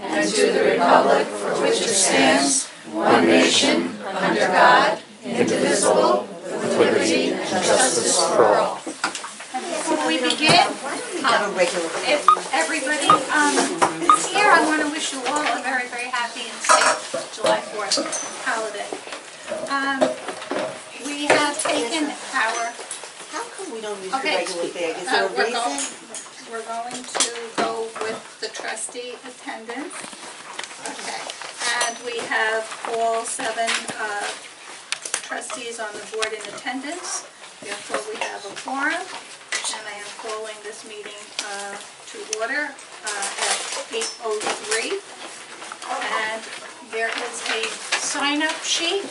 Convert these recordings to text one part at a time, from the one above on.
and to the republic for which it stands, one nation, under God, indivisible, with liberty and justice for all. Before we begin, if everybody is here, I want to wish you all a very, very happy and safe July 4th holiday. We have taken our... How come we don't use the regular bag? Is there a reason? We're going to go with the trustee attendance. Okay. And we have all 7 trustees on the board in attendance. Therefore, we have a quorum. And I am calling this meeting to order at 8:03. And there is a sign-up sheet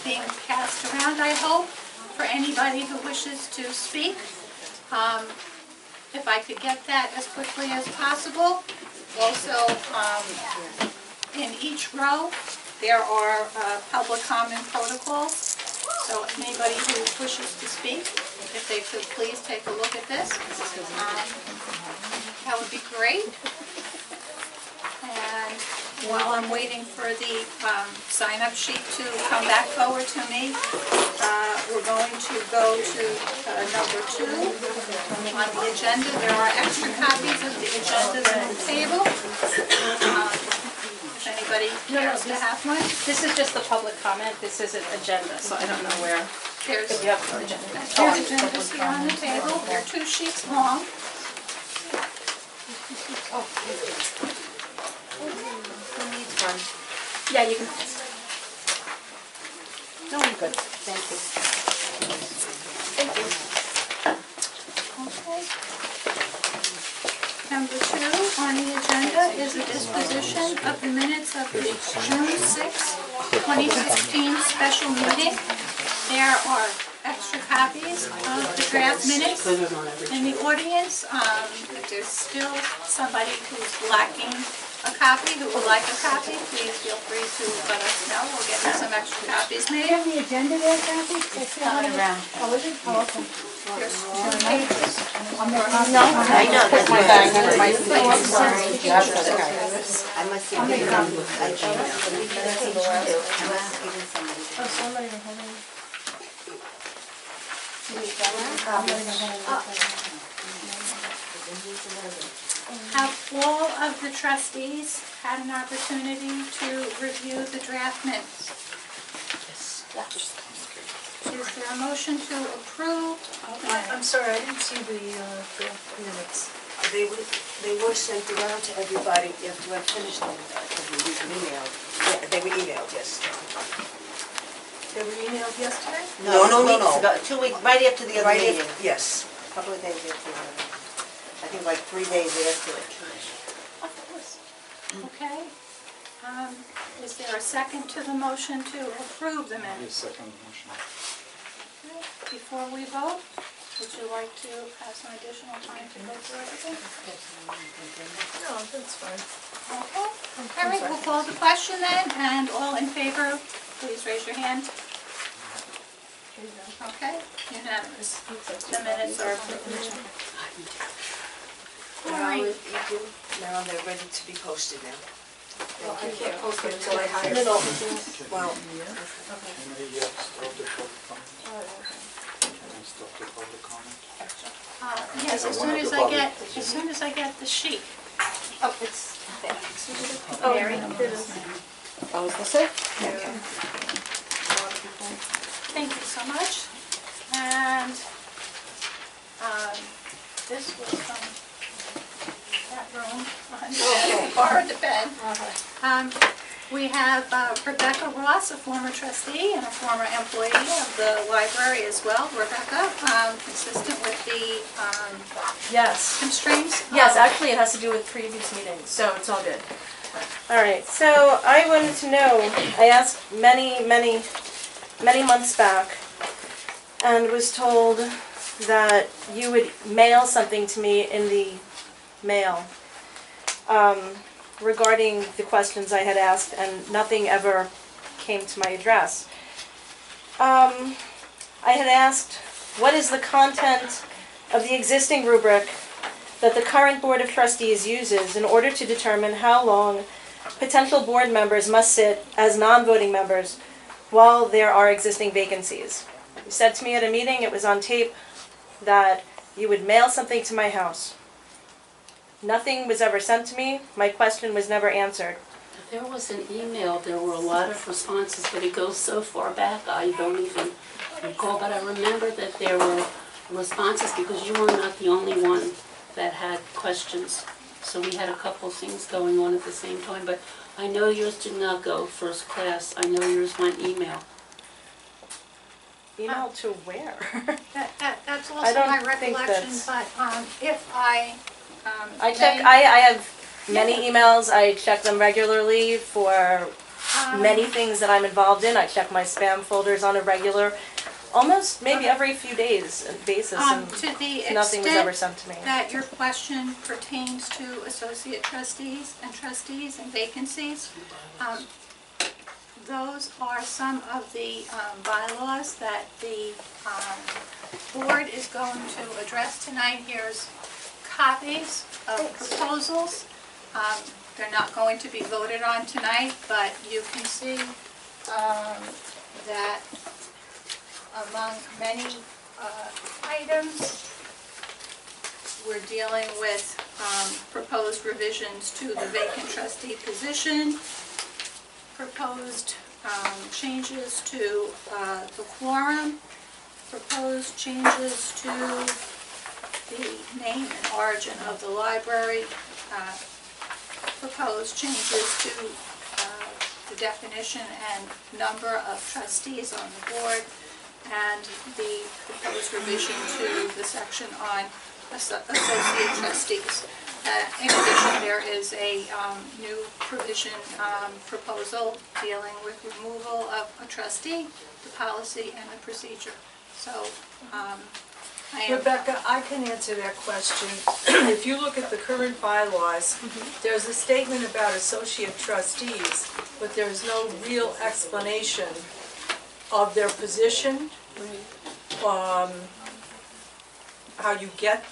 being passed around, I hope, for anybody who wishes to speak. If I could get that as quickly as possible. Also, in each row, there are public comment protocols. So anybody who wishes to speak, if they could please take a look at this, that would be great. And while I'm waiting for the sign-up sheet to come back forward to me, we're going to go to number 2 on the agenda. There are extra copies of the agendas on the table. If anybody cares to have one. This is just the public comment. This isn't agenda, so I don't know where. There's you have the agenda. agendas here on the table. They're 2 sheets long. Who needs one? Yeah, you can. No, I'm good. Thank you. Thank you. Okay. Number 2 on the agenda is the disposition of the minutes of the June 6, 2016 special meeting. There are extra copies of the draft minutes in the audience. If there's still somebody who's lacking a copy, who would like a copy, please feel free to let us know. We'll get you some extra copies made. Do you have the agenda there, Kathy? It's not around. Oh, is it? Oh, okay. There's 2 pages. No, I know. That's my bag. That's my thing. I must have been around with I must have given somebody. Oh, somebody will have it. Have all of the trustees had an opportunity to review the draft minutes? Is there a motion to approve? I'm sorry, I didn't see the draft minutes. They were sent around to everybody after I finished them. Emailed. Yeah, they were emailed, yes. They were emailed yesterday? No. 2 weeks, right after the other meeting. Yes. A couple of days after the other. I think like 3 days after it. Okay. Is there a second to the motion to approve the minutes? Second motion. Okay. Before we vote, would you like to have some additional time to go through everything? No, that's fine. Okay. All right, we'll call the question then, and all in favor, please raise your hand. Okay, unanimous. The minutes are approved. All right. Now they're ready to be posted now. Well, I can't post it until I hire someone. Well, Yes, as soon as I get the sheet. Oh, it's there. Oh, Mary. Oh, is this it? Okay. Thank you so much. And this was from that room. I borrowed the pen. We have Rebecca Ross, a former trustee and a former employee of the library as well. Rebecca, consistent with the Yes. constraints? Yes, actually it has to do with previous meetings, so it's all good. All right, so I wanted to know, I asked many months back and was told that you would mail something to me in the mail regarding the questions I had asked, and nothing ever came to my address. I had asked, what is the content of the existing rubric that the current Board of Trustees uses in order to determine how long potential board members must sit as non-voting members while there are existing vacancies. You said to me at a meeting, it was on tape, that you would mail something to my house. Nothing was ever sent to me. My question was never answered. There was an email, there were a lot of responses, but it goes so far back, I don't even recall, but I remember that there were responses because you were not the only one that had questions. So we had a couple things going on at the same time, but I know yours did not go first class. I know yours went email. Email to where? That's I also don't my think recollection, that's- but if I, I check, may- I have many emails, I check them regularly for many things that I'm involved in. I check my spam folders on a regular, almost maybe every few days basis, and to the nothing was ever extent sent to me. that your question pertains to associate trustees and vacancies, those are some of the bylaws that the board is going to address tonight. Here's copies of proposals. They're not going to be voted on tonight, but you can see that among many items, we're dealing with proposed revisions to the vacant trustee position, proposed changes to the quorum, proposed changes to the name and origin of the library, proposed changes to the definition and number of trustees on the board, and the proposed revision to the section on associate trustees. In addition, there is a new provision proposal dealing with removal of a trustee, the policy, and the procedure. So I am... Rebecca, I can answer that question. If you look at the current bylaws, there's a statement about associate trustees, but there's no real explanation of their position, how you get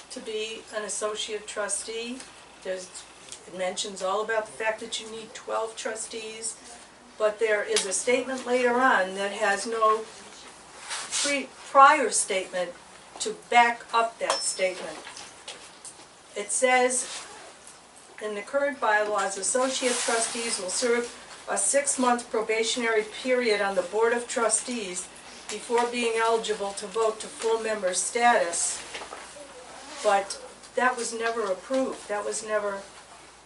to be an associate trustee. It mentions all about the fact that you need 12 trustees, but there is a statement later on that has no prior statement to back up that statement. It says in the current bylaws, associate trustees will serve a 6-month probationary period on the Board of Trustees before being eligible to vote to full member status. But that was never approved. That was never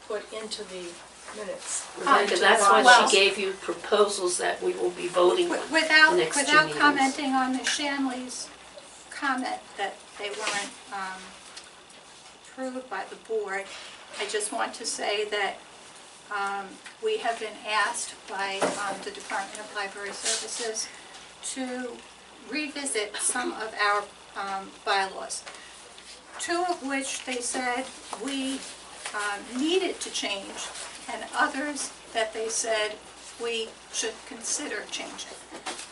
put into the minutes. Rebecca, that's why she gave you proposals that we will be voting on the next 2 Without meetings. commenting on Ms. Shanley's comment that they weren't approved by the board, I just want to say that we have been asked by the Department of Library Services to revisit some of our bylaws, 2 of which they said we needed to change, and others that they said we should consider changing.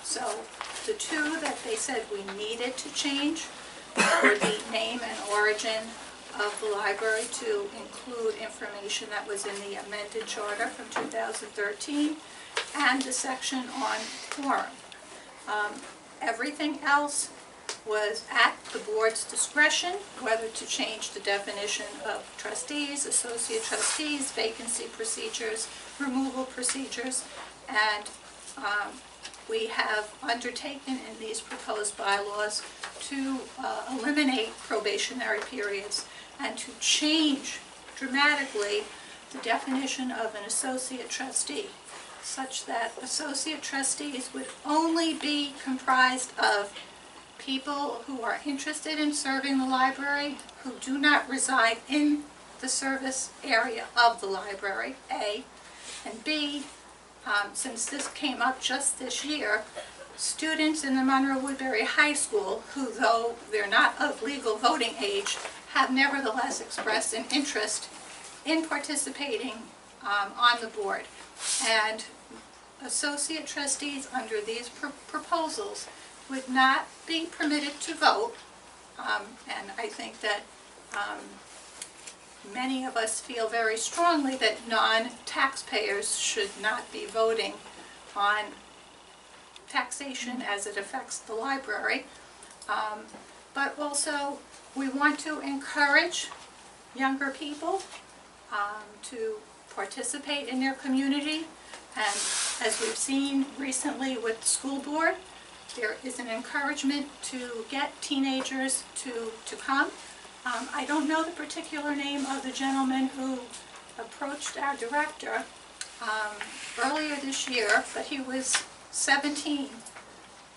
So the 2 that they said we needed to change were the name and origin of the library to include information that was in the amended charter from 2013, and the section on quorum. Everything else was at the board's discretion, whether to change the definition of trustees, associate trustees, vacancy procedures, removal procedures, and we have undertaken in these proposed bylaws to eliminate probationary periods and to change dramatically the definition of an associate trustee, such that associate trustees would only be comprised of people who are interested in serving the library, who do not reside in the service area of the library, A, and B, since this came up just this year, students in the Monroe Woodbury High School, who though they're not of legal voting age, have nevertheless expressed an interest in participating on the board. And associate trustees under these proposals would not be permitted to vote, and I think that Many of us feel very strongly that non-taxpayers should not be voting on taxation as it affects the library. But also, we want to encourage younger people to participate in their community. And as we've seen recently with the school board, there is an encouragement to get teenagers to come. I don't know the particular name of the gentleman who approached our director earlier this year, but he was 17,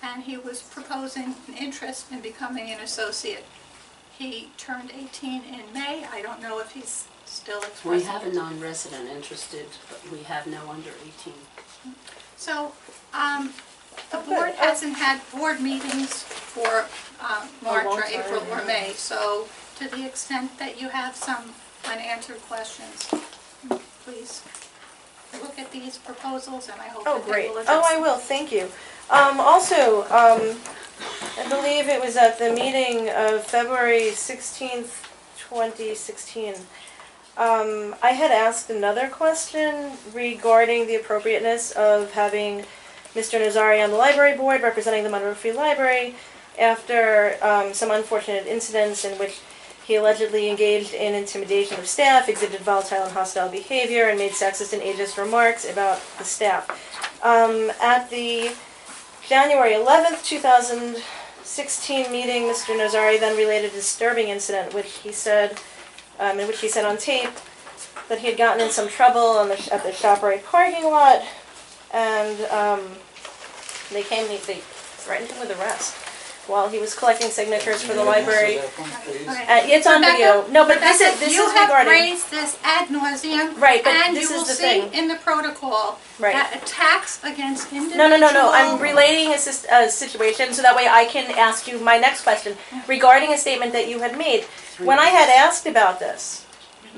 and he was proposing an interest in becoming an associate. He turned 18 in May. I don't know if he's still expressing. We have a non-resident interested, but we have no under 18. So, the board hasn't had board meetings for March long or time, April or yeah. May, so to the extent that you have some unanswered questions, please look at these proposals, and I hope Oh, that they great. will Oh, address I them. will, thank you. Also, I believe it was at the meeting of February 16th, 2016. I had asked another question regarding the appropriateness of having Mr. Nazari on the library board representing the Monroe Free Library after some unfortunate incidents in which he allegedly engaged in intimidation of staff, exhibited volatile and hostile behavior, and made sexist and ageist remarks about the staff. At the January 11th, 2016 meeting, Mr. Nazari then related a disturbing incident in which he said on tape that he had gotten in some trouble at the ShopRite parking lot, and they threatened him with arrest while he was collecting signatures for the library. Okay. It's on video. No, but this Rebecca, is you have regarding. raised this ad nauseum, Right, but and this you is will the see thing. in the protocol Right. that attacks against individuals. No. I'm relating a situation so that way I can ask you my next question regarding a statement that you had made. When I had asked about this,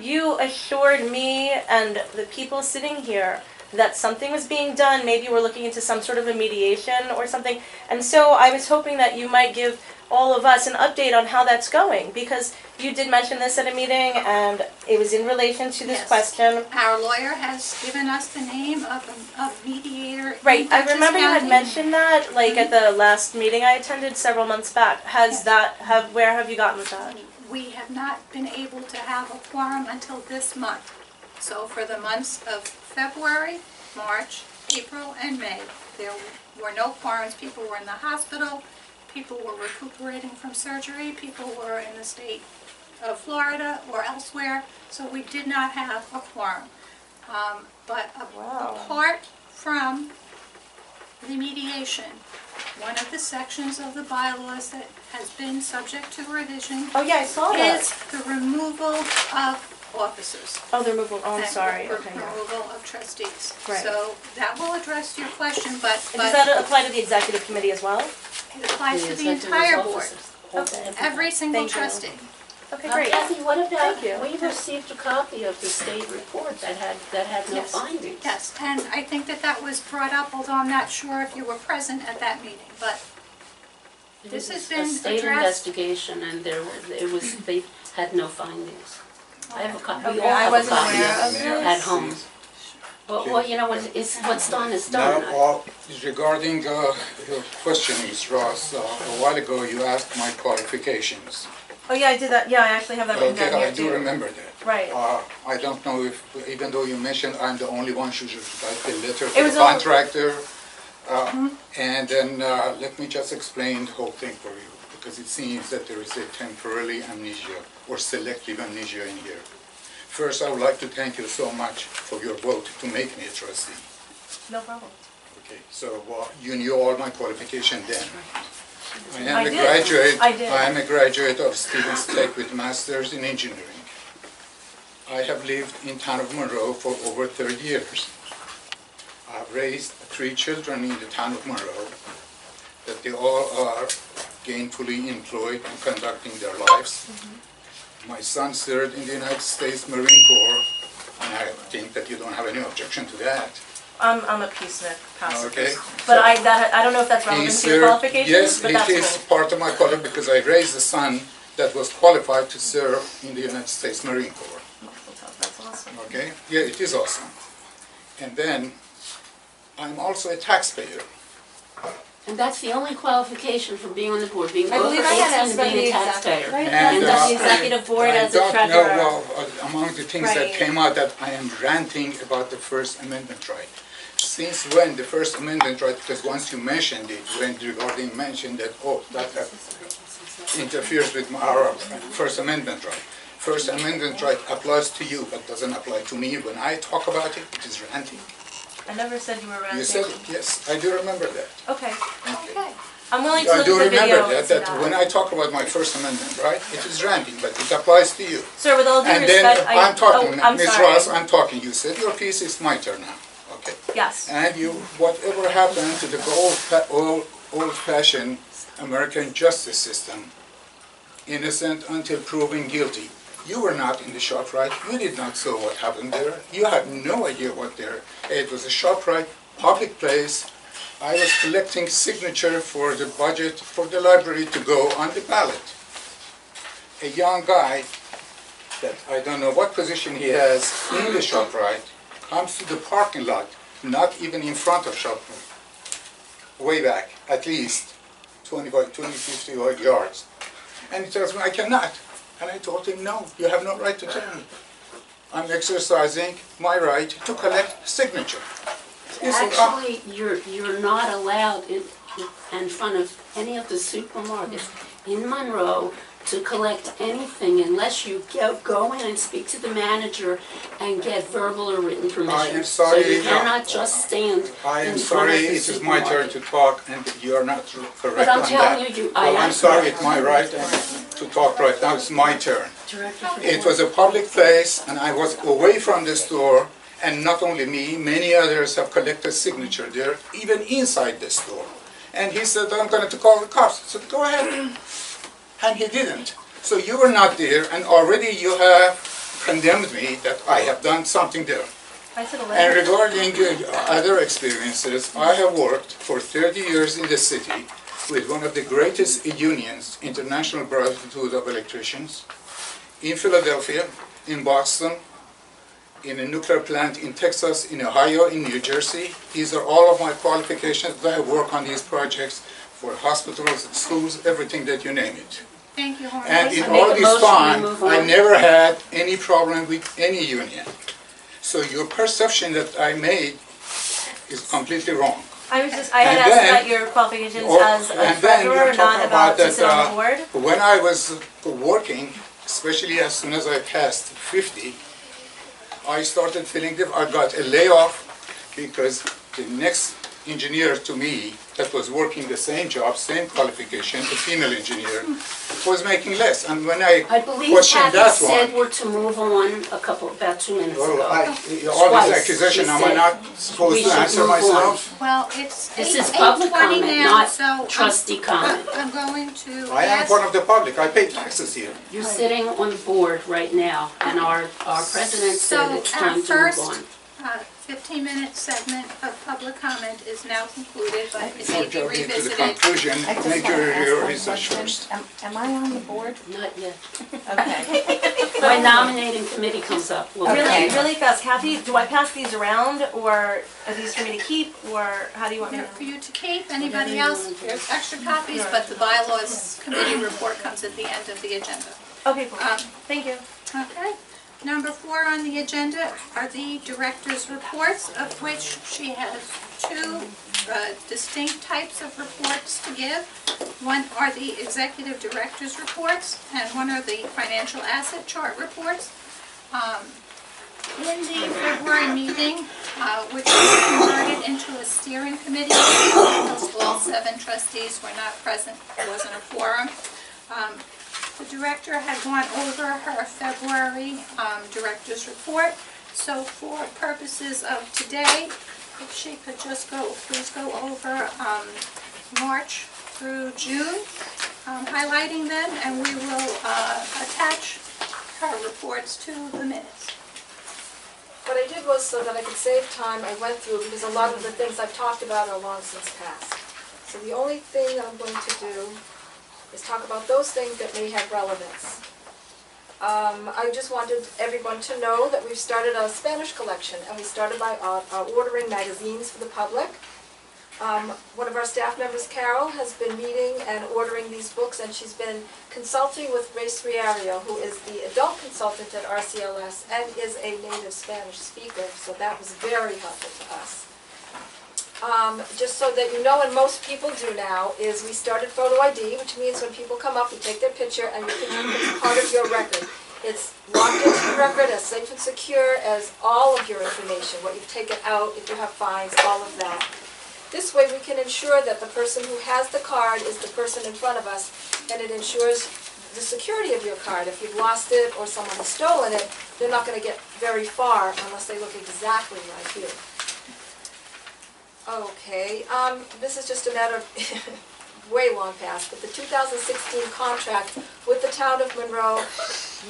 you assured me and the people sitting here that something was being done. Maybe we're looking into some sort of a mediation or something. And so I was hoping that you might give all of us an update on how that's going, because you did mention this at a meeting and it was in relation to this Yes. question. Our lawyer has given us the name of a mediator in Right, I Dutchess remember you had County. mentioned that, like at the last meeting I attended several months back. Where have you gotten with that? We have not been able to have a quorum until this month. So for the months of February, March, April, and May, there were no quorums. People were in the hospital, people were recuperating from surgery, people were in the state of Florida or elsewhere, so we did not have a quorum. But Wow. apart from the mediation, one of the sections of the bylaws that has been subject to revision Oh yeah, I saw is that. the removal of officers. Oh, the removal, oh, I'm and sorry, the okay. Yeah. removal of trustees. Right. So that will address your question, but And does that apply to the executive committee as well? it applies to the executive entire board, officers. Okay. every single Thank you. trustee. Okay, great. Kathy, what about, Thank you. we received a copy of the state report that had no Yes. findings. Yes, and I think that was brought up, although I'm not sure if you were present at that meeting, but It this was has been a state addressed. investigation, and they had no findings. I have a copy, we Okay, all I have a wasn't copy aware of at home. Well, you know, what's done is done. Now, regarding your question, Ms. Ross, a while ago you asked my qualifications. Oh yeah, I did that, yeah, I actually have that written Okay, down here I do too. remember that. Right. I don't know if, even though you mentioned I'm the only one who should write the letter It to was the all- contractor. And then let me just explain the whole thing for you, because it seems that there is a temporary amnesia or selective amnesia in here. First, I would like to thank you so much for your vote to make me a trustee. No problem. Okay, so you knew all my qualification then. I am I a did. graduate. I did. I am a graduate of Stevens Tech with Masters in Engineering. I have lived in town of Monroe for over 30 years. I've raised 3 children in the town of Monroe that they all are gainfully employed and conducting their lives. My son served in the United States Marine Corps, and I think that you don't have any objection to that. I'm a peacenik, pacifist. Okay. But I don't know if that's relevant to your qualifications, Yes, but it that's is cool. part of my qualification because I raised a son that was qualified to serve in the United States Marine Corps. That's awesome. Okay? Yeah, it is awesome. And then, I'm also a taxpayer. And that's the only qualification for being on the board, being I over believe I had 18 asked and about being the a taxpayer. Right, And, and the executive board as a treasurer. I don't know, well, among the things that Right. came out that I am ranting about the First Amendment right. Since when the First Amendment right, because once you mentioned it, when regarding mentioned that, oh, that interferes with our First Amendment right. First Amendment right applies to you, but doesn't apply to me. When I talk about it, it is ranting. I never said you were ranting. You said it, yes, I do remember that. Okay, Okay. I'm willing to I look do at the video remember and see that when I talk about my First Amendment right, it is ranting, but it applies to you. Sir, with all due And then respect, I'm talking, I'm Ms. sorry. Ross, I'm talking. You said your piece, it's my turn now. Okay. Yes. And you, whatever happened to the old-fashioned American justice system, innocent until proven guilty. You were not in the ShopRite. You did not know what happened there. You had no idea what there. It was a ShopRite, public place. I was collecting signature for the budget for the library to go on the ballot. A young guy that I don't know what position he has in the ShopRite comes to the parking lot, not even in front of ShopRite, way back, at least 20, 50 yards. And he tells me, I cannot. And I told him, no, you have no right to tell me. I'm exercising my right to collect signature. He said, Actually, you're not allowed in front of any of the supermarkets in Monroe to collect anything unless you go in and speak to the manager and get verbal or written permission. I am sorry. So you cannot just stand I am in front sorry, of the it is my turn supermarket. to talk, and you are not correct on that. But I'm telling you, I Well, I'm am sorry, correct. it's my right to talk right now, it's my turn. Director for It was a public place, and I was away from the store, and not only me, many others have collected signature there, even inside the store. And he said, I'm going to call the cops. I said, go ahead. And he didn't. So you were not there, and already you have condemned me that I have done something there. I said And 11. regarding other experiences, I have worked for 30 years in the city with one of the greatest unions, International Brotherhood of Electricians, in Philadelphia, in Boston, in a nuclear plant in Texas, in Ohio, in New Jersey. These are all of my qualifications. I work on these projects for hospitals, schools, everything that you name it. Thank you, Horn. And in I make all a this motion to time, move I on. never had any problem with any union. So your perception that I made is completely wrong. I had And asked then- about your qualifications Or- as a and then treasurer, you're not talking about to that, sit on the board. When I was working, especially as soon as I passed 50, I started feeling that I got a layoff because the next engineer to me that was working the same job, same qualification, a female engineer, was making less. And when I I believe questioned Kathy that said one, we're to move on about 2 minutes well, ago. all Twice, these accusations, she am I said not supposed we to should answer move on. myself? Well, it's This is 8:20 public comment, now, not so trustee comment. I'm going to I am ask, part of the public, I pay taxes here. You're sitting on the board right now, and our president said So, it's our time to first- move on. 15-minute segment of public comment is now concluded, but it Before may be jumping to the revisited. conclusion, I just make want to ask your one research question. first. Am I on the board? Not yet. Okay. My nominating committee comes up. We'll Okay. Really, really fast, Kathy, do I pass these around, or are these for me to keep, or how do you want me They're to? for you to keep, anybody else, there's extra copies, but the bylaws committee report comes at the end of the agenda. Okay, cool, Um, thank you. Okay, number 4 on the agenda are the director's reports, of which she has 2 distinct types of reports to give. One are the executive director's reports, and one are the financial asset chart reports. In the February meeting, which was converted into a steering committee, because all 7 trustees were not present, there wasn't a quorum. The director had gone over her February director's report, so for purposes of today, if she could just please go over March through June, highlighting them, and we will attach her reports to the minutes. What I did was, so that I could save time, I went through, because a lot of the things I've talked about are long since passed. So the only thing that I'm going to do is talk about those things that may have relevance. I just wanted everyone to know that we've started a Spanish collection, and we started by ordering magazines for the public. One of our staff members, Carol, has been meeting and ordering these books, and she's been consulting with Grace Riario, who is the adult consultant at RCLS and is a native Spanish speaker, so that was very helpful to us. Just so that you know, and most people do now, is we started photo ID, which means when people come up, we take their picture, and your picture becomes part of your record. It's logged into your record as safe and secure as all of your information, what you've taken out, if you have fines, all of that. This way we can ensure that the person who has the card is the person in front of us, and it ensures the security of your card. If you've lost it or someone has stolen it, they're not going to get very far unless they look exactly like you. Okay, this is just a matter of way long past, but the 2016 contract with the town of Monroe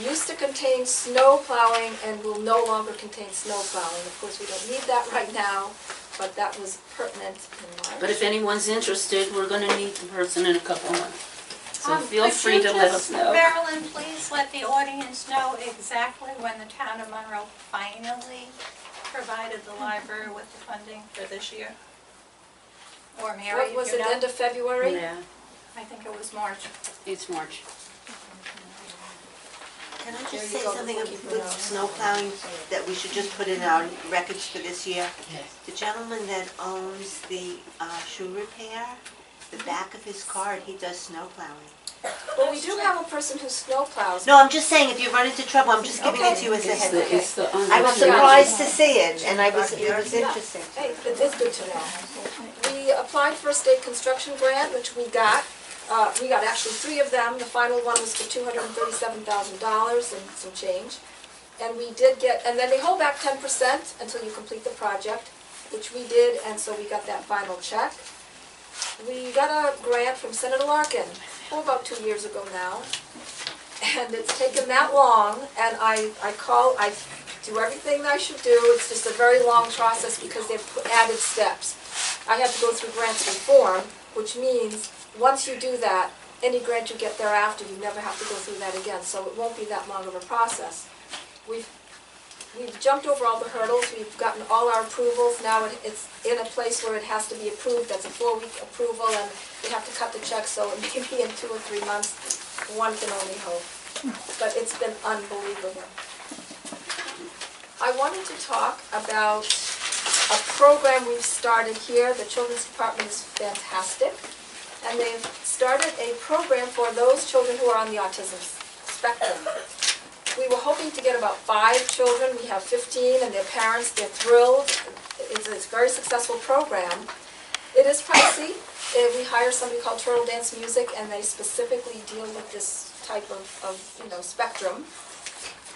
used to contain snow plowing and will no longer contain snow plowing. Of course, we don't need that right now, but that was pertinent in March. But if anyone's interested, we're gonna need the person in a couple of months. So feel free to let us know. Marilyn, please let the audience know exactly when the town of Monroe finally provided the library with the funding for this year. Or Mary, What was if it, you know. end of February? Yeah, I think it was March. it's March. Can I There just you say go, something the bookkeeper with knows. snow plowing that we should just put in our records for this year? Yes. The gentleman that owns the shoe repair, the back of his card, he does snow plowing. Well, we do have a person who snow plows. No, I'm just saying, if you run into trouble, I'm just giving it to you as a It's heads the, up. it's the. I was surprised to see it, and it was interesting. Hey, it is good to know. We applied for a state construction grant, which we got. We got actually 3 of them. The final one was for $237,000 and some change. And we did get, and then they hold back 10% until you complete the project, which we did, and so we got that final check. We got a grant from Senator Larkin, about 2 years ago now. And it's taken that long, and I do everything that I should do. It's just a very long process because they've added steps. I have to go through grants reform, which means once you do that, any grant you get thereafter, you never have to go through that again, so it won't be that long of a process. We've jumped over all the hurdles, we've gotten all our approvals, now it's in a place where it has to be approved, that's a 4-week approval, and we have to cut the check, so it may be in 2 or 3 months, one can only hope. But it's been unbelievable. I wanted to talk about a program we've started here. The Children's Department is fantastic, and they've started a program for those children who are on the autism spectrum. We were hoping to get about 5 children. We have 15, and their parents, they're thrilled. It's a very successful program. It is pricey. We hire somebody called Turtle Dance Music, and they specifically deal with this type of spectrum.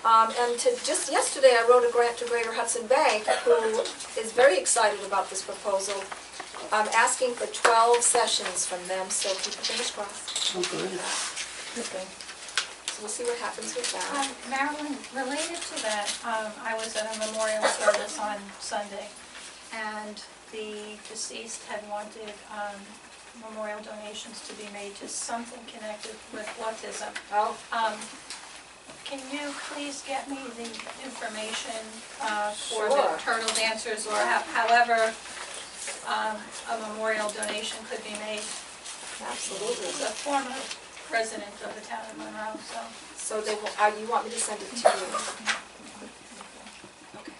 And just yesterday, I wrote a grant to Greater Hudson Bank, who is very excited about this proposal. I'm asking for 12 sessions from them, so keep your fingers crossed. Oh, good. So we'll see what happens with that. Marilyn, related to that, I was at a memorial service on Sunday, and the deceased had wanted memorial donations to be made to something connected with autism. Oh, Can you please get me the information for Sure. the turtle dancers, or however a memorial donation could be made? absolutely. It's a former resident of the town of Monroe, so. So they will, you want me to send it to you? Okay.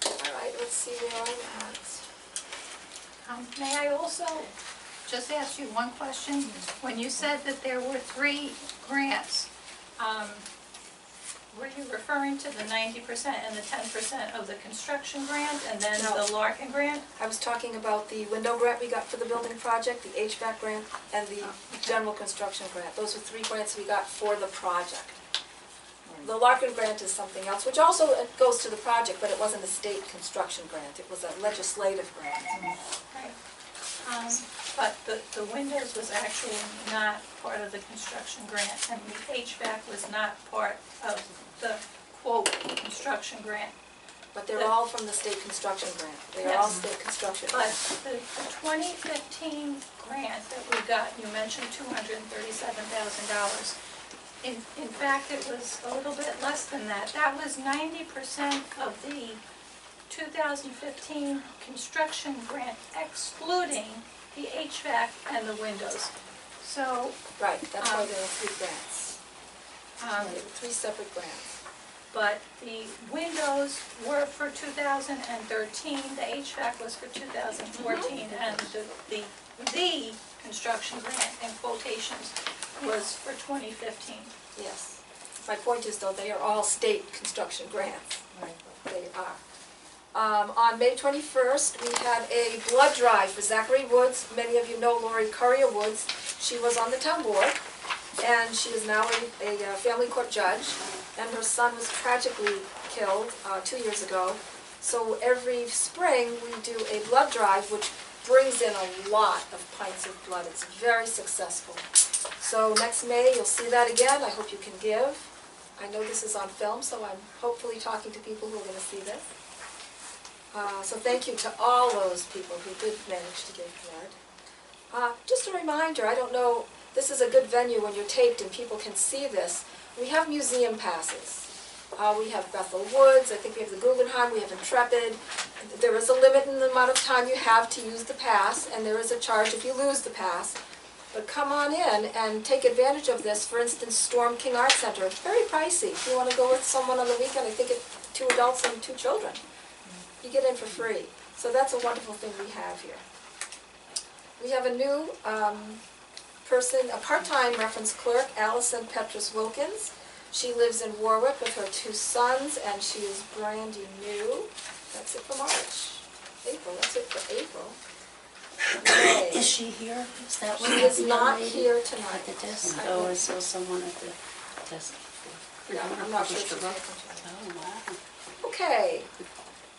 All right, let's see where I'm at. May I also just ask you one question? When you said that there were 3 grants, were you referring to the 90% and the 10% of the construction grant, and then No. the Larkin grant? I was talking about the window grant we got for the building project, the HVAC grant, and the general construction grant. Those are 3 grants we got for the project. The Larkin grant is something else, which also goes to the project, but it wasn't a state construction grant. It was a legislative grant. Right. But the windows was actually not part of the construction grant, and the HVAC was not part of the quote construction grant. but they're all from the state construction grant. They are all Yes. state construction. But the 2015 grant that we got, you mentioned $237,000. In fact, it was a little bit less than that. That was 90% of the 2015 construction grant, excluding the HVAC and the windows. So, Right, that's why there are 3 grants. um, There were 3 separate grants. but the windows were for 2013, the HVAC was for 2014, and the construction grant in quotations was for 2015. Yes. My point is, though, they are all state construction grants. They are. On May 21st, we had a blood drive for Zachary Woods. Many of you know Lori Currier Woods. She was on the town board, and she is now a family court judge, and her son was tragically killed 2 years ago. So every spring, we do a blood drive, which brings in a lot of pints of blood. It's very successful. So next May, you'll see that again. I hope you can give. I know this is on film, so I'm hopefully talking to people who are going to see this. So thank you to all those people who did manage to give blood. Just a reminder, I don't know, this is a good venue when you're taped and people can see this. We have museum passes. We have Bethel Woods, I think we have the Guggenheim, we have Intrepid. There is a limit in the amount of time you have to use the pass, and there is a charge if you lose the pass. But come on in and take advantage of this. For instance, Storm King Art Center, it's very pricey. If you want to go with someone on the weekend, I think it's 2 adults and 2 children. You get in for free. So that's a wonderful thing we have here. We have a new person, a part-time reference clerk, Allison Petrus Wilkins. She lives in Warwick with her 2 sons, and she is brandy new. That's it for March. April, that's it for April. May. Is she here? Is that what She happened, is not lady? here At tonight. the desk? I Oh, think- I saw someone at the desk. Yeah, I'm not sure Published she's a book. here. Oh, wow. Okay.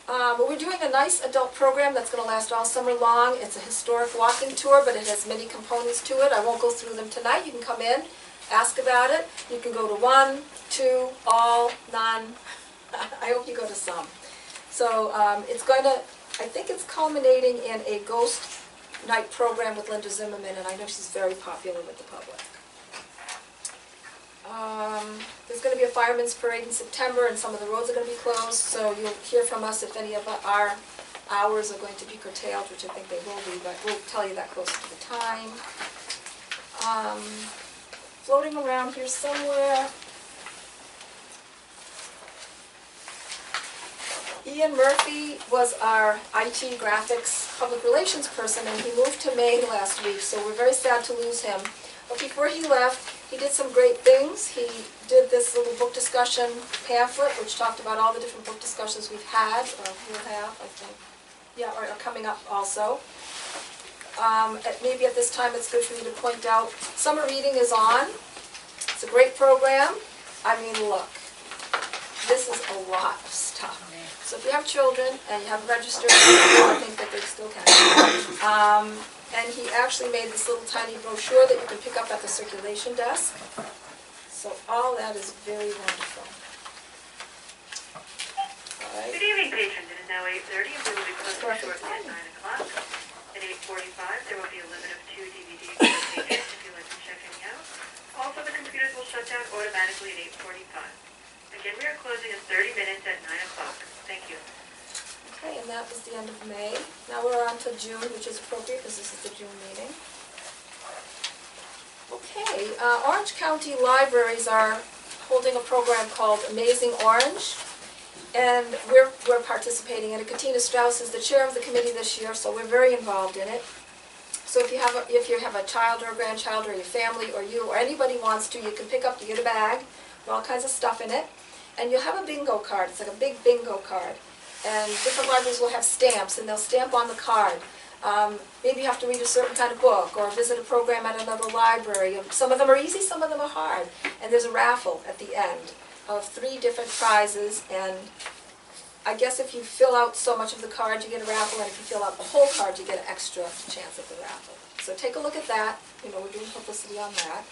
Well, we're doing a nice adult program that's going to last all summer long. It's a historic walking tour, but it has many components to it. I won't go through them tonight. You can come in, ask about it. You can go to 1, 2, all, none. I hope you go to some. So it's going to, I think it's culminating in a ghost night program with Linda Zimmerman, and I know she's very popular with the public. There's going to be a fireman's parade in September, and some of the roads are going to be closed, so you'll hear from us if any of our hours are going to be curtailed, which I think they will be, but we'll tell you that closer to the time. Floating around here somewhere, Ian Murphy was our IT graphics public relations person, and he moved to Maine last week, so we're very sad to lose him. But before he left, he did some great things. He did this little book discussion pamphlet, which talked about all the different book discussions we've had, or will have, I think. Yeah, or are coming up also. Maybe at this time it's good for me to point out, summer reading is on. It's a great program. I mean, look, this is a lot of stuff. So if you have children and you have registered, I think that they still can. And he actually made this little tiny brochure that you can pick up at the circulation desk. So all that is very wonderful. All right. Good evening, patrons. It is now 8:30, and we will be closing shortly at 9 o'clock. At 8:45, there will be a limit of 2 DVDs per patron if you'd like to check any out. Also, the computers will shut down automatically at 8:45. Again, we are closing in 30 minutes at 9 o'clock. Thank you. Okay, and that was the end of May. Now we're on to June, which is appropriate because this is the June meeting. Okay, Orange County Libraries are holding a program called Amazing Orange, and we're participating in it. Katina Strauss is the chair of the committee this year, so we're very involved in it. So if you have a child or a grandchild or your family or you or anybody wants to, you can pick up, you get a bag with all kinds of stuff in it, and you'll have a bingo card. It's like a big bingo card. And different libraries will have stamps, and they'll stamp on the card. Maybe you have to read a certain kind of book or visit a program at another library. Some of them are easy, some of them are hard. And there's a raffle at the end of 3 different prizes, and I guess if you fill out so much of the card, you get a raffle, and if you fill out the whole card, you get an extra chance at the raffle. So take a look at that. You know, we're doing publicity on that.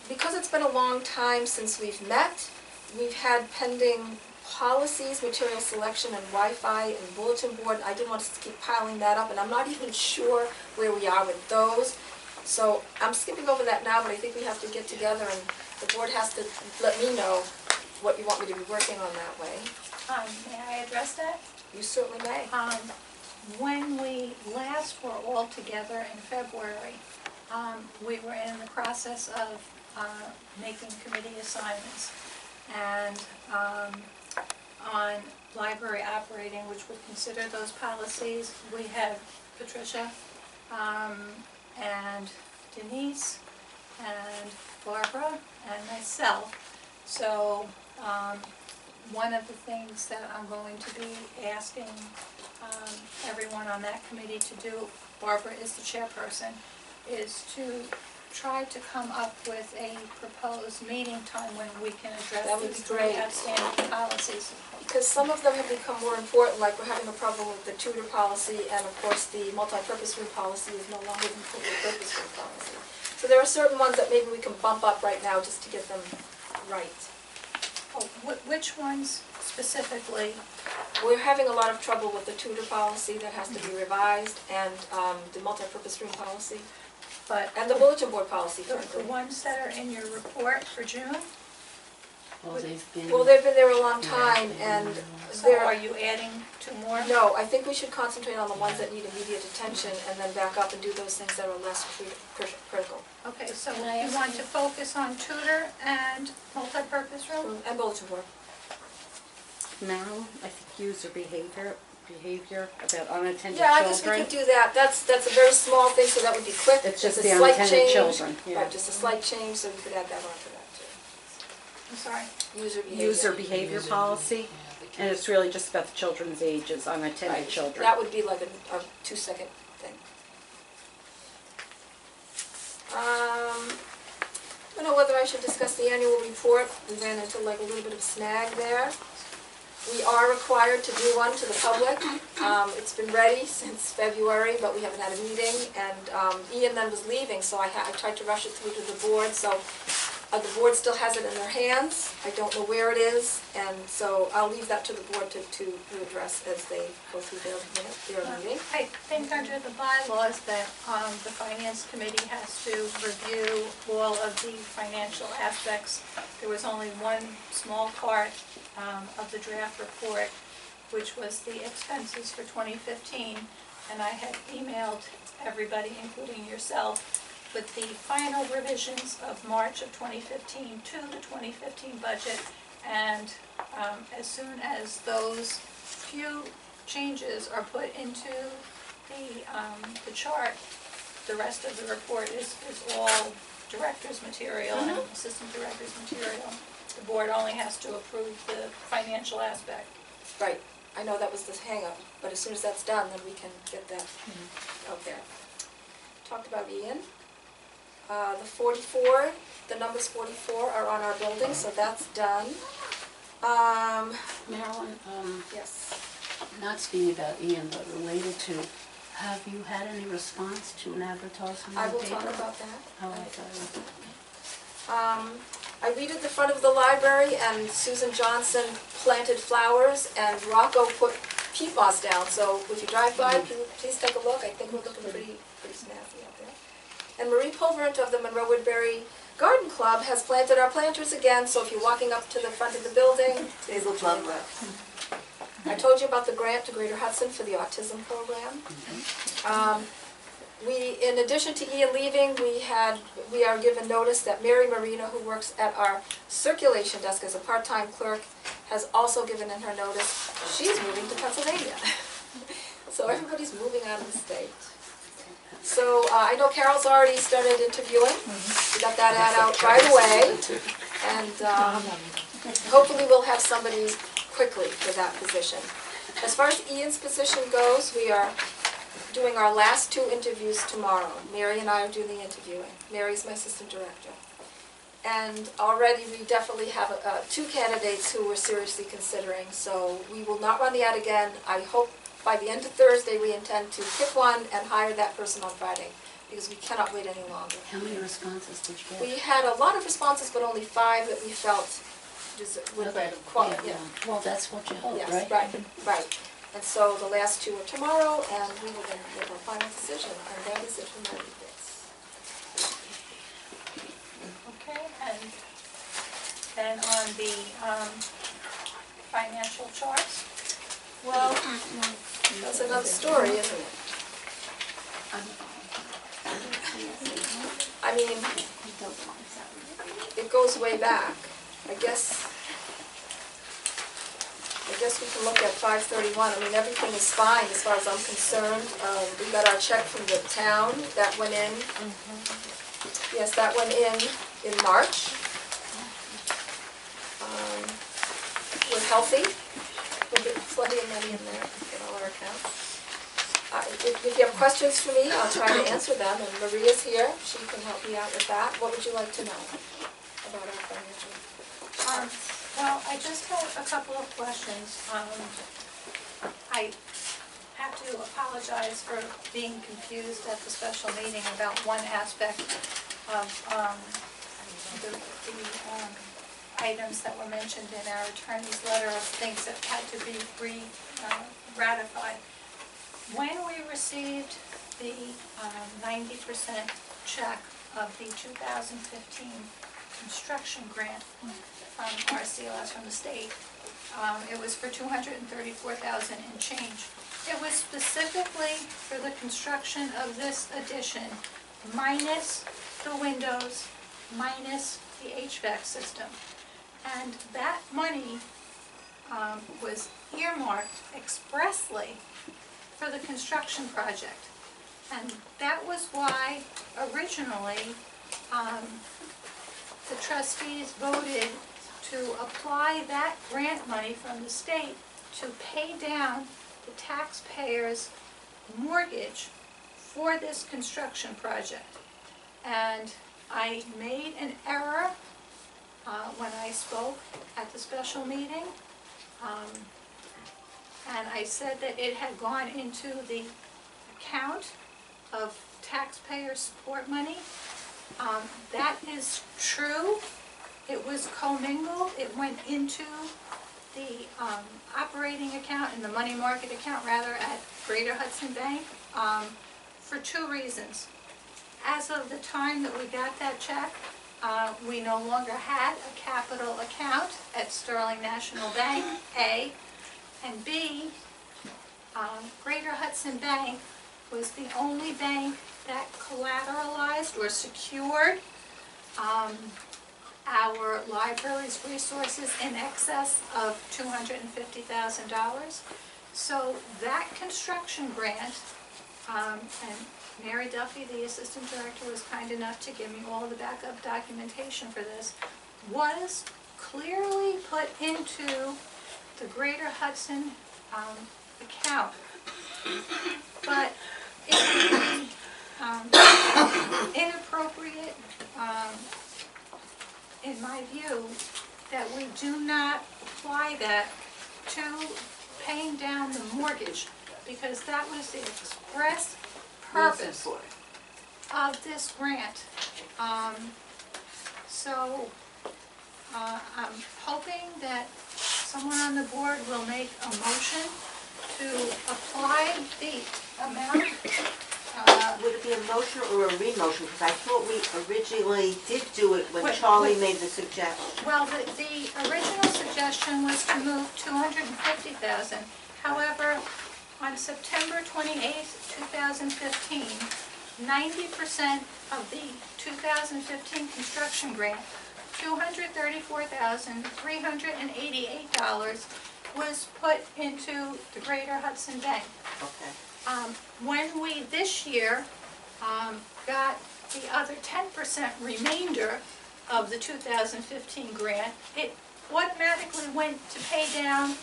Because it's been a long time since we've met, we've had pending policies, material selection, and Wi-Fi, and bulletin board. I didn't want us to keep piling that up, and I'm not even sure where we are with those. So I'm skipping over that now, but I think we have to get together, and the board has to let me know what you want me to be working on that way. May I address that? You certainly may. When we last were all together in February, we were in the process of making committee assignments. And on library operating, which would consider those policies, we had Patricia and Denise and Barbara and myself. So one of the things that I'm going to be asking everyone on that committee to do, Barbara is the chairperson, is to try to come up with a proposed meeting time when we can address That would these be three great. outstanding policies. Because some of them have become more important, like we're having a problem with the tutor policy, and of course the multi-purpose room policy is no longer the multi-purpose room policy. So there are certain ones that maybe we can bump up right now just to get them right. Oh, which ones specifically? We're having a lot of trouble with the tutor policy that has to be revised, and the multi-purpose room policy, But and the bulletin board policy, the frankly. ones that are in your report for June, Well, they've been. Well, they've been there a long time, and so are you adding two more? no, I think we should concentrate on the ones that need immediate attention, and then back up and do those things that are less critical. Okay, so Can I you ask want to focus on tutor and multi-purpose room? And bulletin board. Now, I think user behavior about unattended Yeah, I guess we children. could do that. That's a very small thing, so that would be quick. It's just a the slight unattended change. children, yeah. Right, just a slight change, so we could add that onto that too. I'm sorry. User behavior. User behavior policy, and it's really just about the children's ages, unattended Right. children. That would be like a 2-second thing. I don't know whether I should discuss the annual report. We ran into like a little bit of snag there. We are required to do one to the public. It's been ready since February, but we haven't had a meeting, and Ian then was leaving, so I tried to rush it through to the board, so the board still has it in their hands. I don't know where it is, and so I'll leave that to the board to address as they go through their meeting. I think under the bylaws that the finance committee has to review all of the financial aspects. There was only one small part of the draft report, which was the expenses for 2015, and I had emailed everybody, including yourself, with the final revisions of March of 2015 to the 2015 budget, and as soon as those few changes are put into the chart, the rest of the report is all director's material and assistant director's material. The board only has to approve the financial aspect. Right, I know that was the hang-up, but as soon as that's done, then we can get that out there. Talked about Ian. The numbers 44 are on our building, so that's done. Marilyn, Yes. not speaking about Ian, but related to, have you had any response to an advertisement in I the will paper? talk about that. Oh, I thought. I redid the front of the library, and Susan Johnson planted flowers, and Rocco put peat moss down. So if you drive by, please take a look. I think we're looking pretty snappy out there. And Marie Pulverant of the Monroe Woodbury Garden Club has planted our planters again. So if you're walking up to the front of the building, They look lovely. I told you about the grant to Greater Hudson for the autism program. In addition to Ian leaving, we are given notice that Mary Marina, who works at our circulation desk as a part-time clerk, has also given in her notice she's moving to Pennsylvania. So everybody's moving out of the state. So I know Carol's already started interviewing. We got that ad out right away. And hopefully we'll have somebody quickly for that position. As far as Ian's position goes, we are doing our last 2 interviews tomorrow. Mary and I are doing the interviewing. Mary's my assistant director. And already we definitely have 2 candidates who we're seriously considering, so we will not run the ad again. I hope by the end of Thursday we intend to pick one and hire that person on Friday, because we cannot wait any longer. How many responses did you get? We had a lot of responses, but only 5 that we felt with Okay. quality, Yeah, well, that's what you hope, Yes, right? right. And so the last two are tomorrow, and we will then make our final decision, and that is it for my reports. Okay, and then on the financial charts, Well, that's another story, isn't it? I mean, it goes way back. I guess we can look at 531. I mean, everything is fine as far as I'm concerned. We got our check from the town that went in. Yes, that went in March. We're healthy. We'll get plenty of money in there in all our accounts. If you have questions for me, I'll try to answer them, and Maria's here. She can help me out with that. What would you like to know about our financial? well, I just have a couple of questions. I have to apologize for being confused at the special meeting about one aspect of the items that were mentioned in our attorney's letter of things that had to be ratified. When we received the 90% check of the 2015 construction grant from RCLS from the state, it was for $234,000 and change. It was specifically for the construction of this addition, minus the windows, minus the HVAC system. And that money was earmarked expressly for the construction project. And that was why originally the trustees voted to apply that grant money from the state to pay down the taxpayers' mortgage for this construction project. And I made an error when I spoke at the special meeting. And I said that it had gone into the account of taxpayer support money. That is true. It was commingled. It went into the operating account and the money market account, rather, at Greater Hudson Bank for two reasons. As of the time that we got that check, we no longer had a capital account at Sterling National Bank, A, and B, Greater Hudson Bank was the only bank that collateralized or secured our library's resources in excess of $250,000. So that construction grant, and Mary Duffy, the assistant director, was kind enough to give me all the backup documentation for this, was clearly put into the Greater Hudson account. But it would be inappropriate, in my view, that we do not apply that to paying down the mortgage, because that was the express purpose of this grant. So I'm hoping that someone on the board will make a motion to apply the amount. Would it be a motion or a re-motion? Because I thought we originally did do it when Wait, Charlie wait. made the suggestion. Well, the original suggestion was to move $250,000. However, on September 28th, 2015, 90% of the 2015 construction grant, $234,388, was put into the Greater Hudson Bank. Okay. When we this year got the other 10% remainder of the 2015 grant, it automatically went to pay down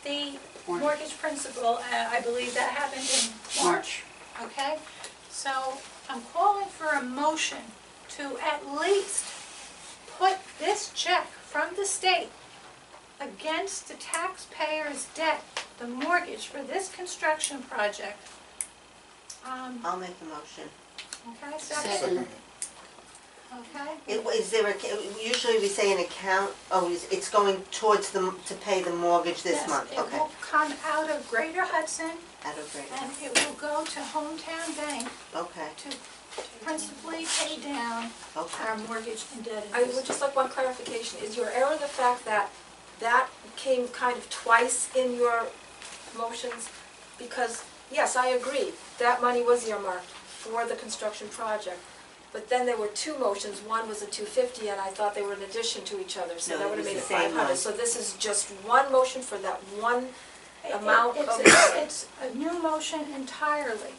the mortgage principal. I believe that happened in March. Okay? So I'm calling for a motion to at least put this check from the state against the taxpayer's debt, the mortgage for this construction project. I'll make the motion. Okay, second. Second. Okay? Is there a, usually we say an account, it's going towards to pay the mortgage this month, Yes, it okay. will come out of Greater Hudson, Out of Greater, and it will go to Hometown Bank okay, to principally pay down okay. our mortgage indebtedness. I would just like one clarification. Is your error the fact that that came kind of twice in your motions? Because, yes, I agree, that money was earmarked for the construction project. But then there were two motions, one was a 250, and I thought they were in addition to each other, so No, that it would have was made it the same 500. one. So this is just one motion for that one amount of, It's a new motion entirely.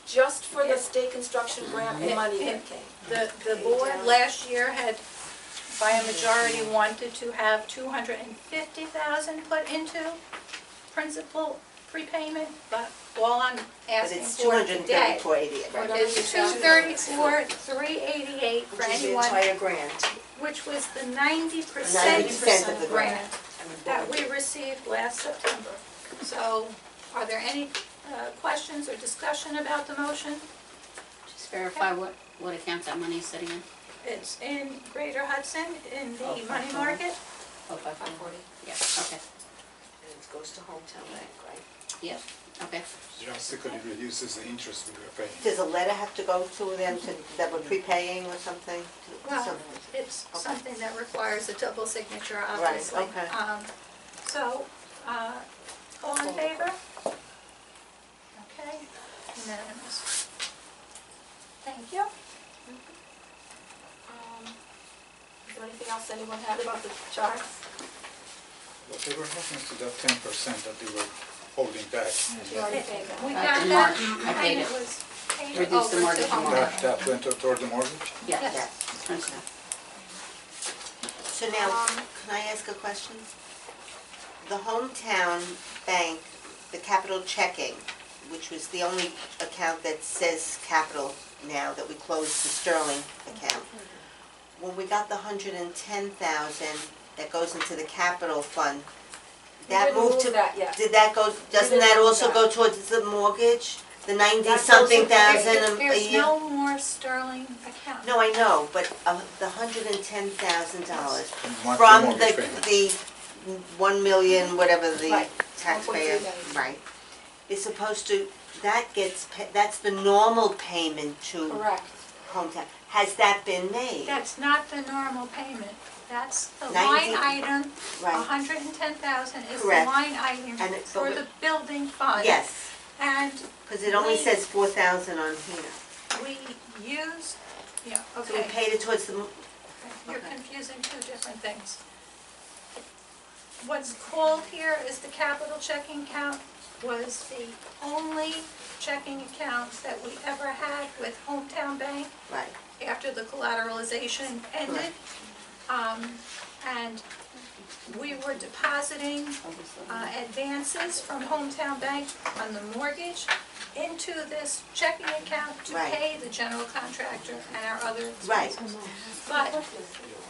just for the state construction grant money that came. The board last year had, by a majority, wanted to have 250,000 put into principal prepayment, but all I'm But asking it's for today 234.88, right? is 234,388 for Which is the anyone, entire grant. which was the 90% of the grant. that we received last September. So, are there any questions or discussion about the motion? Just verify what account that money is sitting in. It's in Greater Hudson, in the Oh, money okay. market. Oh, 540. Yeah, okay. And it goes to Hometown Bank, right? Yeah, okay. Drastically reduces the interest we were paying. Does a letter have to go to them that we're prepaying or something? Well, it's something that requires a double signature, Right, obviously. okay. So, all in favor? Okay, unanimous. Thank you. Is there anything else anyone had about the charts? Whatever happens to that 10% that they were holding back, You already paid that. We In got that, March, I and paid it it. was paid Reduced the over to mortgage home. amount. that went toward the mortgage? Yes. Yes. Principal. So now, can I ask a question? The Hometown Bank, the capital checking, which was the only account that says capital now, that we closed the Sterling account. When we got the 110,000 that goes into the capital fund, that didn't moved move to, that yet. did that go, doesn't didn't that move also that. go towards the mortgage? The That goes 90-something to- thousand a There's year? no more Sterling account. No, I know, but the $110,000 Monthly from mortgage payment. the 1 million, whatever the Right. taxpayer, 1.3 million. right, is supposed to, that's the normal payment to Correct. Hometown. Has that been made? That's not the normal payment. That's the 90 line item, Right, 110,000 is the Correct. line item And it's for over- the building fund. yes, And because it only We- says 4,000 on here. we used, yeah, So we okay, paid it towards the, you're okay. confusing two different things. What's called here is the capital checking account was the only checking account that we ever had with Hometown Bank right, after the collateralization ended. And we were depositing advances from Hometown Bank on the mortgage into this checking account to Right. pay the general contractor and our other right, expenses. But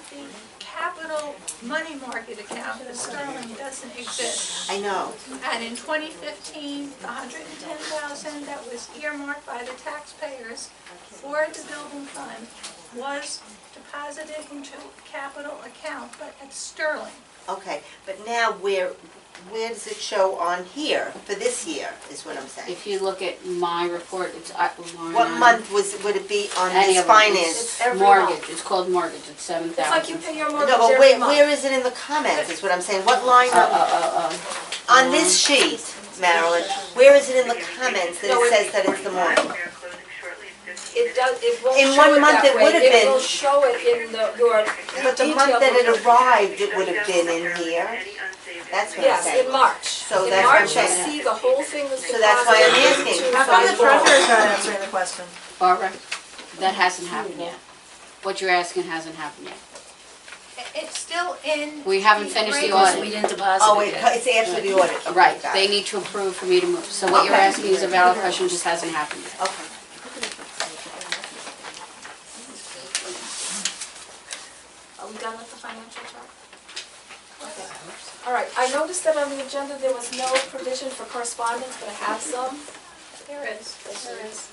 the capital money market account, the Sterling, doesn't exist. I know, And in 2015, the 110,000 that was earmarked by the taxpayers for the building fund was deposited into a capital account, but at Sterling. okay, but now where does it show on here for this year, is what I'm saying? If you look at my report, it's line What item. month would it be on Any this of them. finance? It's every Mortgage, month. it's called mortgage, it's 7,000. It's like you pay your mortgage No, but every month. where is it in the comments, is what I'm saying, what line on this sheet, Marilyn, where is it in the comments that No, it it- says that it's the We mortgage? are closing shortly in 15 It does, it won't In show 1 it month that it way. would have It been. will show it in your But the month that detailed it arrived, it would have been in here, that's what I'm Yes, saying. in March. So In that's what I'm March, you saying. see the whole thing was So that's why I'm deposited asking. into How come the fund balance. treasurer's not answering the question? Barbara, that hasn't happened yet. What you're asking hasn't happened yet. It's still in. We haven't finished the regular- audit. We didn't deposit Oh, it yet. it's after the audit. Okay, Right, got they it. need to approve for me to move. So what you're Okay. asking is a valid question, just hasn't happened yet. Okay. Are we done with the financial chart? Okay. All right, I noticed that on the agenda there was no provision for correspondence, but I have some. There is, there is.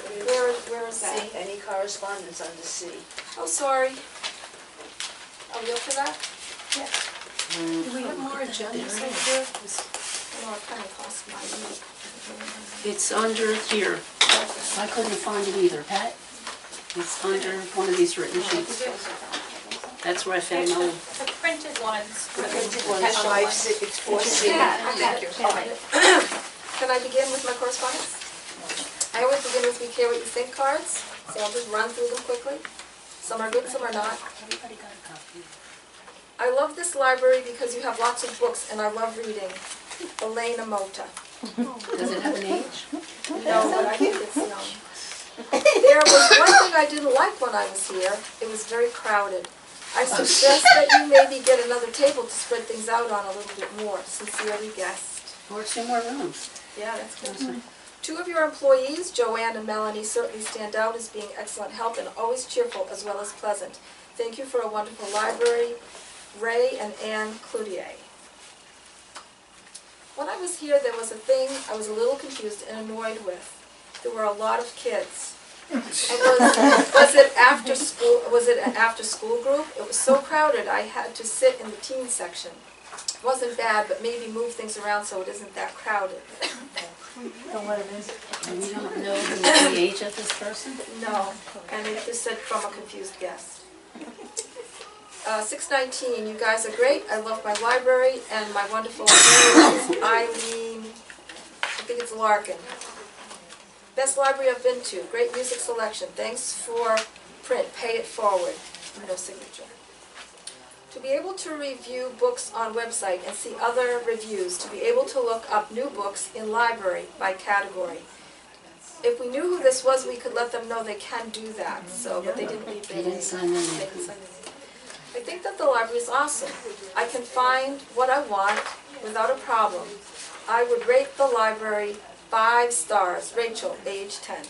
Where is that? Any correspondence under C? Oh, sorry. Are we up for that? Do we have more agendas over there? No, it kind of cost my meeting. It's under here. I couldn't find it either, Pat. It's under one of these written sheets. That's where I found my, The printed ones. The printed one is it's 4C. Thank you. Can I begin with my correspondence? I always begin with we care what you think cards, so I'll just run through them quickly. Some are good, some are not. everybody got a copy. I love this library because you have lots of books and I love reading. Elena Mota. Does it have an age? No, but I think it's young. There was one thing I didn't like when I was here. It was very crowded. I suggest that you maybe get another table to spread things out on a little bit more. Sincerely, guest. Or 2 more rooms. Yeah, that's good. 2 of your employees, Joanne and Melanie, certainly stand out as being excellent help and always cheerful as well as pleasant. Thank you for a wonderful library. Ray and Anne Cloutier. When I was here, there was a thing I was a little confused and annoyed with. There were a lot of kids. Was it after school? Was it an after-school group? It was so crowded I had to sit in the teen section. It wasn't bad, but maybe move things around so it isn't that crowded. And you don't know the age of this person? No, and it just said from a confused guest. 619, you guys are great. I love my library and my wonderful librarian, Eileen, I think it's Larkin. Best library I've been to. Great music selection. Thanks for print. Pay it forward. No signature. To be able to review books on website and see other reviews. To be able to look up new books in library by category. If we knew who this was, we could let them know they can do that. So, but they didn't leave their They didn't name. sign their They name. didn't sign their name. I think that the library is awesome. I can find what I want without a problem. I would rate the library 5 stars. Rachel, age 10.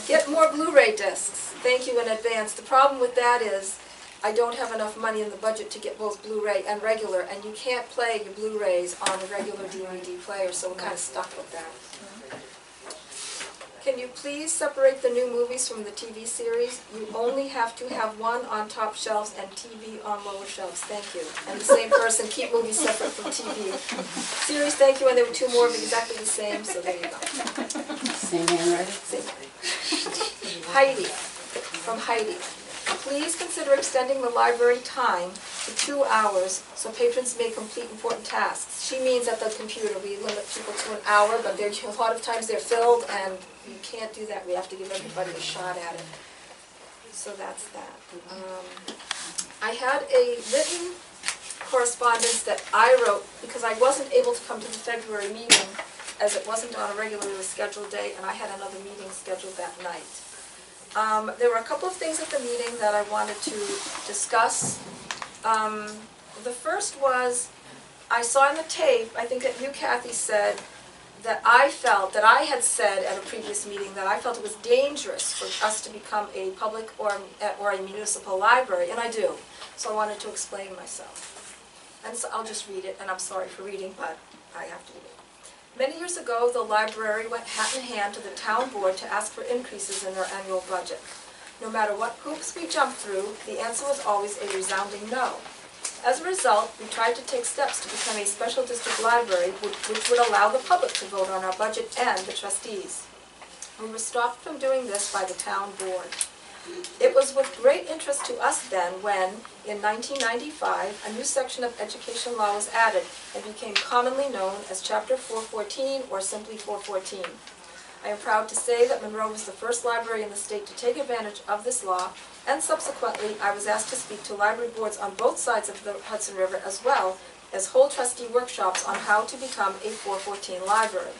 Get more Blu-ray discs. Thank you in advance. The problem with that is I don't have enough money in the budget to get both Blu-ray and regular, and you can't play your Blu-rays on a regular DVD player, so we're kind of stuck with that. Can you please separate the new movies from the TV series? You only have to have one on top shelves and TV on lower shelves. Thank you. And the same person, keep movies separate from TV. Series, thank you, and there were 2 more of exactly the same, so there you go. Same handwriting? Same. Heidi, from Heidi. Please consider extending the library time to 2 hours so patrons may complete important tasks. She means at the computer. We limit people to an hour, but a lot of times they're filled, and you can't do that. We have to give everybody a shot at it. So that's that. I had a written correspondence that I wrote because I wasn't able to come to the February meeting as it wasn't on a regularly scheduled day, and I had another meeting scheduled that night. There were a couple of things at the meeting that I wanted to discuss. The first was, I saw in the tape, I think that you, Kathy, said that I had said at a previous meeting that I felt it was dangerous for us to become a public or a municipal library, and I do. So I wanted to explain myself. And so I'll just read it, and I'm sorry for reading, but I have to read it. Many years ago, the library went hat in hand to the town board to ask for increases in their annual budget. No matter what hoops we jumped through, the answer was always a resounding no. As a result, we tried to take steps to become a special district library which would allow the public to vote on our budget and the trustees. We were stopped from doing this by the town board. It was with great interest to us then when, in 1995, a new section of education law was added and became commonly known as Chapter 414 or simply 414. I am proud to say that Monroe was the first library in the state to take advantage of this law, and subsequently I was asked to speak to library boards on both sides of the Hudson River as well as hold trustee workshops on how to become a 414 library.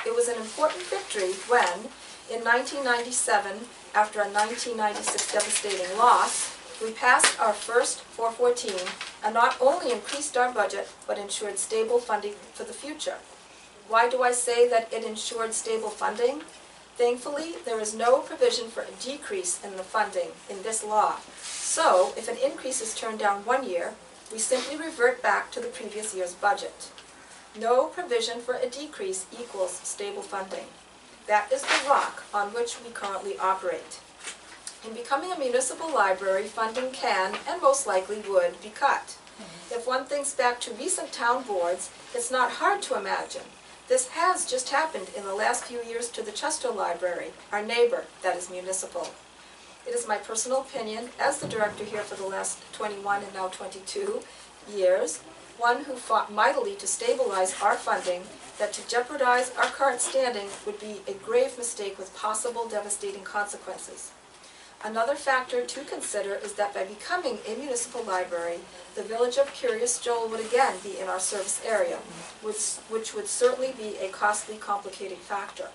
It was an important victory when, in 1997, after a 1996 devastating loss, we passed our first 414 and not only increased our budget, but ensured stable funding for the future. Why do I say that it ensured stable funding? Thankfully, there is no provision for a decrease in the funding in this law. So, if an increase is turned down one year, we simply revert back to the previous year's budget. No provision for a decrease equals stable funding. That is the rock on which we currently operate. In becoming a municipal library, funding can, and most likely would, be cut. If one thinks back to recent town boards, it's not hard to imagine. This has just happened in the last few years to the Chester Library, our neighbor that is municipal. It is my personal opinion, as the director here for the last 21 and now 22 years, one who fought mightily to stabilize our funding, that to jeopardize our current standing would be a grave mistake with possible devastating consequences. Another factor to consider is that by becoming a municipal library, the village of Curious Joel would again be in our service area, which would certainly be a costly, complicating factor.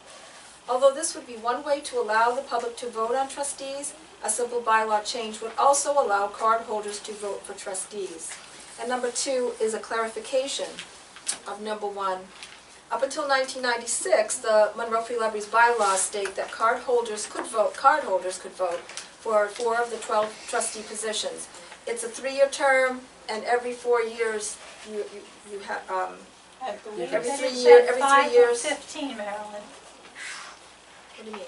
Although this would be one way to allow the public to vote on trustees, a simple bylaw change would also allow card holders to vote for trustees. And number 2 is a clarification of number 1. Up until 1996, the Monroe Free Libraries bylaws state that card holders could vote for 4 of the 12 trustee positions. It's a 3-year term, and every 4 years you have I believe Every that 3 it year- said every 3 5 years. of 15, Marilyn. what do you mean?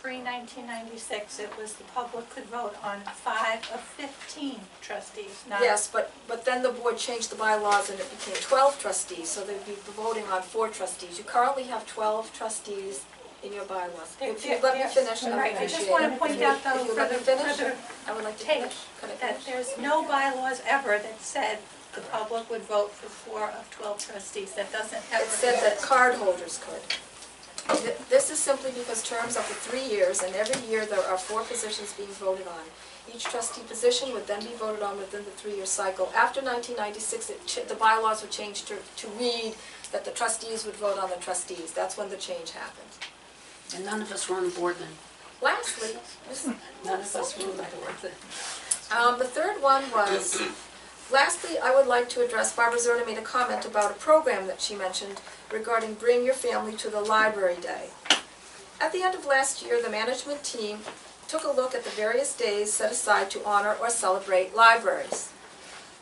Pre-1996, it was the public could vote on 5 of 15 trustees, not... Yes, but then the board changed the bylaws and it became 12 trustees, so they'd be voting on 4 trustees. You currently have 12 trustees in your bylaws. If you let me finish, I would Right, I appreciate just it. want to point out though, If you for let the me finish, for the I would like to tape, finish. Can I that finish? there's no bylaws ever that said the public would vote for 4 of 12 trustees. That doesn't ever... It said that card holders could. This is simply because terms are for 3 years, and every year there are 4 positions being voted on. Each trustee position would then be voted on within the 3-year cycle. After 1996, the bylaws were changed to read that the trustees would vote on the trustees. That's when the change happened. And none of us were on the board then. Lastly, None of us were on the board then. the third one was, lastly, I would like to address, Barbara Zerna made a comment about a program that she mentioned regarding Bring Your Family to the Library Day. At the end of last year, the management team took a look at the various days set aside to honor or celebrate libraries.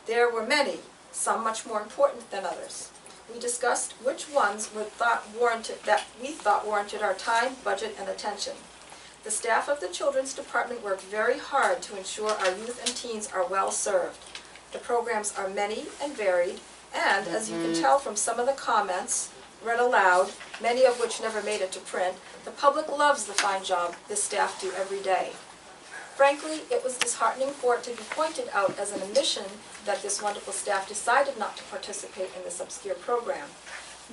There were many, some much more important than others. We discussed which ones we thought warranted our time, budget, and attention. The staff of the Children's Department worked very hard to ensure our youth and teens are well served. The programs are many and varied, and as you can tell from some of the comments read aloud, many of which never made it to print, the public loves the fine job this staff do every day. Frankly, it was disheartening for it to be pointed out as an omission that this wonderful staff decided not to participate in this obscure program.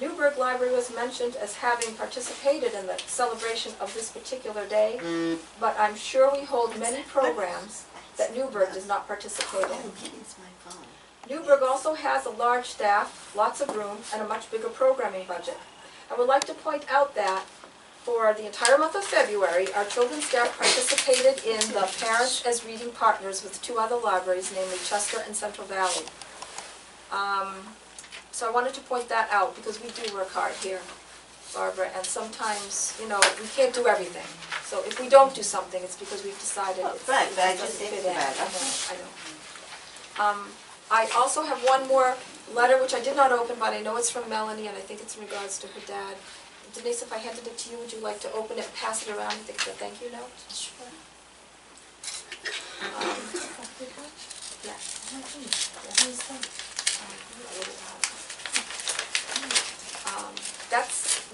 Newburgh Library was mentioned as having participated in the celebration of this particular day, but I'm sure we hold many programs that Newburgh does not participate in. It's my phone. Newburgh also has a large staff, lots of room, and a much bigger programming budget. I would like to point out that for the entire month of February, our children's staff participated in the Parents as Reading Partners with 2 other libraries, namely Chester and Central Valley. So I wanted to point that out because we do work hard here, Barbara, and sometimes, you know, we can't do everything. So if we don't do something, it's because we've decided it's, Right, but I it just doesn't think fit in. about it. I know. I also have one more letter, which I did not open, but I know it's from Melanie, and I think it's in regards to her dad. Denise, if I handed it to you, would you like to open it and pass it around? I think it's a thank you note. Sure.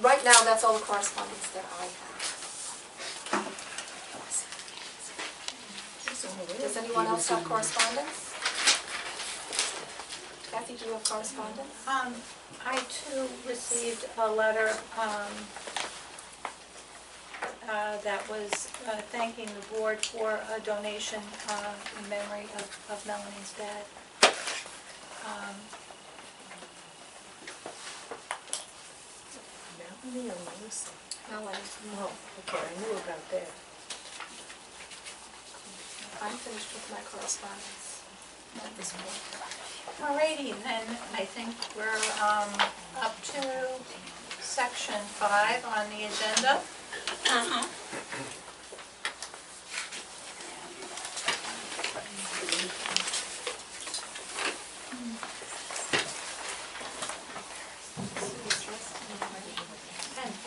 Right now, that's all the correspondence that I have. Does anyone else have correspondence? Kathy, do you have correspondence? I too received a letter that was thanking the board for a donation in memory of Melanie's dad. Melanie or Melissa? Melanie, Oh, okay, I knew about that. I'm finished with my correspondence at this point. Alrighty, then I think we're up to section 5 on the agenda.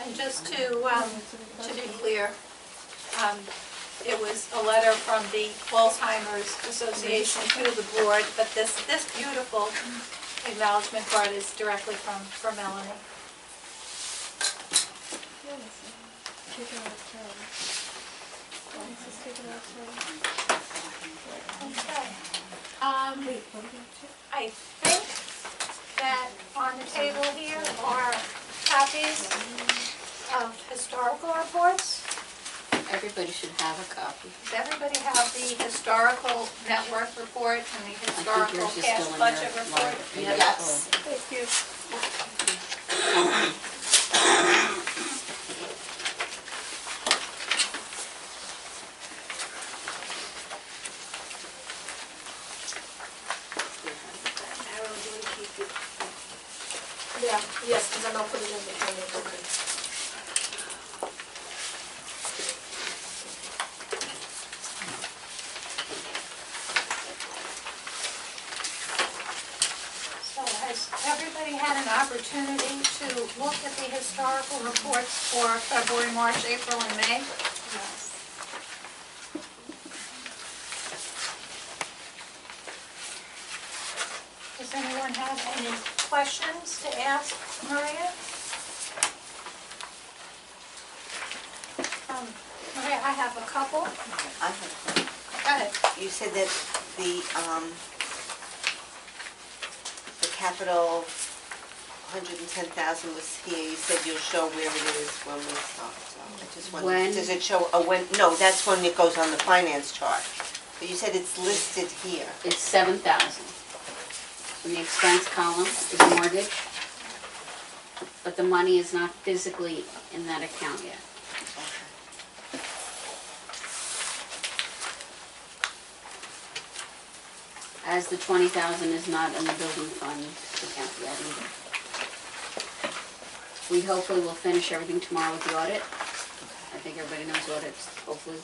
And just to be clear, it was a letter from the Alzheimer's Association to the board, but this beautiful acknowledgement card is directly from Melanie. Okay. I think that on the table here are copies of historical reports. Everybody should have a copy. Does everybody have the historical network report and the I think historical yours is cash still in budget your report? library. Yes. Thank you. Yeah, yes, and then I'll put it in the thing. Okay. So has everybody had an opportunity to look at the historical reports for February, March, April, and May? Yes. Does anyone have any questions to ask Maria? Maria, I have a couple. I have, Go ahead. you said that the capital 110,000 was here. You said you'll show where it is when we start. So I just wondered, When? does it show, when, no, that's when it goes on the finance chart. But you said it's listed here. It's 7,000. In the expense column is mortgage, but the money is not physically in that account yet. As the 20,000 is not in the building fund account yet either. We hopefully will finish everything tomorrow with the audit. I think everybody knows audits, hopefully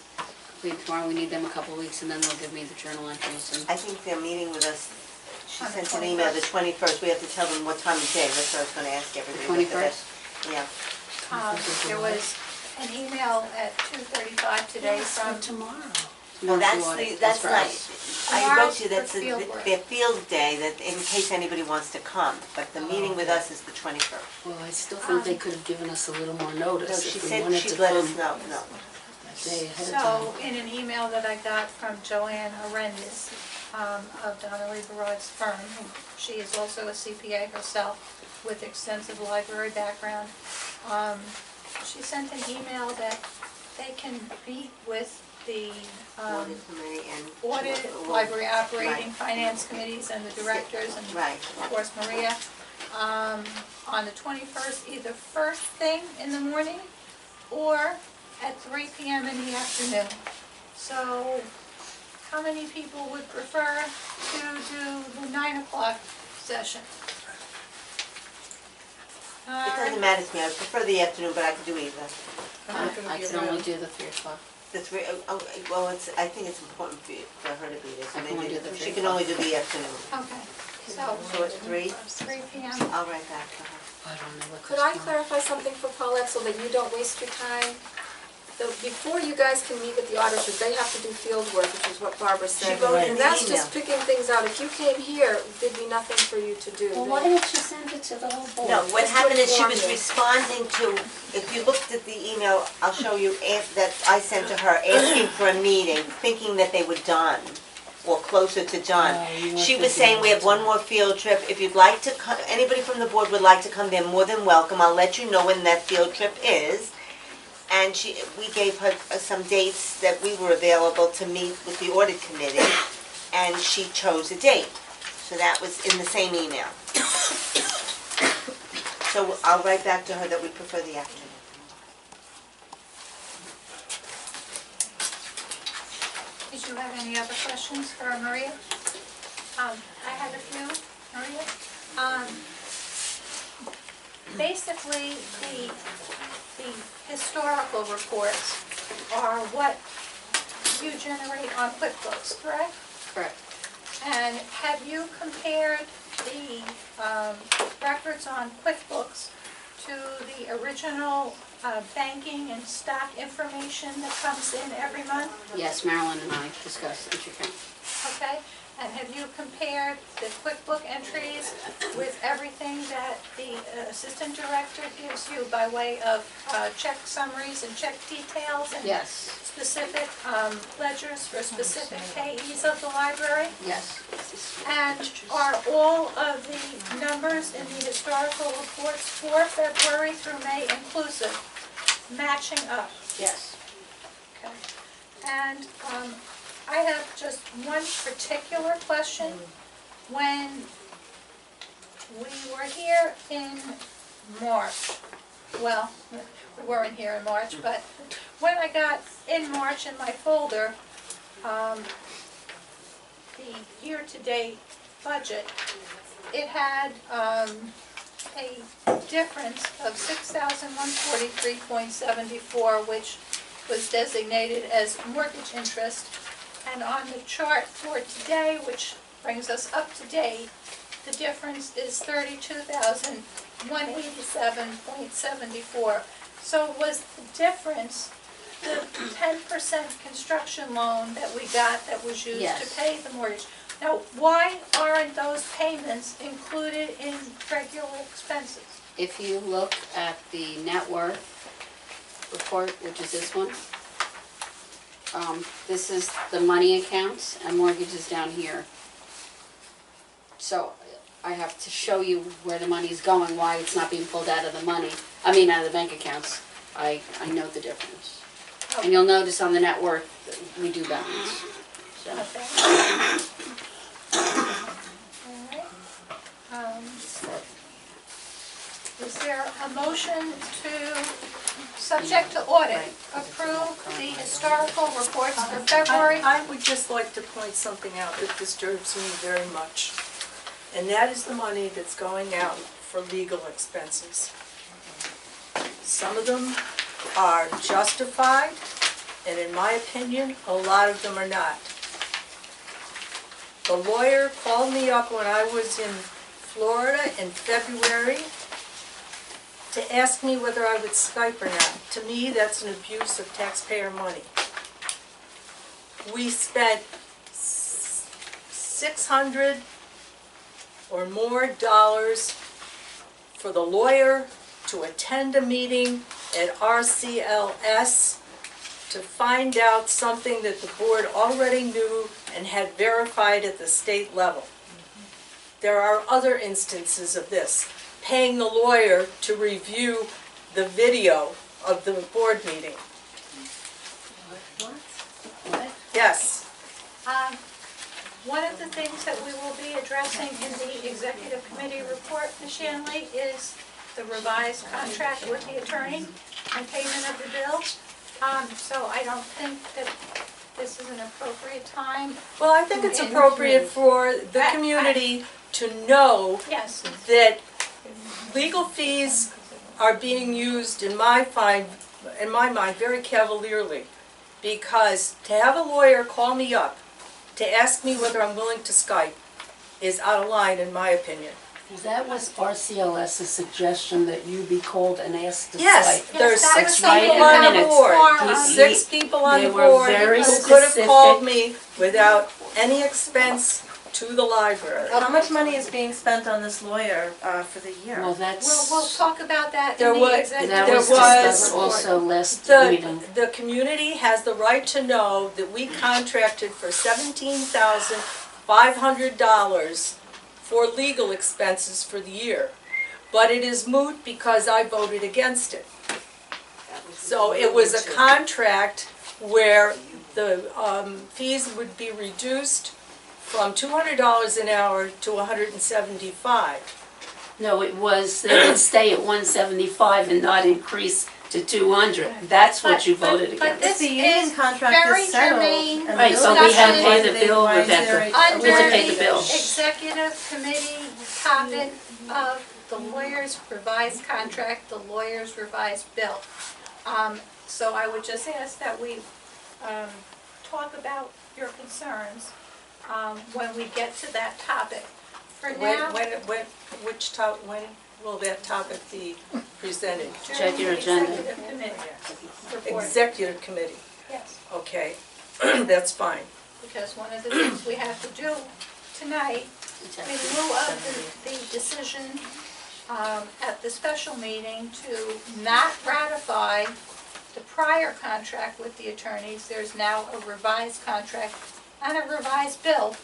complete tomorrow. We need them a couple of weeks and then they'll give me the journal entries and I think they're meeting with us. She On the sent an email the 21st. We have to tell them what time of day. That's what I was going to ask everybody. The 21st? Yeah. There was an email at 2:35 today from tomorrow. Well, that's for not, us. I wrote you, that's Tomorrow's for field work. their field day, that in case anybody wants to come. But the meeting with us is the 21st. Well, I still think they could have given us a little more notice No, she if we said wanted she'd to let us come know, no. a day ahead of So, time. in an email that I got from Joanne Arendis of Donnelly Barraud's firm, she is also a CPA herself with extensive library background, she sent an email that they can meet with the Audit committee and. audit, library operating, finance committees, and the directors, and Right. of course Maria, on the 21st, either first thing in the morning or at 3 p.m. in the afternoon. So, how many people would prefer to do the 9 o'clock session? It doesn't matter to me, I prefer the afternoon, but I could do either. I can only do the 3 o'clock. The three, well, I think it's important for her to be there, so I can only maybe, do the she 3 can only do the afternoon. Okay, so So it's 3? 3 p.m. I'll write back to her. I don't know what Could goes I on. clarify something for Paulette so that you don't waste your time? Before you guys can meet with the auditors, they have to do field work, which is what Barbara said. She wrote in And the that's email. just picking things out. If you came here, there'd be nothing for you to do. Well, why didn't you send it to the whole board? No, what Just happened is she inform was you. responding to, if you looked at the email, I'll show you, that I sent to her, asking for a meeting, thinking that they were done, or closer to done. Oh, you She weren't was saying, we have one more field trip, if you'd like to come, anybody from the board would like to come, they're more than welcome, I'll let you know when that field trip is. And we gave her some dates that we were available to meet with the audit committee, and she chose a date. So that was in the same email. So I'll write back to her that we prefer the afternoon. Did you have any other questions for Maria? I had a few, Maria. Basically, the historical reports are what you generate on QuickBooks, correct? Correct. And have you compared the records on QuickBooks to the original banking and stock information that comes in every month? Yes, Marilyn and I discussed each account. Okay, and have you compared the QuickBook entries with everything that the assistant director gives you by way of check summaries and check details and Yes, specific ledgers for specific payees of the library? yes. And are all of the numbers in the historical reports for February through May inclusive, matching up? Yes. Okay. And I have just one particular question. When we were here in March, well, we weren't here in March, but when I got in March in my folder, the year-to-date budget, it had a difference of $6,143.74, which was designated as mortgage interest. And on the chart for today, which brings us up to date, the difference is $32,187.74. So was the difference the 10% construction loan that we got that was used Yes. to pay the mortgage? Now, why aren't those payments included in regular expenses? If you look at the net worth report, which is this one, this is the money accounts and mortgages down here. So I have to show you where the money's going, why it's not being pulled out of the money, out of the bank accounts. I know the difference. And you'll notice on the net worth, that we do balance. So, Okay. All right. Is there a motion to, subject to audit, approve the historical reports for February? I would just like to point something out that disturbs me very much, and that is the money that's going out for legal expenses. Some of them are justified, and in my opinion, a lot of them are not. The lawyer called me up when I was in Florida in February to ask me whether I would Skype or not. To me, that's an abuse of taxpayer money. We spent $600 or more for the lawyer to attend a meeting at RCLS to find out something that the board already knew and had verified at the state level. There are other instances of this. Paying the lawyer to review the video of the board meeting. Yes. One of the things that we will be addressing in the executive committee report, Ms. Shanley, is the revised contract with the attorney and payment of the bill. So I don't think that this is an appropriate time. Well, I think it's appropriate for the community to know Yes. that legal fees are being used, in my mind, very cavalierly. Because to have a lawyer call me up to ask me whether I'm willing to Skype is out of line, in my opinion. That was RCLS's suggestion that you be called and asked to Yes, Skype. there's that six was something people in on the the form. board. He- Six people on they the were board very who could have called specific. me without any expense to the library. How much money is being spent on this lawyer for the year? Well, that's, We'll talk about that There in was- the executive. that there was was- discussed also last meeting. The community has the right to know that we contracted for $17,500 for legal expenses for the year. But it is moot because I voted against it. So it was a contract where the fees would be reduced from $200 an hour to $175. No, it was, they would stay at 175 and not increase to 200. That's what you voted But against. this If the union is contract very is settled, germane and Right, the so we have to pay the bill, why is there Rebecca. a- under We have to pay the the bill. executive committee topic of the lawyer's revised contract, the lawyer's revised bill. So I would just ask that we talk about your concerns when we get to that topic. For now, When will that topic be presenting? Check your agenda. Executive committee report. Executive committee, Yes, okay, that's fine. because one of the things we have to do tonight, in lieu of the decision at the special meeting to not ratify the prior contract with the attorneys, there's now a revised contract and a revised bill,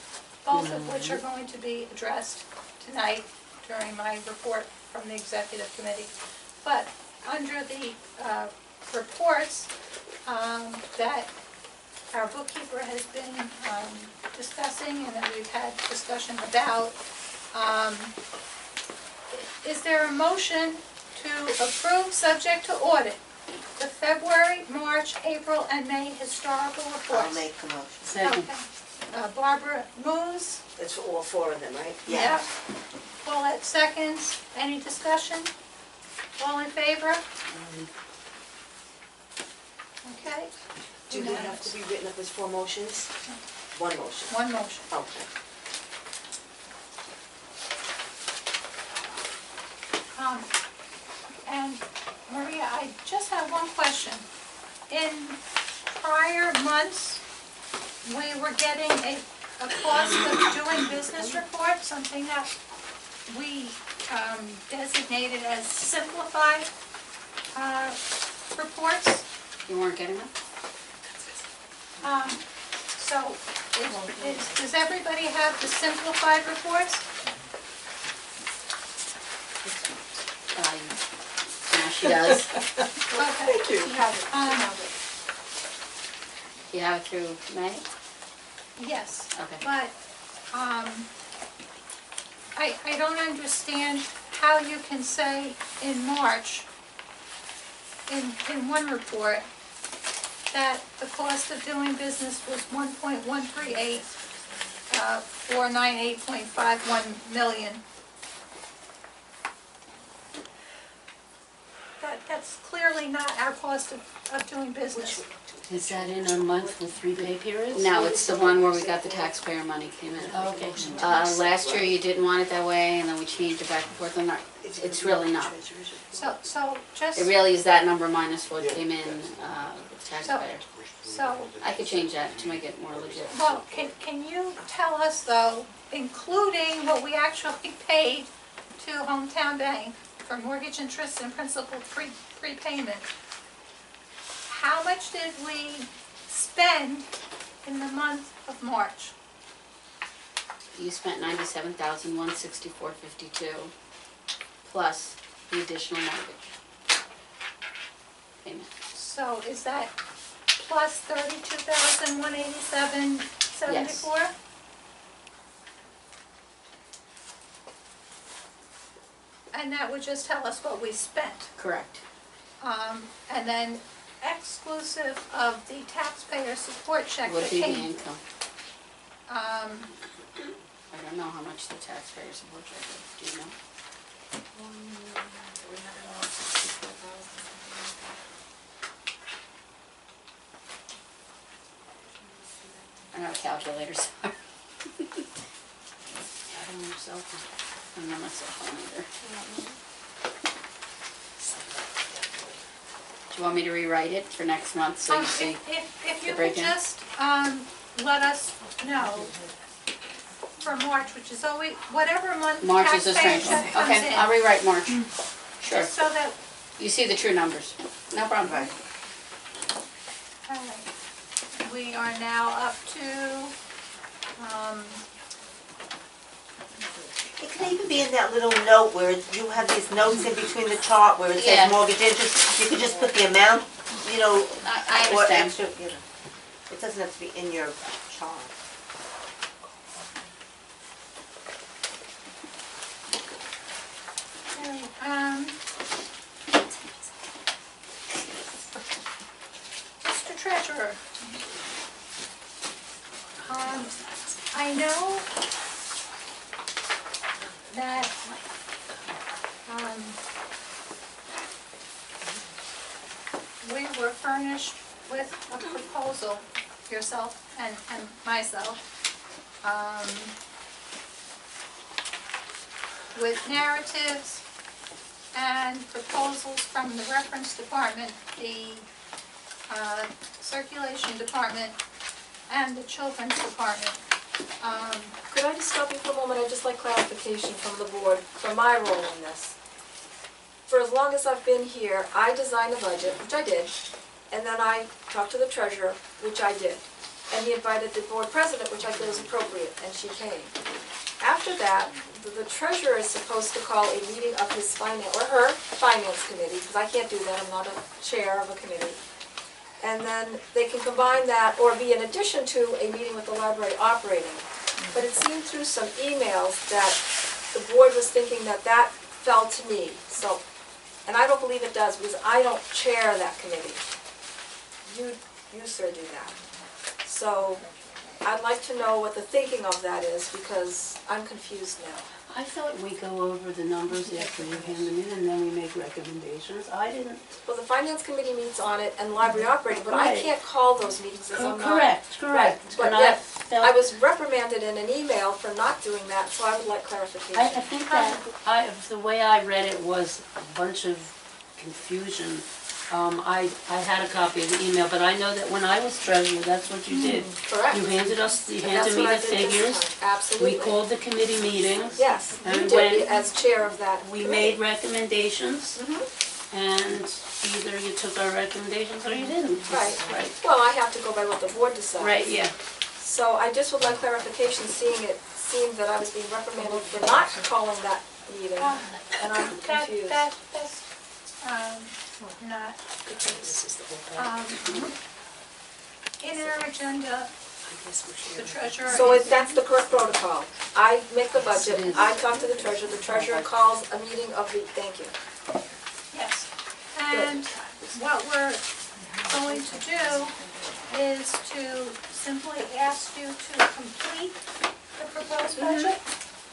both of which are going to be addressed tonight during my report from the executive committee. But under the reports that our bookkeeper has been discussing and that we've had discussion about, is there a motion to approve, subject to audit, the February, March, April, and May historical reports? I'll make the motion. Second. Okay. Barbara moves. That's for all four of them, right? Yeah. Paulette seconds. Any discussion? All in favor? Okay. Do they have to be written up as four motions? One motion. One motion. Okay. And Maria, I just have one question. In prior months, we were getting a cost of doing business report, something that we designated as simplified reports. You weren't getting them? So, does everybody have the simplified reports? Now she does. Okay. Thank you. You have it. You have it through May? Yes. Okay. But, I don't understand how you can say in March, in one report, that the cost of doing business was 1.138, 498.51 million. That's clearly not our cost of doing business. Is that in a month with 3 pay periods? No, it's the one where we got the taxpayer money came in. Okay. Last year you didn't want it that way, and then we changed it back and forth, and it's really not. So just, It really is that number minus what came in with taxpayer. so, I could change that to make it more legit. well, can you tell us though, including what we actually paid to Hometown Bank for mortgage interest and principal prepayment, how much did we spend in the month of March? You spent $97,164.52 plus the additional mortgage payment. So is that plus 32,187.74? Yes. And that would just tell us what we spent. Correct. And then exclusive of the taxpayer support check Would that be the came. income. I don't know how much the taxpayer support check is. Do you know? I don't have a calculator, sorry. I don't have a cell phone. I don't have my cell phone either. Do you want me to rewrite it for next month so you see? If the you could breakdown? just let us know for March, which is always, whatever month the March is a taxpayer strange one. check comes in. Okay, I'll rewrite March. Sure. Just so that, You see the true numbers. No problem. Right. all right. We are now up to, It could even be in that little note where you have these notes in between the chart where it Yeah. says mortgage interest. You could just put the amount, you know, I or understand. extra, you know. It doesn't have to be in your chart. Mr. Treasurer, I know that, we were furnished with a proposal, yourself and myself, with narratives and proposals from the reference department, the circulation department, and the children's department. Could I just stop you for a moment? I'd just like clarification from the board, from my role in this. For as long as I've been here, I designed the budget, which I did, and then I talked to the treasurer, which I did. And he invited the board president, which I feel is appropriate, and she came. After that, the treasurer is supposed to call a meeting of his finance, or her finance committee, because I can't do that, I'm not a chair of a committee. And then they can combine that, or be in addition to a meeting with the library operating. But it seemed through some emails that the board was thinking that that fell to me, so, and I don't believe it does, because I don't chair that committee. You sir, do that. So, I'd like to know what the thinking of that is, because I'm confused now. I thought we go over the numbers after you hand them in and then we make recommendations. I didn't. Well, the finance committee meets on it and library operating, but I Right. can't call those meetings as I'm not. Correct. Right, but And yet, felt- I was reprimanded in an email for not doing that, so I would like clarification. I think that, the way I read it was a bunch of confusion. I had a copy of the email, but I know that when I was treasurer, that's what you did. Correct. You handed And me that's the what I did this figures. time. Absolutely. We called the committee meetings. Yes, And you did when as chair of that We committee. made recommendations, Mhm. and either you took our recommendations or you didn't. Right. Right, Well, I have to go by what the board decides. right, yeah. So I just would like clarification, seeing it seemed that I was being reprimanded for not calling that meeting, and I'm confused. That's not the case. In our agenda, the treasurer. So that's the correct protocol. I make the budget, I talk to the treasurer calls a meeting of the, thank you. Yes, and what we're going to do is to simply ask you to complete the proposed budget.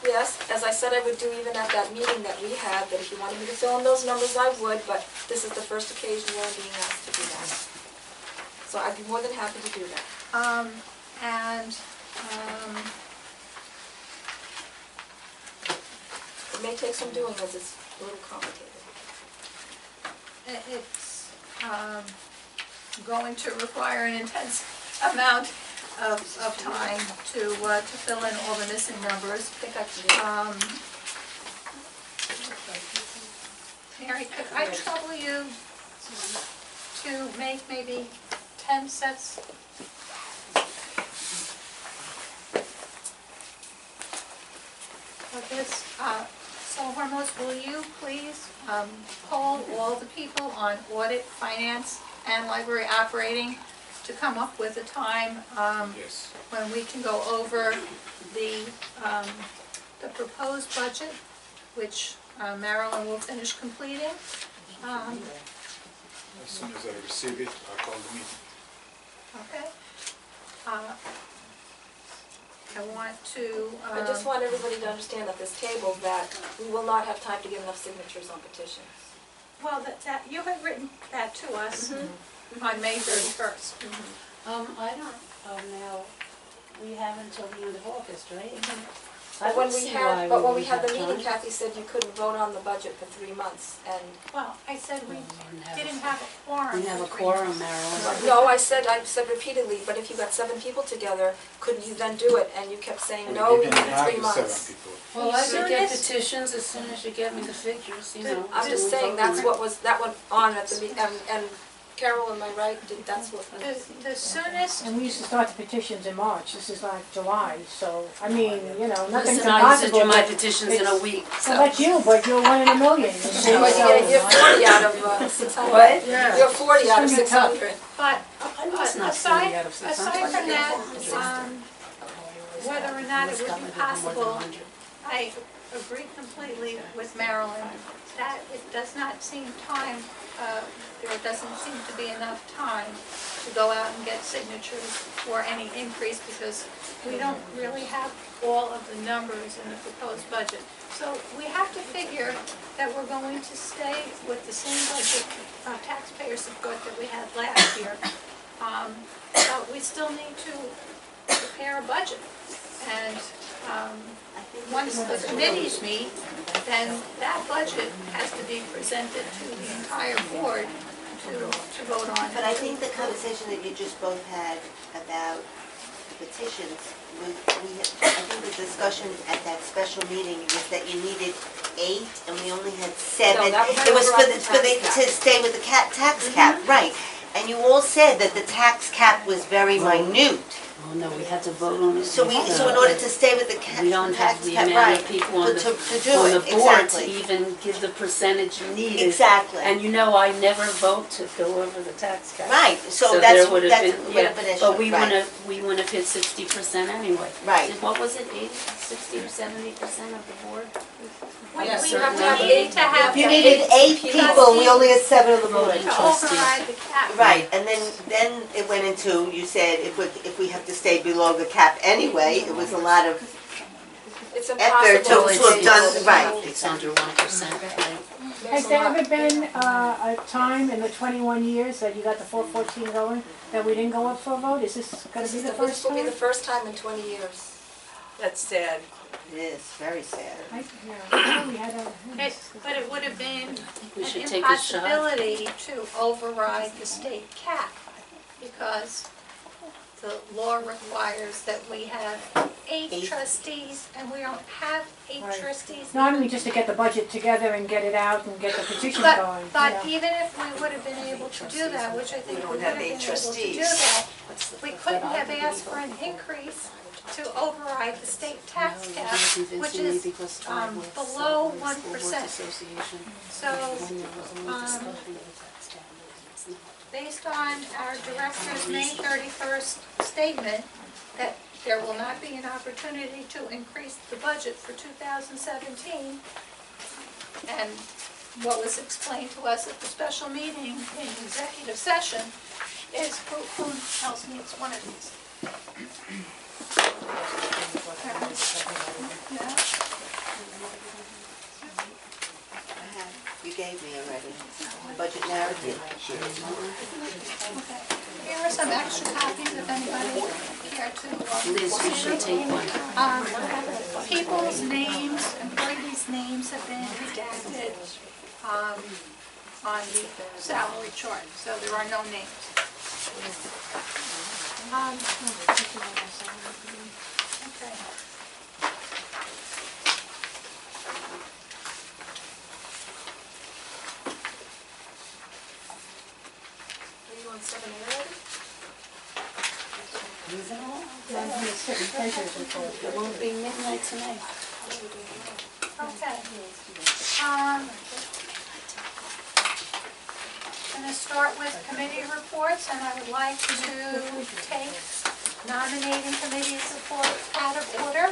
Yes, as I said I would do even at that meeting that we had, that if you wanted me to fill in those numbers, I would, but this is the first occasion where I'm being asked to do that. So I'd be more than happy to do that. It may take some doing because it's a little complicated. It's going to require an intense amount of time to fill in all the missing numbers. I think I can do it. Mary, could I trouble you to make maybe 10 sets? Of this, so Hormuz, will you please poll all the people on audit, finance, and library operating to come up with a time Yes. when we can go over the proposed budget, which Marilyn will finish completing. As soon as I receive it, I'll call the meeting. Okay. I want to. I just want everybody to understand at this table that we will not have time to get enough signatures on petitions. Well, that you had written that to us on May 31st. I don't, now, we have until the end of August, right? I But when don't we see had, why but when we we had the have meeting, time. Kathy said you couldn't vote on the budget for 3 months, and, Well, I said we have didn't have a quorum. We have a for 3 quorum, months. Marilyn. no, I said repeatedly, but if you got 7 people together, couldn't you then do it? And you kept saying, no, we didn't need have 3 the months. 7 people. Well, I Soon could get as- petitions as soon as you get me the figures, you know. I'm just we saying, vote that's on it. what was, that went on at the meeting, and Carol, am I right? That's what. The soonest, And we used to start the petitions in March, this is like July, so, I mean, you know, nothing's Listen, I send impossible, you my but, petitions in a week, well, so. that's you, but you're 1 in a million, you see, Well, so. you're 40 out of 600. What? You're 40 out of 600. but I must not aside, send you out of six. I'm aside from talking that, about whether or not it would Got be me to more than possible, 100. I agree completely with Marilyn that it does not seem time, there doesn't seem to be enough time to go out and get signatures for any increase because we don't really have all of the numbers in the proposed budget. So we have to figure that we're going to stay with the same budget of taxpayer support that we had last year. But we still need to prepare a budget. And once the committees meet, then that budget has to be presented to the entire board to vote on. But I think the conversation that you just both had about the petitions, I think the discussion at that special meeting was that you needed 8 and we only had 7. No, that was It was over at the tax cap. to stay with the tax cap, right. And you all said that the tax cap was very minute. Oh, no, we had to vote on it. So in order to stay with the We don't have tax the cap, amount right. of people on To do on it, the board to exactly. even give the percentage needed. Exactly. And you know, I never vote to go over the tax cap. Right, so there that's, would have that been, would yeah, have been an issue, but we right. wouldn't have hit 60% anyway. Right. What was it, 80, 60 or 70% of the board? We Yeah, we so have to have need to have You 8 needed 8 people, we only had 7 on the board. to override the cap. Right, and then it went into, you said, if we have to stay below the cap anyway, it was a lot of It's effort impossible to have done, right. It's under 1%, right? Has there ever been a time in the 21 years that you got the 414 going, that we didn't go up for a vote? Is this gonna be the This first will be time? the first time in 20 years. That's sad. It is, very sad. We had a. But it would have been We should an take a shot. impossibility to override the state cap because the law requires that we have 8 trustees and we don't have 8 Right. trustees. Not only just to get the budget together and get it out and get the petition going. But yeah. even if we would have been able to do that, which I think we don't would have have been 8 able to do trustees. that, we couldn't have asked for an increase to override the state tax cap, which is below 1%. So, based on our director's May 31st statement, that there will not be an opportunity to increase the budget for 2017, and what was explained to us at the special meeting in executive session, is who else needs one of these? Yeah. You gave me already, budget narrative. Okay. Here are some extra copies if anybody would care to. Liz, you should take one. People's names, employees' names have been redacted on the salary chart, so there are no names. Okay. Are you on 7 already? It won't be midnight tonight. Okay. I'm going to start with committee reports, and I would like to take nominating committees out of order.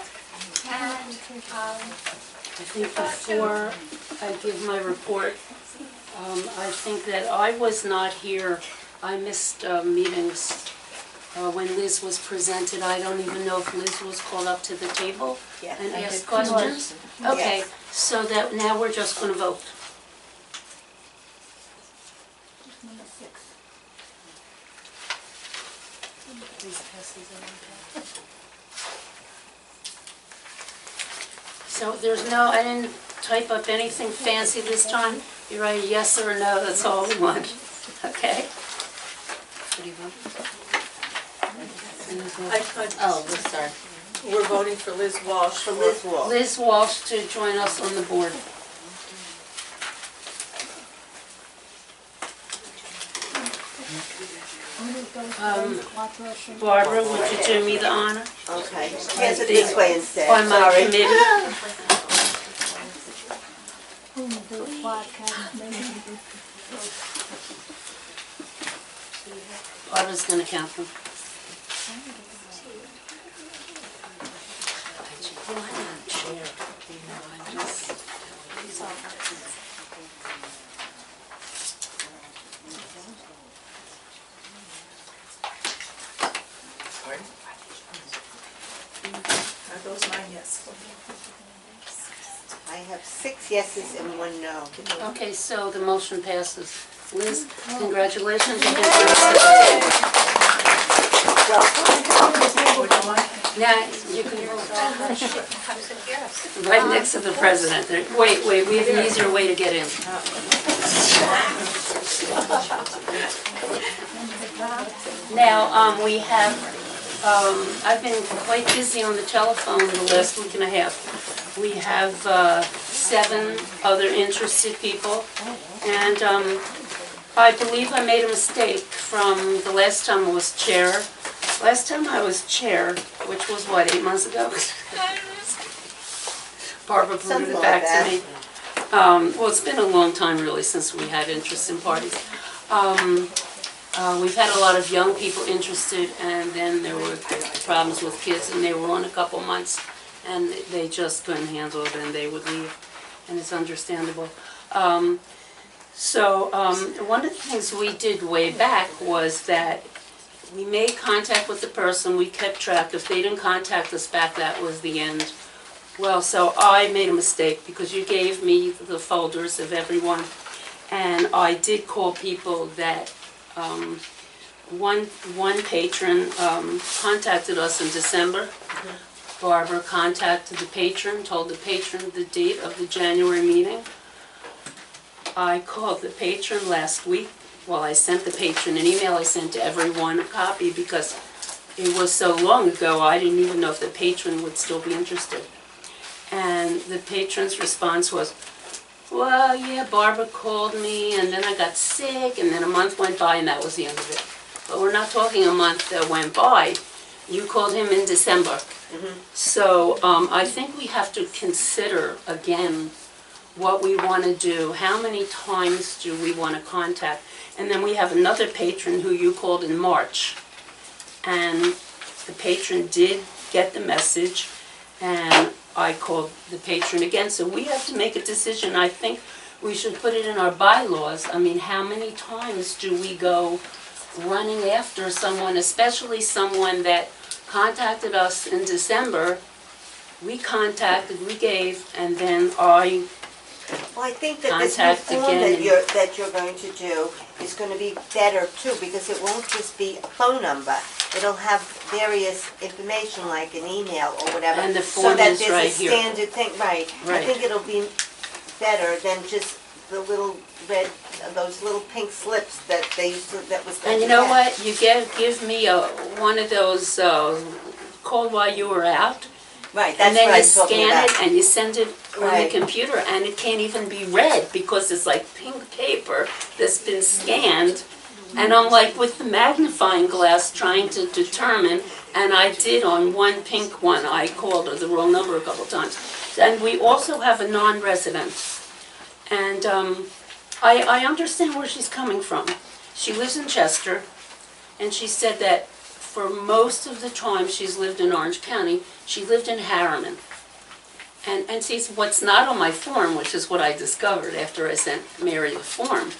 And I think before I give my report, I think that I was not here. I missed meetings when Liz was presented. I don't even know if Liz was called up to the table Yes, and I asked did. questions. Okay, Yes. so that now we're just going to vote. So there's no, I didn't type up anything fancy this time. You write a yes or a no, that's all we want. Okay? What do you vote? Oh, we're sorry. We're voting for Liz Walsh. For Liz Walsh. Liz Walsh to join us on the board. Barbara, would you do me the honor? Okay, yes, it this way instead, On my sorry. committee? Barbara's gonna count them. Are those mine? Yes. I have 6 yeses and 1 no. Okay, so the motion passes. Liz, congratulations. You can join us at the table. Now, you can right next to the president. Wait, we have an easier way to get in. Now, we have, I've been quite busy on the telephone the last week and a half. We have 7 other interested people, and I believe I made a mistake from the last time I was chair. Last time I was chair, which was what, 8 months ago? Barbara put Something it like back that. to me. Well, it's been a long time really since we had interest in parties. We've had a lot of young people interested, and then there were problems with kids, and they were on a couple months, and they just couldn't handle it, and they would leave, and it's understandable. So one of the things we did way back was that we made contact with the person, we kept track. If they didn't contact us back, that was the end. Well, so I made a mistake because you gave me the folders of everyone, and I did call people that, one patron contacted us in December. Barbara contacted the patron, told the patron the date of the January meeting. I called the patron last week. Well, I sent the patron an email. I sent to everyone a copy because it was so long ago, I didn't even know if the patron would still be interested. And the patron's response was, well, yeah, Barbara called me, and then I got sick, and then a month went by, and that was the end of it. But we're not talking a month that went by. You called him in December. So I think we have to consider, again, what we want to do, how many times do we want to contact. And then we have another patron who you called in March. And the patron did get the message, and I called the patron again. So we have to make a decision. I think we should put it in our bylaws. I mean, how many times do we go running after someone, especially someone that contacted us in December? We contacted, we gave, and then Well, I think that this new Contact form again that you're going to do is going to be better too, because it won't just be a phone number. It'll have various information like an email or whatever. And the form is right So here. that there's a standard thing, right. I Right. think it'll be better than just the little red, those little pink slips that they used to, that was. And you know what, you give me one of those, called while you were out, Right, and that's then what you I'm talking scan about. it and you send it on the Right. computer, and it can't even be read because it's like pink paper that's been scanned. And I'm like with the magnifying glass trying to determine, and I did on one pink one, I called her the wrong number a couple times. And we also have a non-resident. And I understand where she's coming from. She lives in Chester, and she said that for most of the time she's lived in Orange County, she lived in Harriman. And see, what's not on my form, which is what I discovered after I sent Mary the form,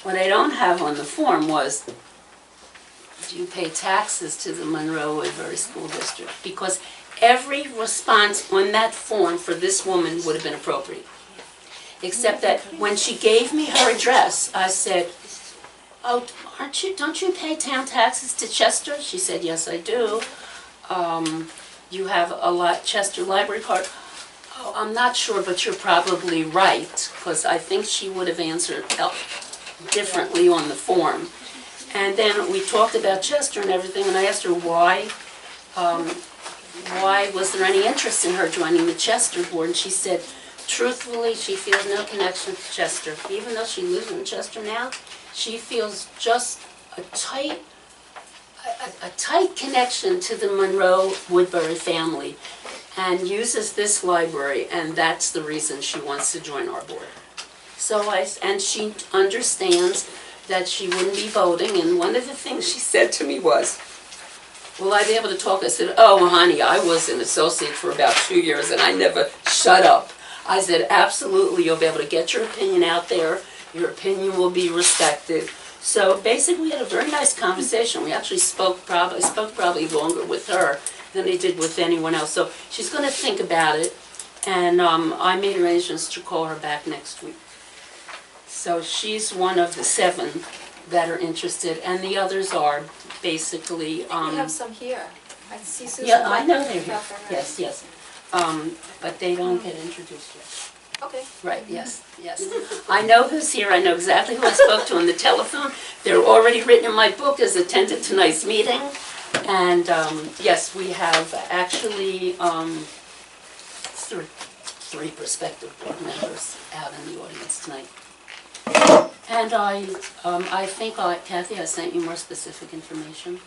what I don't have on the form was, do you pay taxes to the Monroe Woodbury School District? Because every response on that form for this woman would have been appropriate. Except that when she gave me her address, I said, oh, don't you pay town taxes to Chester? She said, yes, I do. You have a Chester library card. Oh, I'm not sure, but you're probably right, because I think she would have answered differently on the form. And then we talked about Chester and everything, and I asked her why was there any interest in her joining the Chester board, and she said, truthfully, she feels no connection to Chester. Even though she lives in Chester now, she feels just a tight connection to the Monroe Woodbury family, and uses this library, and that's the reason she wants to join our board. So and she understands that she wouldn't be voting, and one of the things she said to me was, will I be able to talk? I said, oh, honey, I was an associate for about 2 years, and I never shut up. I said, absolutely, you'll be able to get your opinion out there. Your opinion will be respected. So basically, we had a very nice conversation. We actually spoke probably longer with her than I did with anyone else. So she's going to think about it, and I made arrangements to call her back next week. So she's one of the 7 that are interested, and the others are basically, I think we have some here. I see Susan. yeah, I know White. they're here, yes, yes. But they don't get introduced yet. Okay. Right, yes, yes. I know who's here, I know exactly who I spoke to on the telephone. They're already written in my book as attended tonight's meeting. And, yes, we have actually, three prospective board members out in the audience tonight. And I think, Kathy, I sent you more specific information.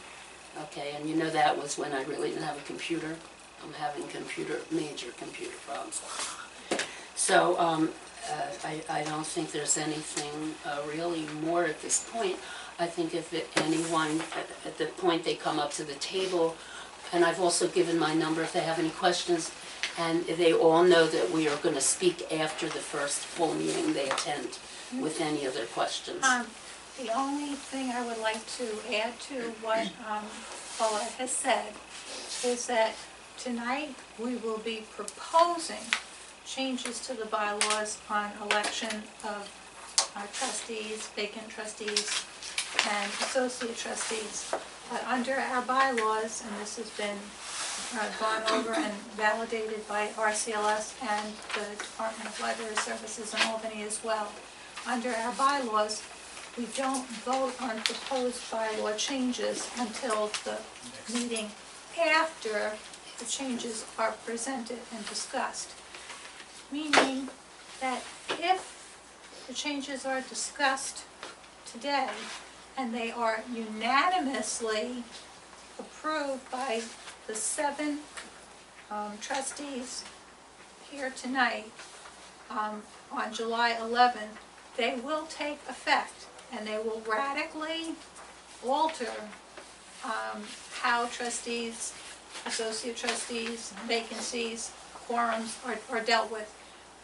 Okay, and you know that was when I really didn't have a computer. I'm having major computer problems. So, I don't think there's anything really more at this point. I think if anyone, at the point they come up to the table, and I've also given my number if they have any questions, and they all know that we are going to speak after the first full meeting they attend with any other questions. The only thing I would like to add to what Paula has said is that tonight we will be proposing changes to the bylaws on election of our trustees, vacant trustees, and associate trustees. But under our bylaws, and this has been gone over and validated by RCLS and the Department of Library Services in Albany as well, under our bylaws, we don't vote on proposed bylaw changes until the meeting after the changes are presented and discussed. Meaning that if the changes are discussed today and they are unanimously approved by the 7 trustees here tonight on July 11th, they will take effect and they will radically alter how trustees, associate trustees, vacancies, quorums are dealt with.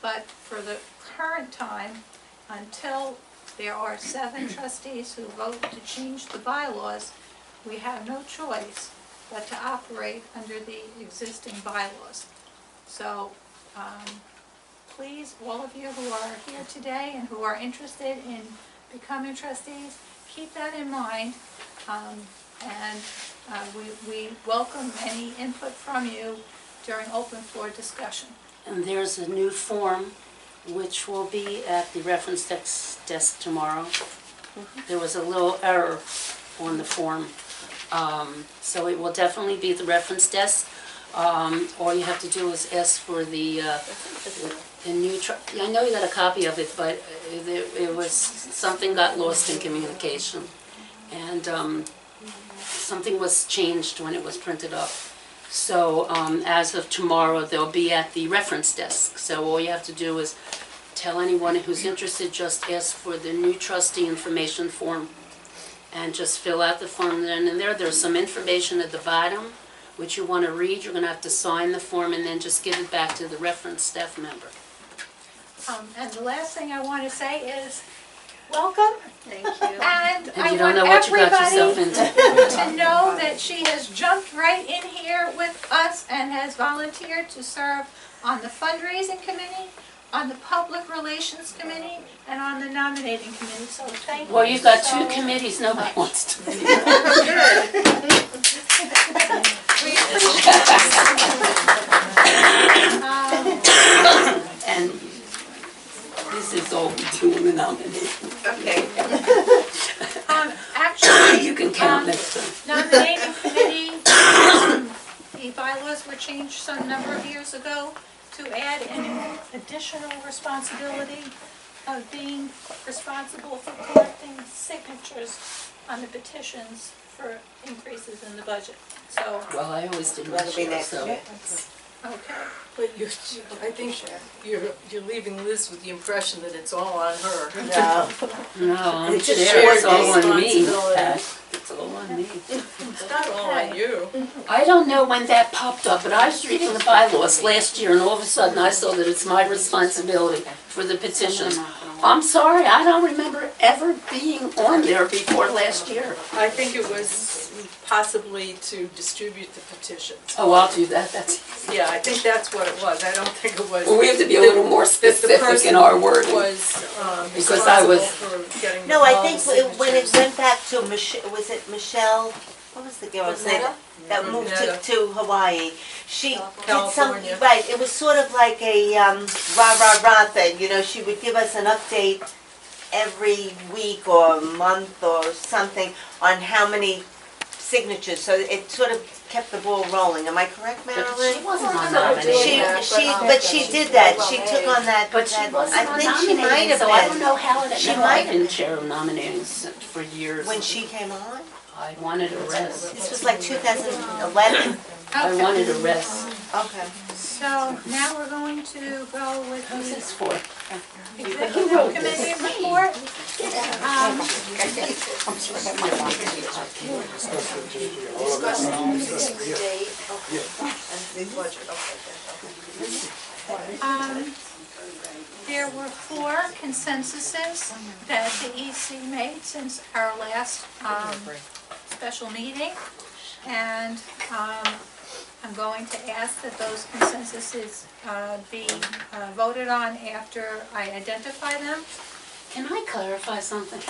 But for the current time, until there are 7 trustees who vote to change the bylaws, we have no choice but to operate under the existing bylaws. So please, all of you who are here today and who are interested in becoming trustees, keep that in mind. And we welcome any input from you during open floor discussion. And there's a new form which will be at the reference desk tomorrow. There was a little error on the form. So it will definitely be at the reference desk. All you have to do is ask for the new, I know you got a copy of it, but it was, something got lost in communication. And something was changed when it was printed up. So as of tomorrow, they'll be at the reference desk. So all you have to do is tell anyone who's interested, just ask for the new trustee information form. And just fill out the form, and in there's some information at the bottom which you want to read. You're going to have to sign the form and then just give it back to the reference staff member. And the last thing I want to say is, welcome. Thank you. And And I you don't want know what you got yourself everybody into. to know that she has jumped right in here with us and has volunteered to serve on the fundraising committee, on the public relations committee, and on the nominating committee, so thank you. Well, you've got so 2 committees nobody wants to do. We appreciate And this is all we do in the nominating. Okay. Actually, You can count next time. nominating committee, the bylaws were changed some number of years ago to add an additional responsibility of being responsible for collecting signatures on the petitions for increases in the budget. So, Well, I always did my That'll be share, next so. year. okay. But I think you're leaving Liz with the impression that it's all on her. No. No, I'm It's a sure shared it's all on me. responsibility. Pat. It's all on me. It's not all on you. I don't know when that popped up, but I was reading the bylaws last year and all of a sudden I saw that it's my responsibility for the petitions. I'm sorry, I don't remember ever being on there before last year. I think it was possibly to distribute the petitions. Oh, I'll do that, that's, Yeah, I think that's what it was. I don't think it was. well, we have to be a little more that the specific person in our wording. was Because I was- responsible for getting No, I all think the when it signatures. went back to was it Michelle what was the girl's name? Netta? That moved Netta. to Hawaii. She did some, California. right, it was sort of like a rah-rah-rah thing, you know, she would give us an update every week or month or something on how many signatures, so it sort of kept the ball rolling. Am I correct, Marilyn? She wasn't on She, nominating. but she did that, she took on that, But she wasn't I on think she might nominating, have so I don't been, know how it, She no, might I have didn't been. chair nominating for years. when she came on. I wanted a rest. This was like 2011. I Okay. wanted a rest. Okay. So now we're going to go with Who's the this for? executive committee report. There were 4 consensuses that the EC made since our last special meeting. And I'm going to ask that those consensuses be voted on after I identify them. Can I clarify something?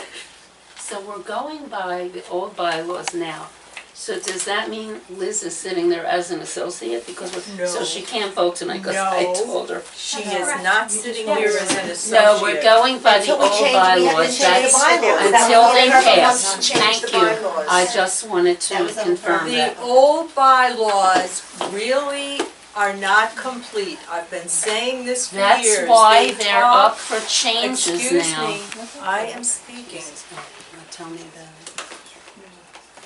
So we're going by the old bylaws now. So does that mean Liz is sitting there as an associate? Because so she can't vote tonight because I No. told her. She is not sitting here as an associate. No, we're going by the Until we old change- we have to bylaws. change the That's bylaws. That until was they the purpose. pass. Change Thank the you. bylaws. I just wanted That to was on confirm The that. old bylaws really are not complete. I've been saying this for years. That's why They they're talk- up for changes Excuse now. me, I am speaking. Tell me about it.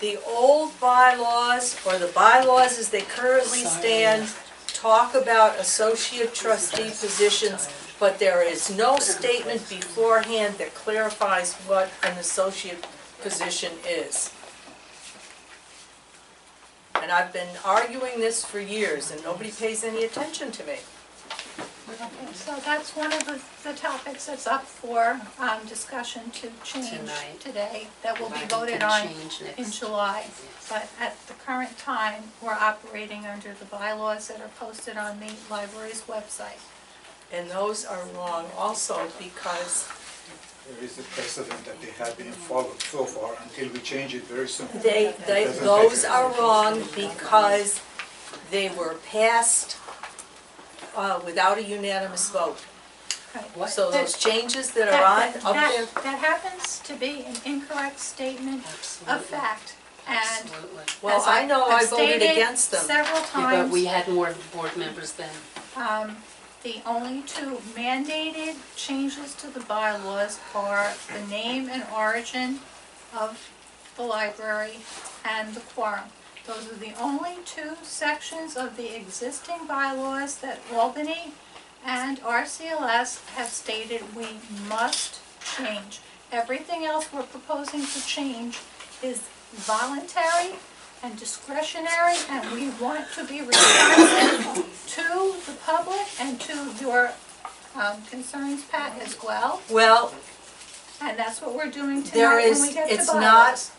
The old bylaws, or the bylaws as they currently stand, talk about associate trustee positions, but there is no statement beforehand that clarifies what an associate position is. And I've been arguing this for years, and nobody pays any attention to me. Okay, so that's one of the topics that's up for discussion to change Tonight. today, that will be Right, voted and on change next. in July. But at the current time, we're operating under the bylaws that are posted on the library's website. And those are wrong also because There is a precedent that they have been followed so far until we change it very soon. those are wrong because they were passed without a unanimous vote. Right. So those changes that are on up there, That happens to be an incorrect statement of fact. And Absolutely. well, as I know I I've voted stated against them. several Yeah, but we times, had more board members then. the only 2 mandated changes to the bylaws are the name and origin of the library and the quorum. Those are the only 2 sections of the existing bylaws that Albany and RCLS have stated we must change. Everything else we're proposing to change is voluntary and discretionary, and we want to be responsive to the public and to your concerns, Pat, as well. Well, And that's what we're doing there tonight when is, we get to it's bylaws. not,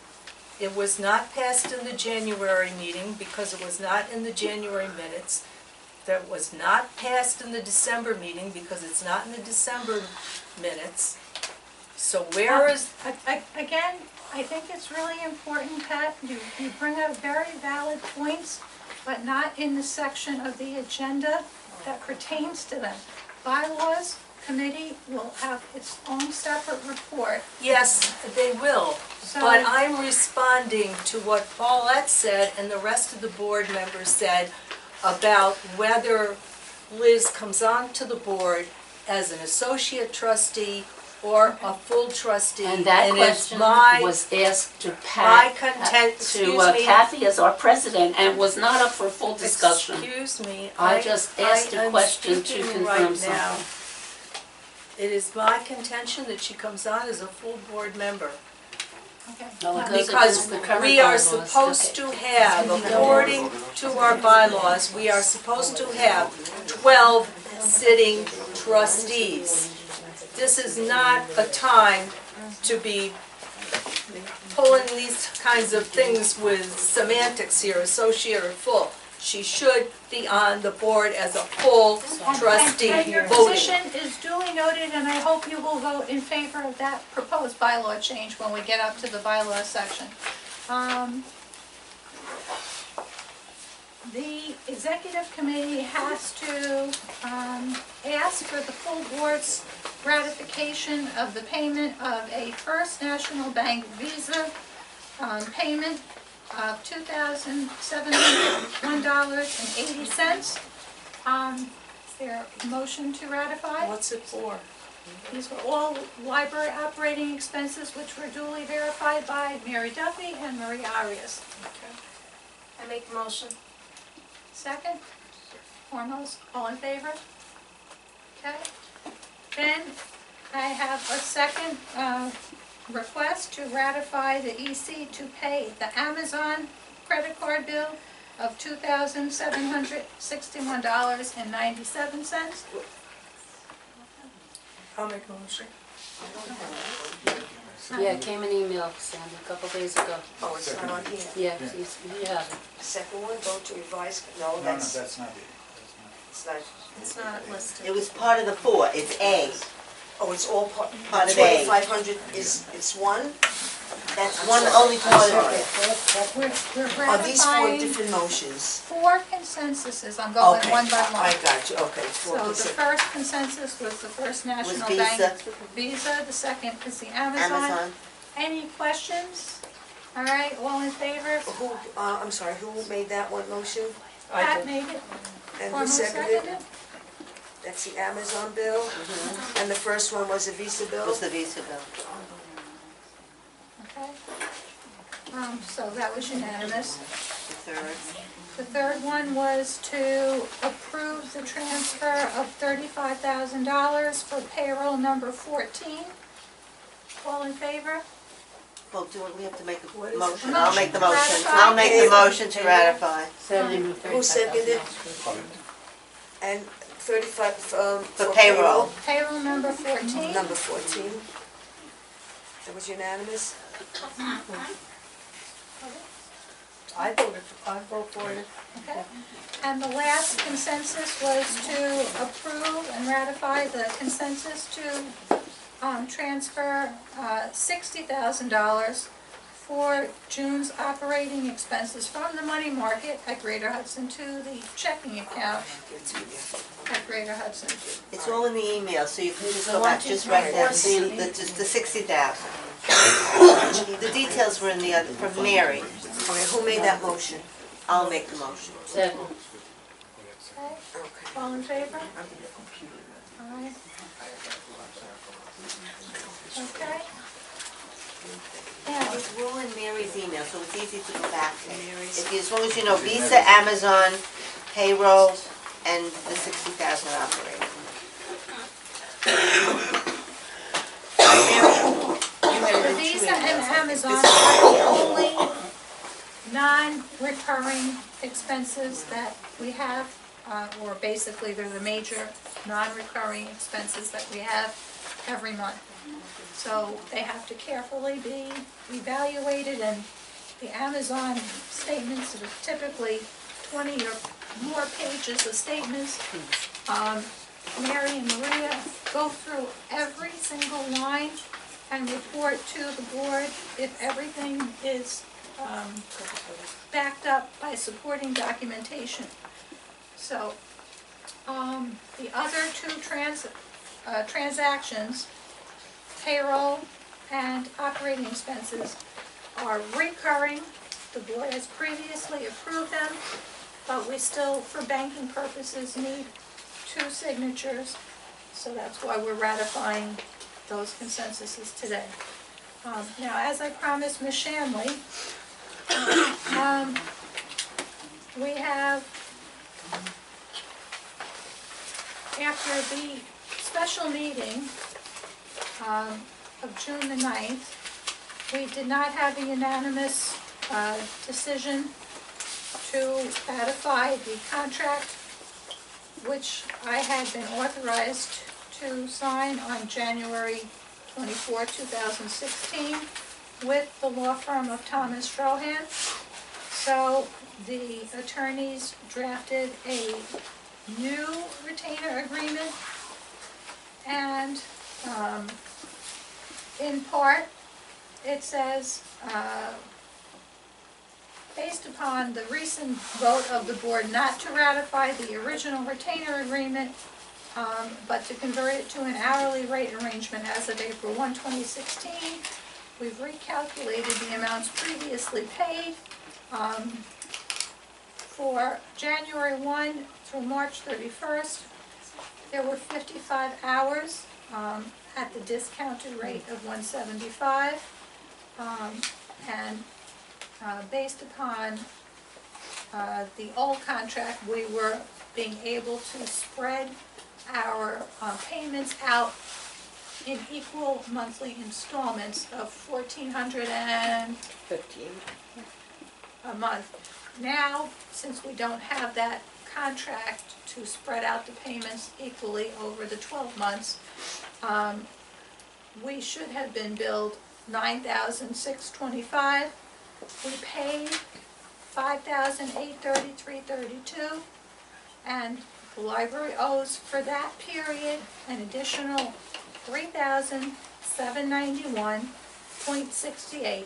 it was not passed in the January meeting because it was not in the January minutes. That was not passed in the December meeting because it's not in the December minutes. So where is, Again, I think it's really important, Pat, you bring up very valid points, but not in the section of the agenda that pertains to them. Bylaws committee will have its own separate report. yes, they will. So- But I'm responding to what Paulette said and the rest of the board members said about whether Liz comes on to the board as an associate trustee or a full trustee. And that it's question my- was asked to my Pat, content- excuse me. Kathy as our president, and was not up for full discussion. Excuse me. I just asked a am question to speaking confirm right now. something. It is my contention that she comes on as a full board member. Okay. No, it goes Because against the current we are bylaws. supposed Okay. to have, according to our bylaws, we are supposed to have 12 sitting trustees. This is not a time to be pulling these kinds of things with semantics here, associate or full. She should be on the board as a full trustee And your voting. position is duly noted, and I hope you will vote in favor of that proposed bylaw change when we get up to the bylaw section. The executive committee has to ask for the full board's ratification of the payment of a First National Bank Visa payment of $2,701.80. Is there a motion to ratify? What's it for? These were all library operating expenses which were duly verified by Mary Duffy and Marie Arias. I make the motion. Second? Foremost, all in favor? Okay. Then I have a second request to ratify the EC to pay the Amazon credit card bill of $2,761.97. I'll make a motion. Yeah, it came an email, Sandy, a couple days ago. Oh, it's not on here. Yeah, you have it. Second one, vote to revise, no, No, that's, that's not it. it's not, It's not listed. It was part of the four, it's A. oh, it's all part, Part of A. 2,500 is, it's one? That's one, only part of it. We're Are these four ratifying different motions? 4 consensuses. I'm going Okay, one by one. I got you, okay, four So the consent. first consensus was the First National Bank Visa. Visa, the second is the Amazon. Amazon. Any questions? All right, all in favor? Who, I'm sorry, who made that one motion? Pat made it. And who Foremost seconded it? That's the Amazon bill? And the first one was a Visa bill? Was the Visa bill. Okay. So that was unanimous. The third. The third one was to approve the transfer of $35,000 for payroll number 14. All in favor? Well, we have to make a What is motion. it? I'll make the motion. Ratify. I'll make the motion to ratify. Who seconded? And 35, For for payroll. Payroll number 14. Number 14. That was unanimous? I vote for it. Okay. And the last consensus was to approve and ratify the consensus to transfer $60,000 for June's operating expenses from the money market at Greater Hudson to the checking account at Greater Hudson. It's all in the email, so you can just go back, just write down the 60,000. The details were in the other, from Mary. Okay, who made that motion? I'll make the motion. Second. Okay. Okay. All in favor? Aye. Okay. Now, It's all in Mary's email, so it's easy to go back to. If you, as long as you know Visa, Amazon, payroll, and the 60,000 operating. the Visa and Amazon are the only non-recurring expenses that we have, or basically they're the major non-recurring expenses that we have every month. So they have to carefully be evaluated, and the Amazon statements are typically 20 or more pages of statements. Mary and Maria go through every single line and report to the board if everything is backed up by supporting documentation. So the other two transactions, payroll and operating expenses, are recurring. The board has previously approved them, but we still, for banking purposes, need 2 signatures. So that's why we're ratifying those consensuses today. Now, as I promised Ms. Shanley, we have, after the special meeting of June the 9th, we did not have a unanimous decision to ratify the contract which I had been authorized to sign on January 24, 2016 with the law firm of Thomas Strohan. So the attorneys drafted a new retainer agreement, and in part it says based upon the recent vote of the board not to ratify the original retainer agreement, but to convert it to an hourly rate arrangement as of April 1, 2016, we've recalculated the amounts previously paid. For January 1 through March 31st, there were 55 hours at the discounted rate of $175. And based upon the old contract, we were being able to spread our payments out in equal monthly installments of $1,415 a month. Now, since we don't have that contract to spread out the payments equally over the 12 months, we should have been billed $9,625. We paid $5,833.32, and the library owes for that period an additional $3,791.68.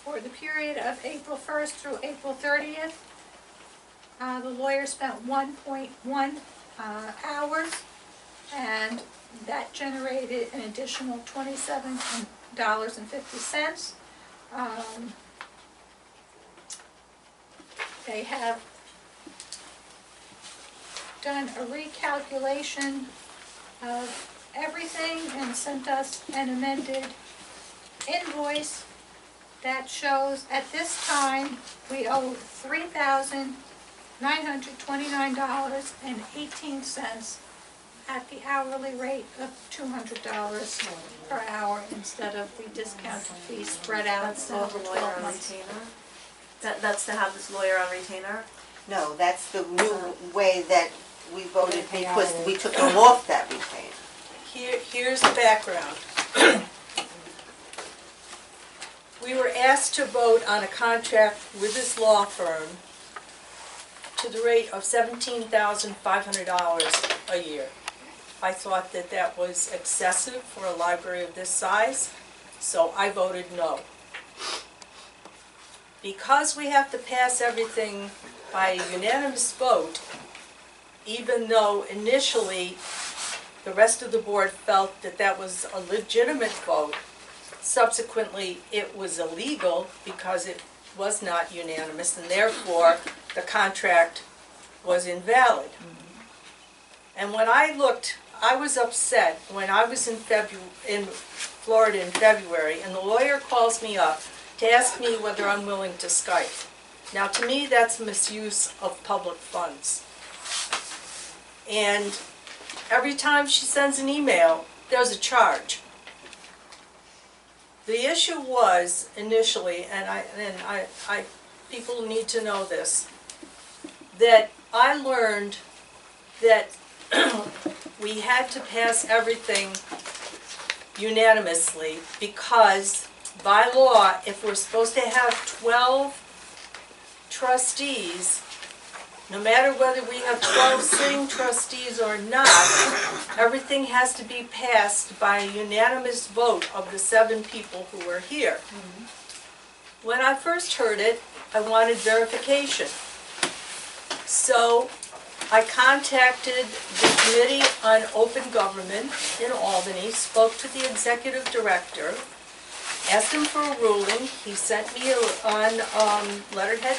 For the period of April 1st through April 30th, the lawyer spent 1.1 hours, and that generated an additional $27.50. They have done a recalculation of everything and sent us an amended invoice that shows at this time we owe $3,929.18 at the hourly rate of $200 per hour instead of the discounted fee spread out That's to have over the lawyer 12 on months. retainer? That's to have this lawyer on retainer? No, that's the new way that we voted because we took them off that retainer. Here's the background. We were asked to vote on a contract with this law firm to the rate of $17,500 a year. I thought that that was excessive for a library of this size, so I voted no. Because we have to pass everything by a unanimous vote, even though initially the rest of the board felt that that was a legitimate vote, subsequently it was illegal because it was not unanimous, and therefore the contract was invalid. And when I looked, I was upset when I was in Florida in February, and the lawyer calls me up to ask me whether I'm willing to Skype. Now, to me, that's misuse of public funds. And every time she sends an email, there's a charge. The issue was initially, and people need to know this, that I learned that we had to pass everything unanimously because by law, if we're supposed to have 12 trustees, no matter whether we have 12 sitting trustees or not, everything has to be passed by a unanimous vote of the 7 people who were here. When I first heard it, I wanted verification. So I contacted the Committee on Open Government in Albany, spoke to the executive director, asked him for a ruling. He sent me on letterhead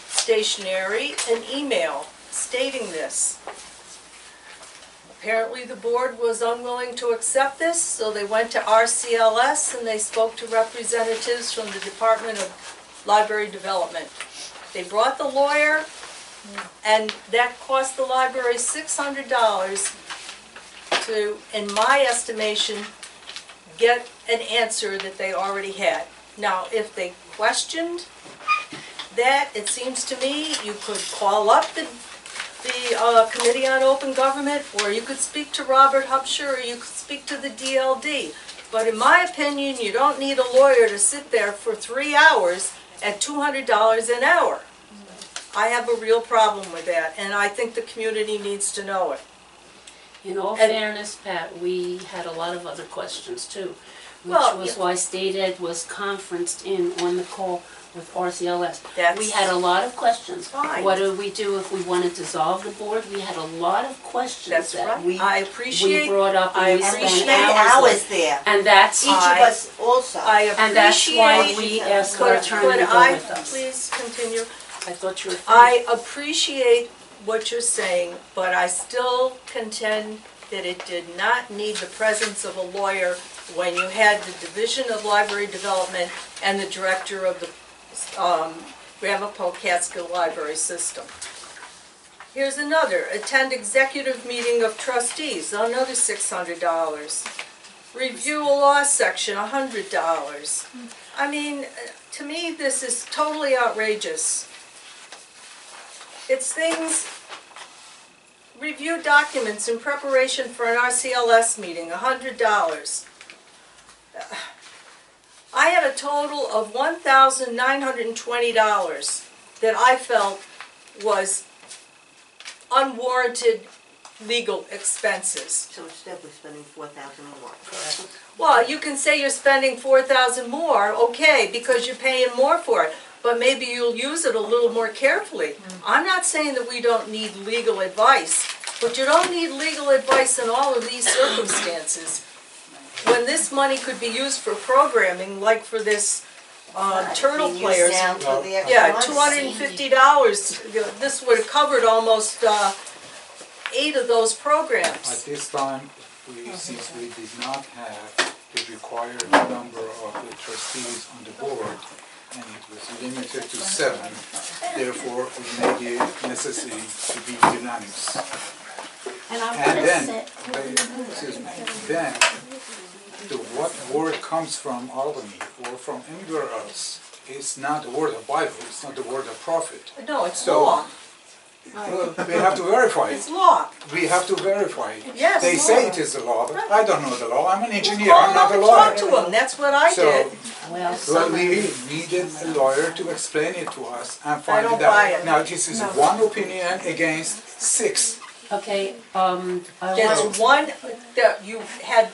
stationery an email stating this. Apparently the board was unwilling to accept this, so they went to RCLS and they spoke to representatives from the Department of Library Development. They brought the lawyer, and that cost the library $600 to, in my estimation, get an answer that they already had. Now, if they questioned that, it seems to me you could call up the Committee on Open Government, or you could speak to Robert Hupsher, or you could speak to the DLD. But in my opinion, you don't need a lawyer to sit there for 3 hours at $200 an hour. I have a real problem with that, and I think the community needs to know it. In all fairness, Pat, we had a lot of other questions too, which was why State Ed was conferenced in on the call with RCLS. That's We had a lot of questions. fine. What do we do if we want to dissolve the board? We had a lot of questions That's that right. we I appreciate, brought up I and we And we spent spent hours hours with. there, And that's, each of I- us also. I and that's why appreciate, we asked our attorney could to go I with us. please continue? I thought you were finished. I appreciate what you're saying, but I still contend that it did not need the presence of a lawyer when you had the Division of Library Development and the director of the Ramapo Catskill Library System. Here's another, attend executive meeting of trustees, another $600. Review a law section, $100. I mean, to me, this is totally outrageous. It's things, review documents in preparation for an RCLS meeting, $100. I had a total of $1,920 that I felt was unwarranted legal expenses. So instead we're spending 4,000 more. Well, you can say you're spending 4,000 more, okay, because you're paying more for it, but maybe you'll use it a little more carefully. I'm not saying that we don't need legal advice, but you don't need legal advice in all of these circumstances. When this money could be used for programming, like for this turtle Being used players. now for the extra Yeah, months. $250, this would have covered almost 8 of those programs. At this time, since we did not have the required number of the trustees on the board, and it was limited to 7, therefore we made it necessary to be unanimous. And I And want to then, say, excuse me, then, what word comes from Albany or from anywhere else is not the word of Bible, it's not the word of prophet. No, it's So- law. Well, we have to verify It's it. law. We have to verify it. Yes, They law. say it is the law, but I don't know the law. I'm an engineer, Call I'm them not up a and lawyer. talk to them, that's what I So, did. well, well, some, we needed a lawyer to explain it to us and find don't it out. buy it. Now, this is one opinion against 6. okay, I There's want, one, that you had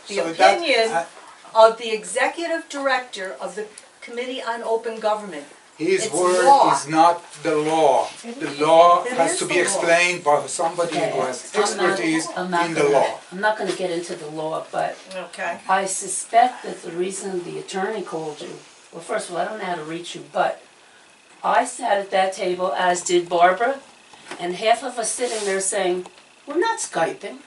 the So that- opinion of the executive director of the Committee on Open Government. His It's word law. is not the law. The law It has is to the be law. explained by somebody who has expertise I'm not in the gonna- law. I'm not gonna get into the law, but Okay. I suspect that the reason the attorney called you, well, first of all, I don't know how to reach you, but I sat at that table, as did Barbara, and half of us sitting there saying, we're not Skyping.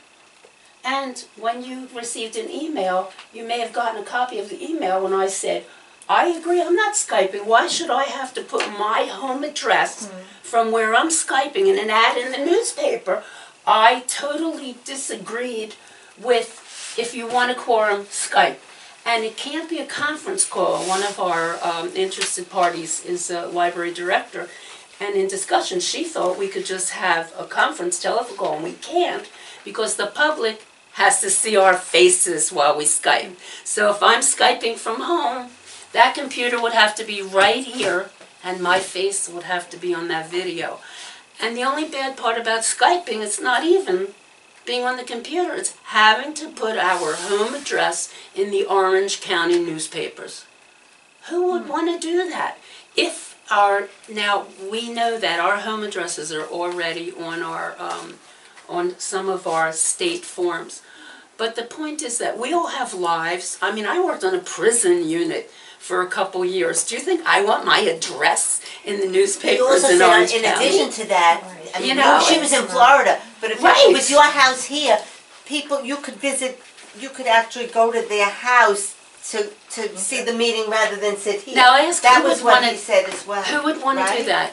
And when you received an email, you may have gotten a copy of the email when I said, I agree, I'm not Skyping. Why should I have to put my home address from where I'm Skyping in an ad in the newspaper? I totally disagreed with, if you want a quorum, Skype. And it can't be a conference call. One of our interested parties is a library director. And in discussion, she thought we could just have a conference telephone call, and we can't because the public has to see our faces while we Skype. So if I'm Skyping from home, that computer would have to be right here, and my face would have to be on that video. And the only bad part about Skyping, it's not even being on the computer, it's having to put our home address in the Orange County newspapers. Who would want to do that? If our, now we know that our home addresses are already on our, on some of our state forms. But the point is that we all have lives. I mean, I worked on a prison unit for a couple years. Do you think I want my address in the You newspapers also in said, Orange in County? addition to that, I mean, You know, she was in Florida, but if Right. it was your house here, people, you could visit, you could actually go to their house to see the meeting rather than sit here. Now, ask That who was would what wanna- he said as well. Who would want to do right? that?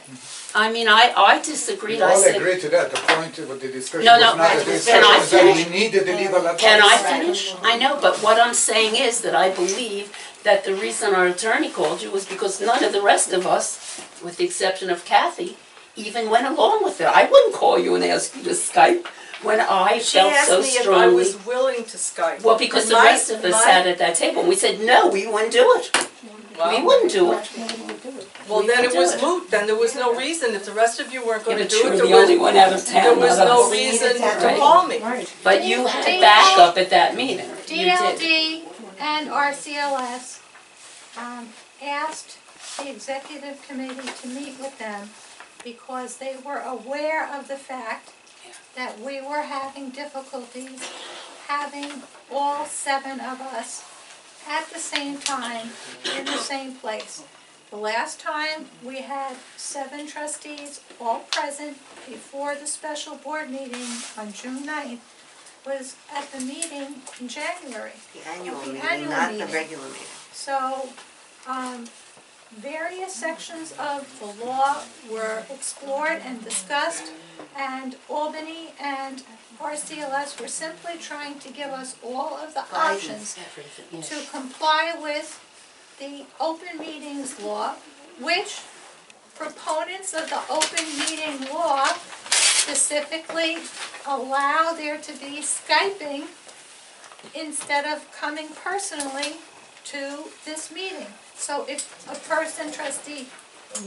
I mean, I disagreed. We I all said, agree to that. The point of the discussion No, was no, not right. the Can discussion, I was that we finish? needed the legal advice. can I Right. finish? I know, but what I'm saying is that I believe that the reason our attorney called you was because none of the rest of us, with the exception of Kathy, even went along with it. I wouldn't call you and ask you to Skype when I She felt asked so me if I strongly. was willing to Skype. Well, because the My- rest of us my- sat at that table, and we said, no, we wouldn't do it. Well, We wouldn't do it. Well, We then could it do was it. moot, then there was no reason, if the rest of you weren't Yeah, gonna but do you it, were there the only was, one out of town. there was not no us. reason to Right. call me. Right. But you had DL backup at that meeting. You did. DLD and RCLS asked the executive committee to meet with them because they were aware of the fact that we were having difficulties having all 7 of us at the same time in the same place. The last time we had 7 trustees all present before the special board meeting on June 9th was at the meeting in January. The annual The meeting, annual not the meeting. regular meeting. So, various sections of the law were explored and discussed, and Albany and RCLS were simply trying to give us all of the options to comply with the open meetings law, which proponents of the open meeting law specifically allow there to be Skyping instead of coming personally to this meeting. So if a person, trustee,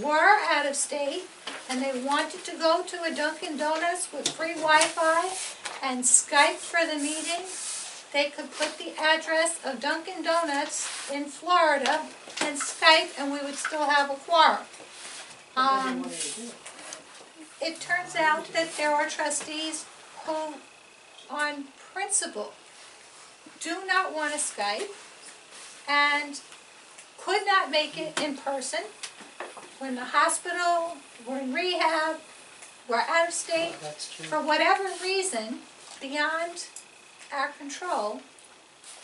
were out of state and they wanted to go to a Dunkin' Donuts with free Wi-Fi and Skype for the meeting, they could put the address of Dunkin' Donuts in Florida and Skype, and we would still have a quorum. It turns out that there are trustees who, on principle, do not want to Skype and could not make it in person. We're in the hospital, we're in rehab, we're out of state. For whatever reason, beyond our control,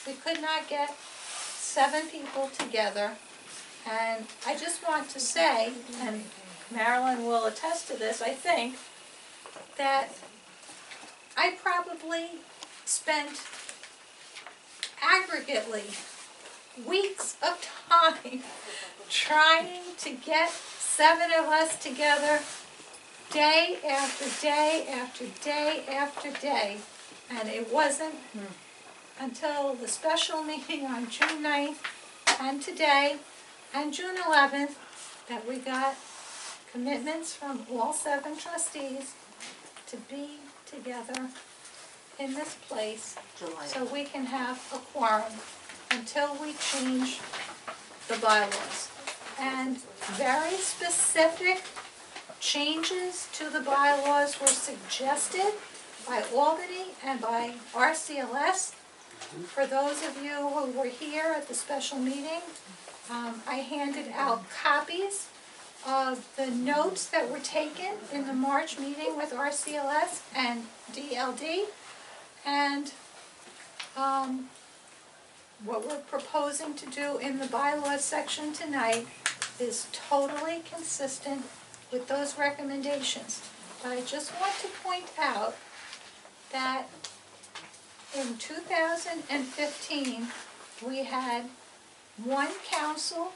we could not get 7 people together. And I just want to say, and Marilyn will attest to this, I think, that I probably spent aggregately weeks of time trying to get 7 of us together day after day after day after day. And it wasn't until the special meeting on June 9th and today and June 11th that we got commitments from all 7 trustees to be together in this place so we can have a quorum until we change the bylaws. And very specific changes to the bylaws were suggested by Albany and by RCLS. For those of you who were here at the special meeting, I handed out copies of the notes that were taken in the March meeting with RCLS and DLD. And what we're proposing to do in the bylaws section tonight is totally consistent with those recommendations. But I just want to point out that in 2015, we had 1 council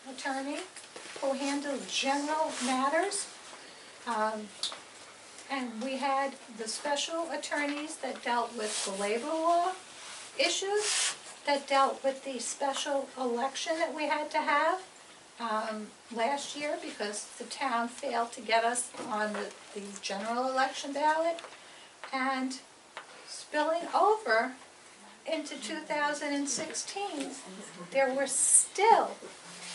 attorney who handled general matters, and we had the special attorneys that dealt with the labor law issues, that dealt with the special election that we had to have last year because the town failed to get us on the general election ballot, and spilling over into 2016, there were still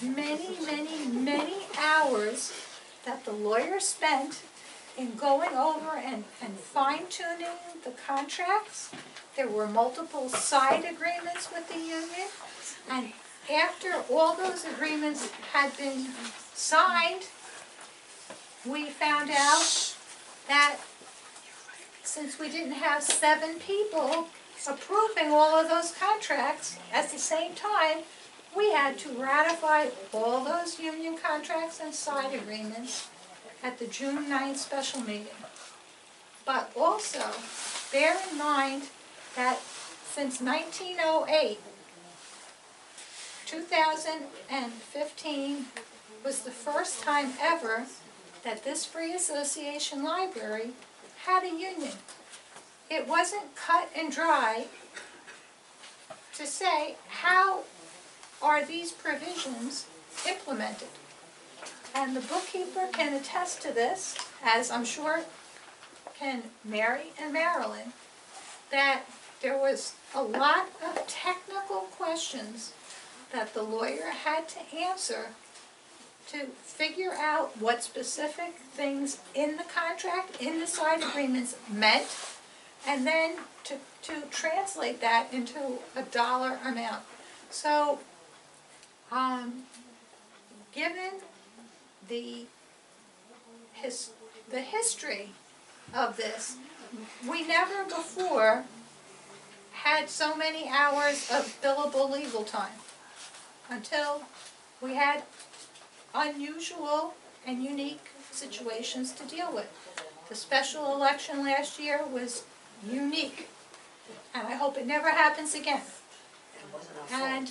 many, many, many hours that the lawyer spent in going over and fine-tuning the contracts. There were multiple side agreements with the union, and after all those agreements had been signed, we found out that since we didn't have 7 people approving all of those contracts at the same time, we had to ratify all those union contracts and side agreements at the June 9th special meeting. But also, bear in mind that since 1908, 2015 was the first time ever that this Free Association Library had a union. It wasn't cut and dry to say how are these provisions implemented. And the bookkeeper can attest to this, as I'm sure can Mary and Marilyn, that there was a lot of technical questions that the lawyer had to answer to figure out what specific things in the contract, in the side agreements meant, and then to translate that into a dollar amount. So, given the history of this, we never before had so many hours of billable legal time until we had unusual and unique situations to deal with. The special election last year was unique, and I hope it never happens again. And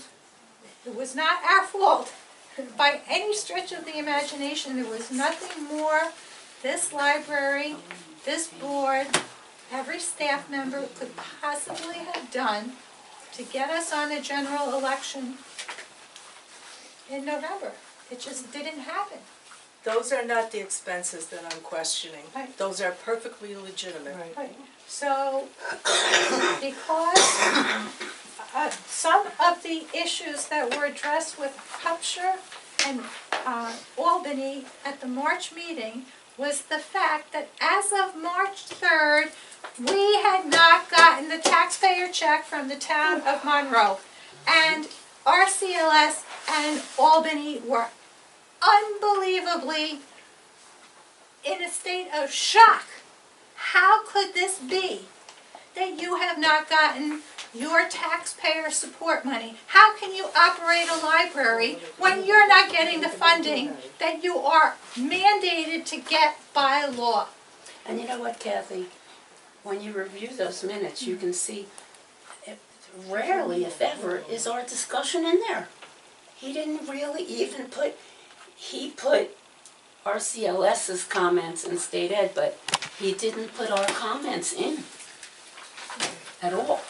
it was not our fault by any stretch of the imagination. There was nothing more this library, this board, every staff member could possibly have done to get us on a general election in November. It just didn't happen. Those are not the expenses that I'm questioning. Right. Those are perfectly legitimate. Right. So, because some of the issues that were addressed with Upshur and Albany at the March meeting was the fact that as of March 3rd, we had not gotten the taxpayer check from the town of Monroe. And RCLS and Albany were unbelievably in a state of shock. How could this be that you have not gotten your taxpayer support money? How can you operate a library when you're not getting the funding that you are mandated to get by law? And you know what, Kathy? When you review those minutes, you can see rarely, if ever, is our discussion in there. He didn't really even put, he put RCLS's comments in state ed, but he didn't put our comments in at all.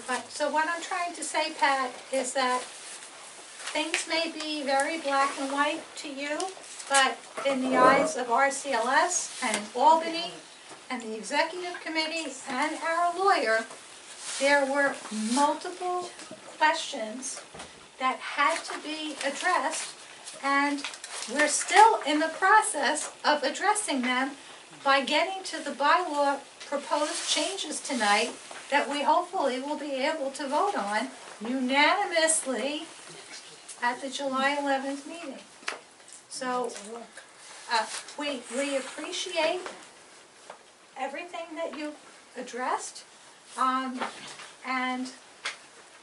But, so what I'm trying to say, Pat, is that things may be very black and white to you, but in the eyes of RCLS and Albany and the executive committee and our lawyer, there were multiple questions that had to be addressed, and we're still in the process of addressing them by getting to the bylaw proposed changes tonight that we hopefully will be able to vote on unanimously at the July 11th meeting. So we appreciate everything that you've addressed, and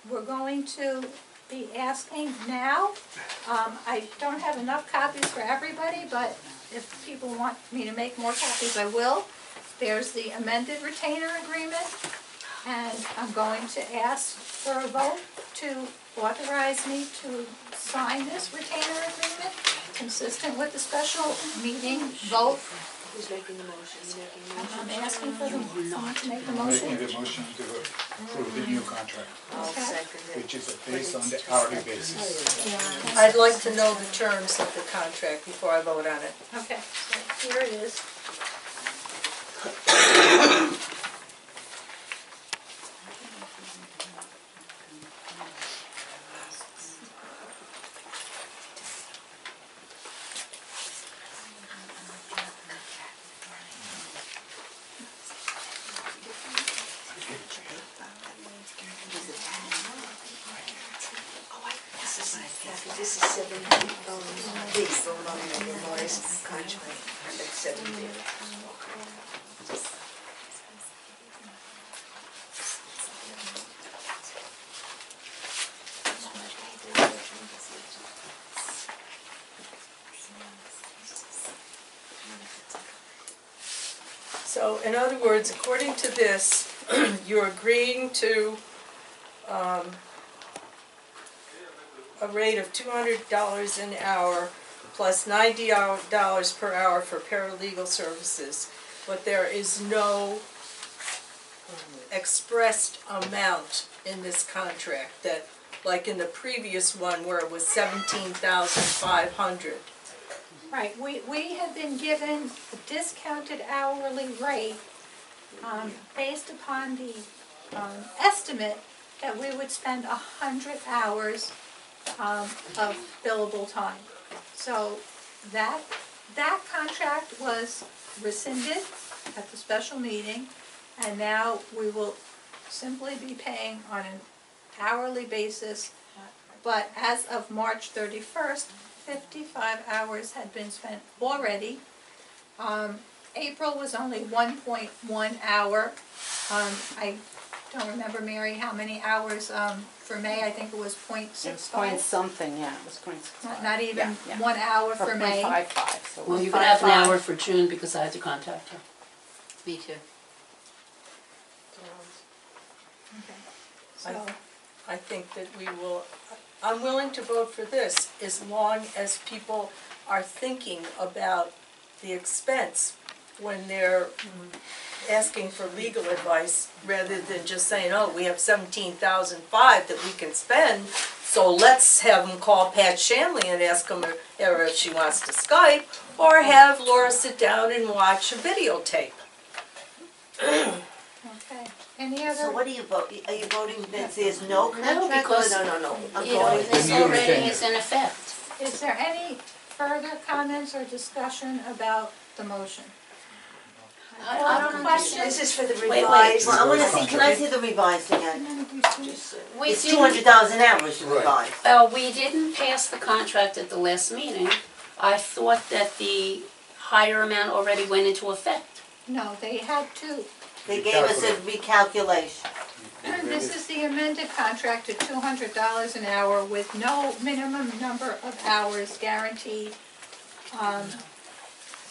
we're going to be asking now. I don't have enough copies for everybody, but if people want me to make more copies, I will. There's the amended retainer agreement, and I'm going to ask for a vote to authorize me to sign this retainer agreement, consistent with the special meeting vote. Who's making the motion? You making the motion? I'm asking for someone to make the I'm making motion. the motion to approve the new contract, I'll second it. which is based on the hourly basis. I'd like to know the terms of the contract before I vote on it. Okay, so here it is. This is 7 B, going on in the noise contract, that's 7 B. So, in other words, according to this, you're agreeing to a rate of $200 an hour plus $90 per hour for paralegal services, but there is no expressed amount in this contract that, like in the previous one where it was $17,500. Right, we have been given a discounted hourly rate based upon the estimate that we would spend 100 hours of billable time. So that contract was rescinded at the special meeting, and now we will simply be paying on an hourly basis. But as of March 31st, 55 hours had been spent already. April was only 1.1 hour. I don't remember, Mary, how many hours for May. I think it was It was point .65. something, yeah, it was point six five. Not even Yeah. 1 hour Or for point May. 55, so. Well, you could have an 5.5. hour for June because I had to contact her. Me too. Okay. So, I think that I'm willing to vote for this as long as people are thinking about the expense when they're asking for legal advice, rather than just saying, oh, we have $17,500 that we can spend, so let's have them call Pat Shanley and ask them if she wants to Skype, or have Laura sit down and watch a videotape. okay. Any So other? what do you vote? Are you voting that there's no contract? because- No. I'm You know, voting. this new already retainer. is in effect. Is there any further comments or discussion about the motion? I don't Question? This is for the wait. revised. Well, I wanna see, can I see the revised again? We It's didn't, $200 an hour is the Right. revised. we didn't pass the contract at the last meeting. I thought that the higher amount already went into effect. No, they had to. They gave us a recalculation. This is the amended contract at $200 an hour with no minimum number of hours guaranteed.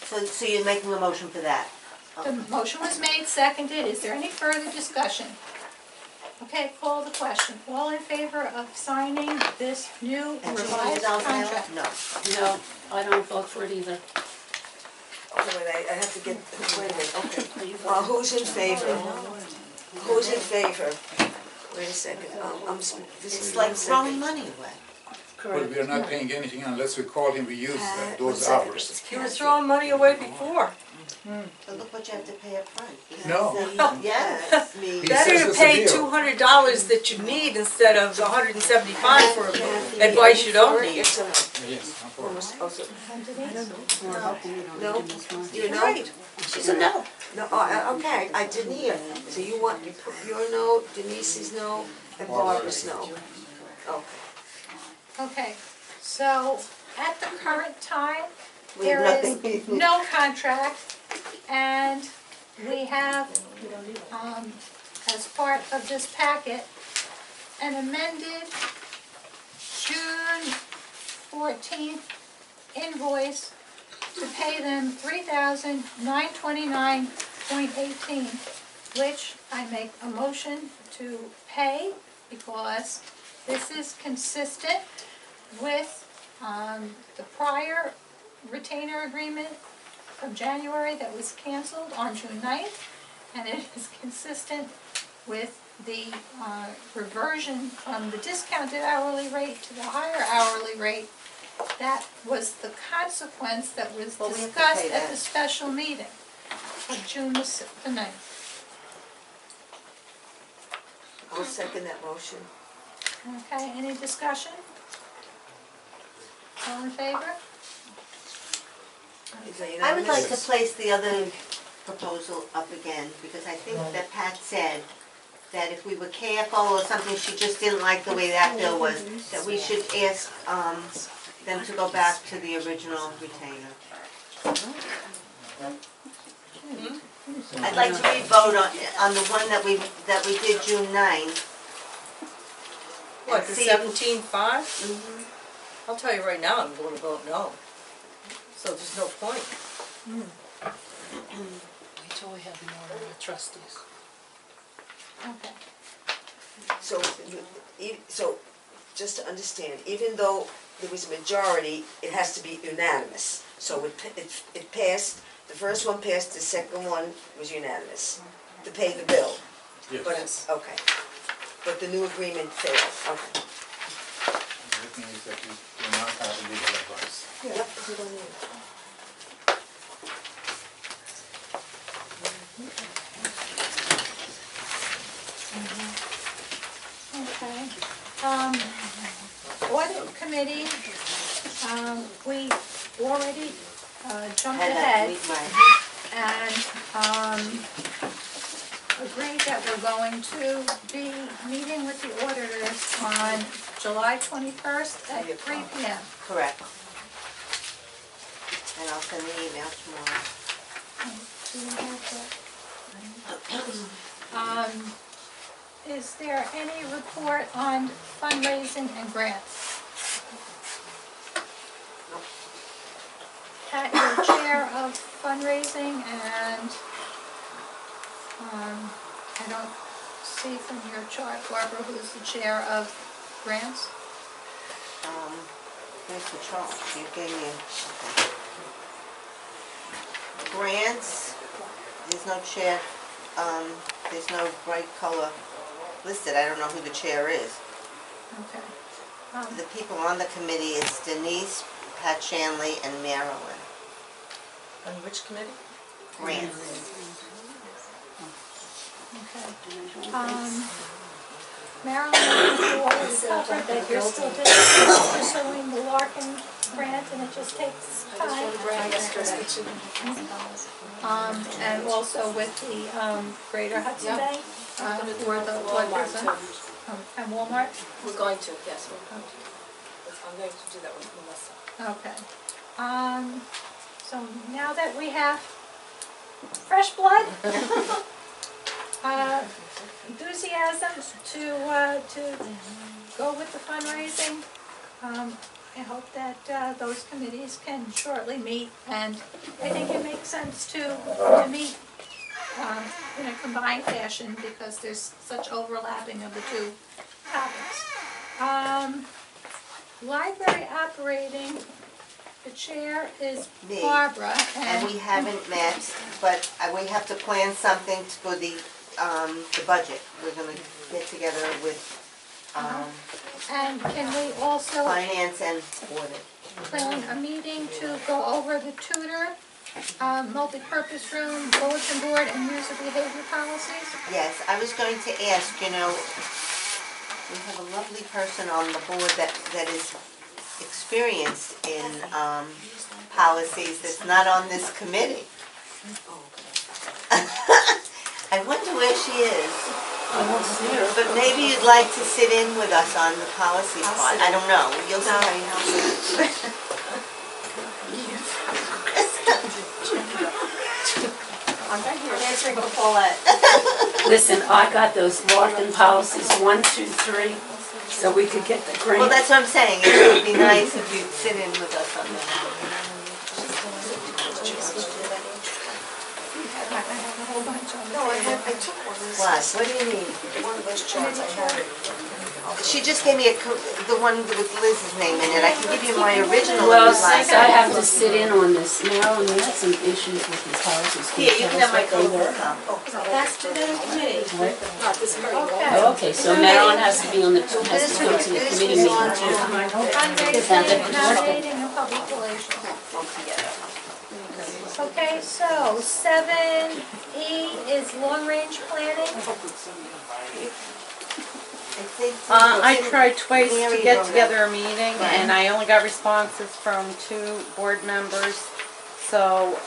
So you're making a motion for that? The motion was made, seconded. Is there any further discussion? Okay, call the question. All in favor of signing this new At revised $200 an hour? contract? No. No, I don't vote for it either. Wait, I have to get, wait a minute, okay. Are you Who's in favor? Who's in favor? Wait a second, It's like throwing money away. But we are not paying anything unless we call him, we use those one hours. second. You were throwing money away before. But look what you have to pay up front. No. Yes. He Better says to it's a pay deal. $200 that you need instead of $175 for advice you don't need. Yes or no? Yes, no problem. No? You know? Right. She said no. No, okay, I didn't hear. So you want, you put your no, Denise's no, and Barbara's no. Okay. Okay, so at the current time, We have there is nothing. no contract, and we have, as part of this packet, an amended June 14th invoice to pay them $3,929.18, which I make a motion to pay because this is consistent with the prior retainer agreement from January that was canceled on June 9th, and it is consistent with the reversion from the discounted hourly rate to the higher hourly rate. That was the consequence that was Well, we have to discussed pay at that. the special meeting of June the 9th. I'll second that motion. Okay, any discussion? All in favor? Is that I would like to unanimous? place the other proposal up again, because I think that Pat said that if we were careful or something, she just didn't like the way that bill was, that we should ask them to go back to the original retainer. I'd like to re-vote on the one that we did June 9th. What, the See if- 17.5? I'll tell you right now, I'm going to vote no. So there's no point. Wait till we have more trustees. Okay. So, so, just to understand, even though there was a majority, it has to be unanimous. So it passed, the first one passed, the second one was unanimous, to pay the bill. But, Yes. okay. But the new agreement failed, okay. The thing is that we do not have legal advice. Yep, we don't need it. Okay. Audit committee We already jumped Had that ahead week, right. and agreed that we're going to be meeting with the auditors on July 21st at 3 p.m. Correct. And I'll send the email tomorrow. Do you have that? Is there any report on fundraising and grants? Pat, you're chair of fundraising, and I don't see from your chart, Barbara, who's the chair of grants? Here's the chart, you gave me, okay. Grants, there's no chair, there's no bright color listed, I don't know who the chair is. Okay. The people on the committee is Denise, Pat Shanley, and Marilyn. On which committee? Grants. Okay. Marilyn, you always covered that you're still pursuing the Larkin grant, and it just takes time. And also with the Greater Hudson Bank, for the Walmart and Walmart? We're going to, yes, we're going to. I'm going to do that with Melissa. Okay. So now that we have fresh blood, enthusiasm to go with the fundraising, I hope that those committees can shortly meet, and I think it makes sense to meet in a combined fashion because there's such overlapping of the two topics. Library operating, the chair is Me. Barbara, And we haven't met, but we have to plan something for the budget. We're gonna get together with, and can we also finance and audit. plan a meeting to go over the tutor, multi-purpose room, bulletin board, and user behavior policies? Yes, I was going to ask, you know, we have a lovely person on the board that is experienced in policies that's not on this committee. I wonder where she is. But maybe you'd like to sit in with us on the policy part. I don't know. You'll see. I'm right here. I'm answering for Paulette. Listen, I got those Larkin policies, 1, 2, 3, so we could get the grant. Well, that's what I'm saying. It would be nice if you'd sit in with us on that. I have a whole bunch of them. No, I took one. What do you need? One of those charts I have. She just gave me the one with Liz's name in it. I can give you my original Well, if you'd like. since I have to sit in on this, Marilyn, you had some issues with these policies. Here, you can have my tell us what they code. were? That's to the committee. Not this very Oh, okay, so Marilyn has to be on the, has to go to the committee meeting too. Fundraising, nominating, and public relations. Okay, so 7E is long-range planning. I tried twice Mary to get brought together a meeting, and I only got responses from 2 board members. So,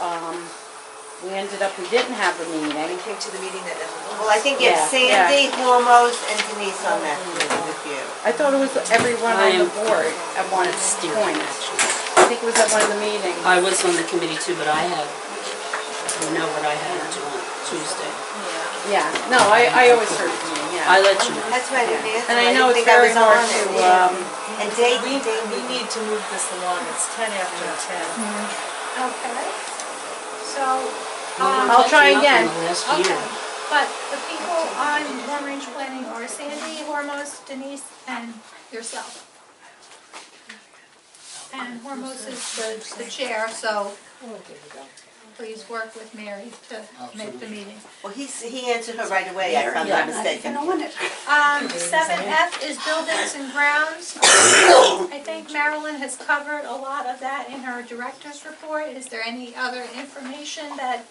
we ended up, we didn't have a meeting. Came to the meeting that never Well, I think you have Yeah, Sandy, Hormos, and Denise on that committee with you. I thought it was everyone on the board at one Steering, point. actually. I think it was at one of the meetings. I was on the committee too, but I had, you know what I had to do on Tuesday. Yeah, no, I always heard from you, yeah. I let you know. That's why I didn't answer. And I know didn't it's think very was hard on it, to, yeah. And Dave, We need to move this along. It's 10 after 10. Okay, so, I'll try again. Last okay, year. but the people on long-range planning are Sandy, Hormos, Denise, and yourself. And Hormos is the chair, so please work with Mary to make the meeting. well, he answered her right away, if I'm not mistaken. 7F is buildings and grounds. I think Marilyn has covered a lot of that in her director's report. Is there any other information that,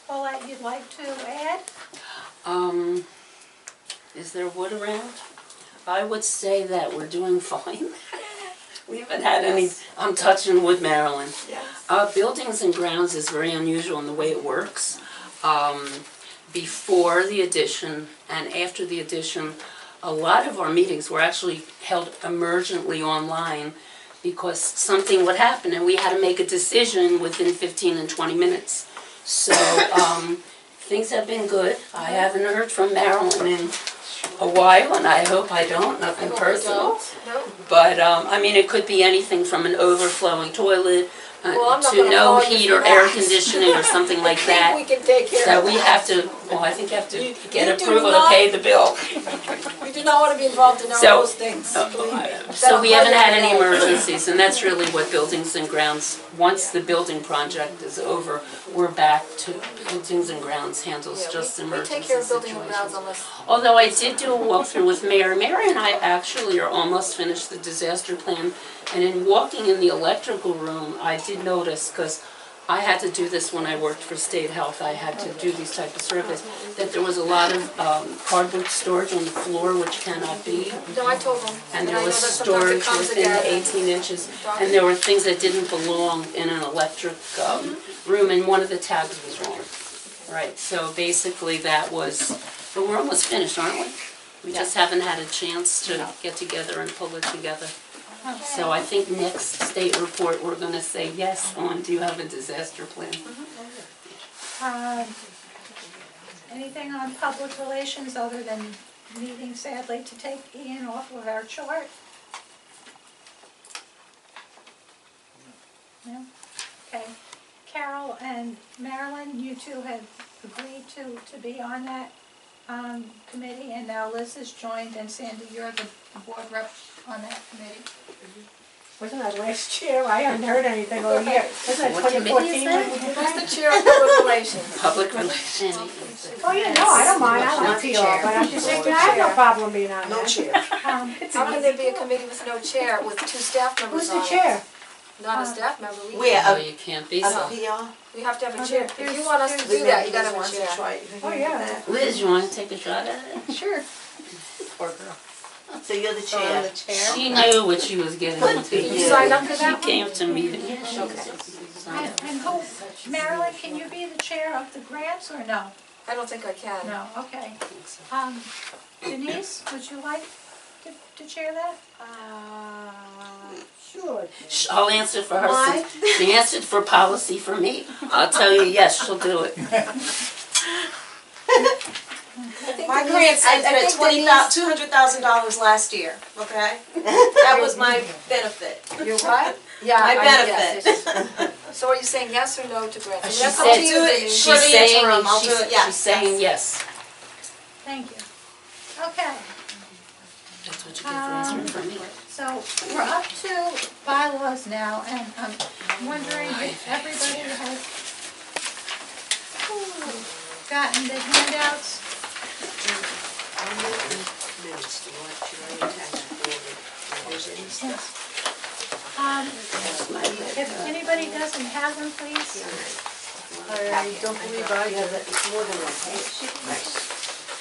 Paulette, you'd like to add? Is there wood around? I would say that we're doing fine. We haven't had any, I'm touching wood, Marilyn. Buildings and grounds is very unusual in the way it works. Before the addition and after the addition, a lot of our meetings were actually held emergently online because something would happen and we had to make a decision within 15 and 20 minutes. So things have been good. I haven't heard from Marilyn in a while, and I hope I don't, nothing personal. No. But, I mean, it could be anything from an overflowing toilet Well, I'm not to gonna no call you heat for or air that. conditioning or something like I think that. we can take care So of we that. have to, well, I think you have to You get do approval to not- pay the bill. We do not want to be involved in all So, those things, believe me. So we haven't had any That'll hurt you. emergencies, and that's really what Buildings and Grounds, once the building project is over, we're back to Buildings and Grounds handles Yeah, just we emergency take care of building and grounds situations. unless, Although I did do a walkthrough with Mary. Mary and I actually are almost finished the disaster plan, and in walking in the electrical room, I did notice, because I had to do this when I worked for State Health, I had to do these type of surveys, that there was a lot of cardboard storage on the floor, which cannot be. no, I told them. And I there know was that sometimes it storage comes within again. 18 inches, and there were things that didn't belong in an electric room, and one of the tags was wrong. Right, so basically that was, but we're almost finished, aren't we? We just haven't had a chance to get together and pull it together. So I think next state report, we're gonna say, yes, on, do you have a disaster plan? Anything on public relations other than needing sadly to take Ian off of our chart? No? Okay. Carol and Marilyn, you two had agreed to be on that committee, and now Liz has joined, and Sandy, you're the board rep on that committee. Wasn't that last year? I hadn't heard anything all year. Wasn't that What committee is 2014 that? when we did Who's that? the chair of public relations? Public relations. Oh, yeah, no, I don't mind, I like PR, but I'm just saying, I have no problem being on No that. chair. It's How an can easy there be a deal. committee with no chair, with two staff members Who's on the it? chair? Not a staff member, we Where, No, you can't be a so. PR? we have to have a Oh, chair. If you want us to do that, you gotta have a chair. Oh, yeah. Liz, you wanna take a shot at it? Sure. Poor girl. So you're the chair? She knew what she was getting into. Did you sign up for that She one? came to meetings. And who, Marilyn, can you be the chair of the grants or no? I don't think I can. No, okay. Denise, would you like to chair that? Sure. I'll answer for her since she answered for policy for me. I'll tell you, yes, she'll do it. My grants ended at $200,000 last year, okay? That was my benefit. You're what? Yeah. My yes, benefit. yes. So are you saying yes or no to grants? She That's up said- to you, do it. Denise. For the She's saying, interim, I'll do it, yes, she's saying yes. Thank you. Okay, That's what you get for answering for me. so we're up to bylaws now, and I'm wondering if everybody has gotten the handouts. Minutes, do you want, should I attach it for revisions? Yes. If anybody doesn't have them, please. I don't believe I have it, it's more than one page.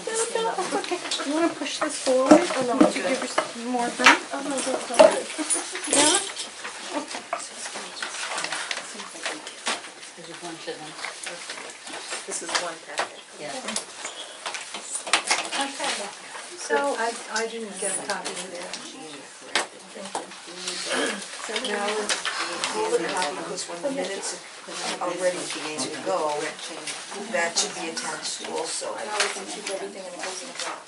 You wanna push this forward, or no, would you give us more room? Oh, no, yeah? There's a bunch of them. This is one packet. Yeah. Okay, so I didn't get a copy of that. Now, hold the copy, because when the minutes are ready to go, that should be attached also. I always can keep everything and it goes in the box.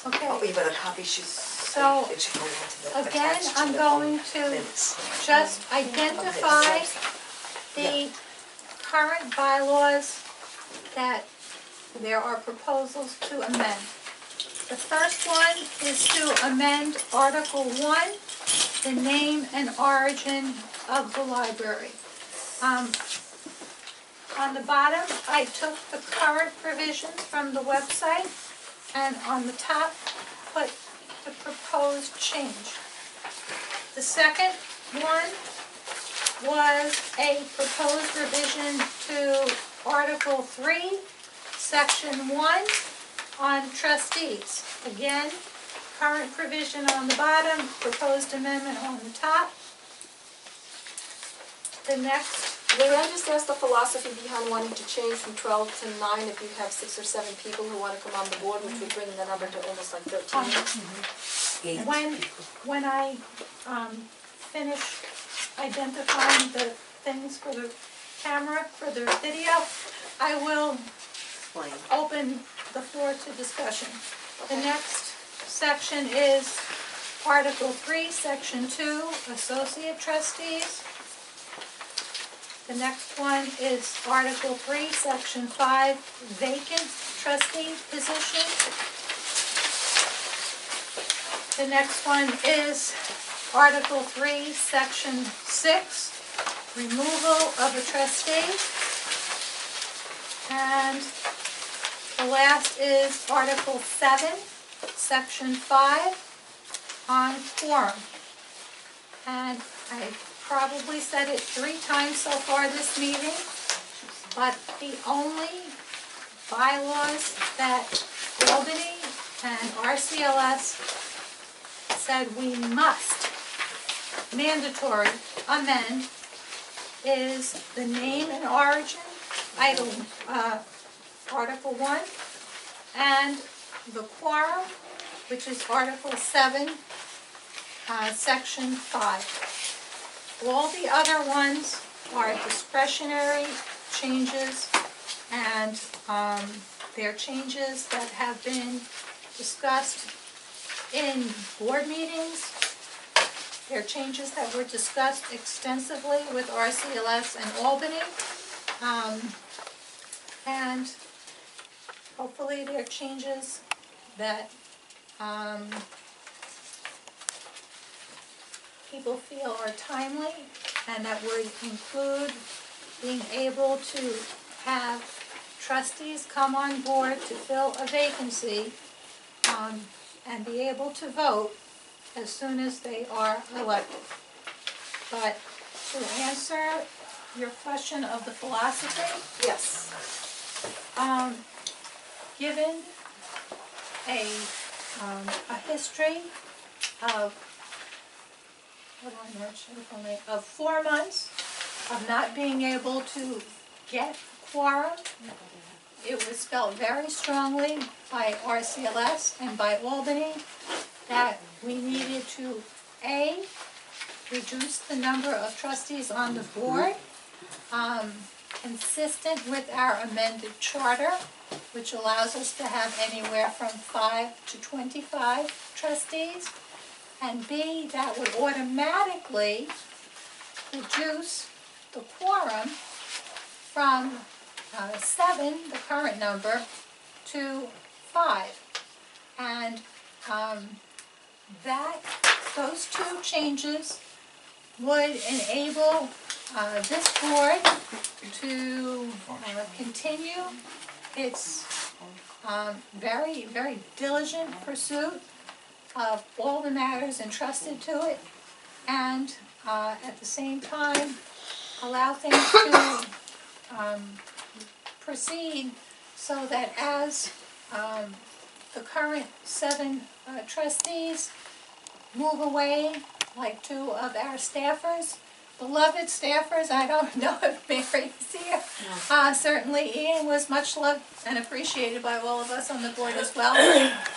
Oh, okay, yeah, but a copy should, So, it should go into the, again, attached to I'm the going to minutes. just identify the current bylaws that there are proposals to amend. The first one is to amend Article 1, the name and origin of the library. On the bottom, I took the current provisions from the website, and on the top, put the proposed change. The second one was a proposed revision to Article 3, Section 1, on trustees. Again, current provision on the bottom, proposed amendment on the top. The next, May I just ask the philosophy behind wanting to change from 12 to 9 if you have 6 or 7 people who want to come on the board, which would bring the number to almost like 13? when I finish identifying the things for the camera, for the video, I will Explain. open the floor to discussion. The next section is Article 3, Section 2, Associate Trustees. The next one is Article 3, Section 5, Vacant Trustee Position. The next one is Article 3, Section 6, Removal of a Trustee. And the last is Article 7, Section 5, on quorum. And I probably said it 3 times so far this meeting, but the only bylaws that Albany and RCLS said we must, mandatory, amend is the name and origin, Article 1, and the quorum, which is Article 7, Section 5. All the other ones are discretionary changes, and they're changes that have been discussed in board meetings. They're changes that were discussed extensively with RCLS and Albany. And hopefully they're changes that people feel are timely, and that would include being able to have trustees come on board to fill a vacancy and be able to vote as soon as they are elected. But to answer your question of the philosophy, Yes. given a history of 4 months of not being able to get quorum, it was felt very strongly by RCLS and by Albany that we needed to, A, reduce the number of trustees on the board, consistent with our amended charter, which allows us to have anywhere from 5 to 25 trustees, and B, that would automatically reduce the quorum from 7, the current number, to 5. And those 2 changes would enable this board to continue its very, very diligent pursuit of all the matters entrusted to it, and at the same time allow things to proceed so that as the current 7 trustees move away, like 2 of our staffers, beloved staffers, I don't know if Mary is here. Certainly Ian was much loved and appreciated by all of us on the board as well.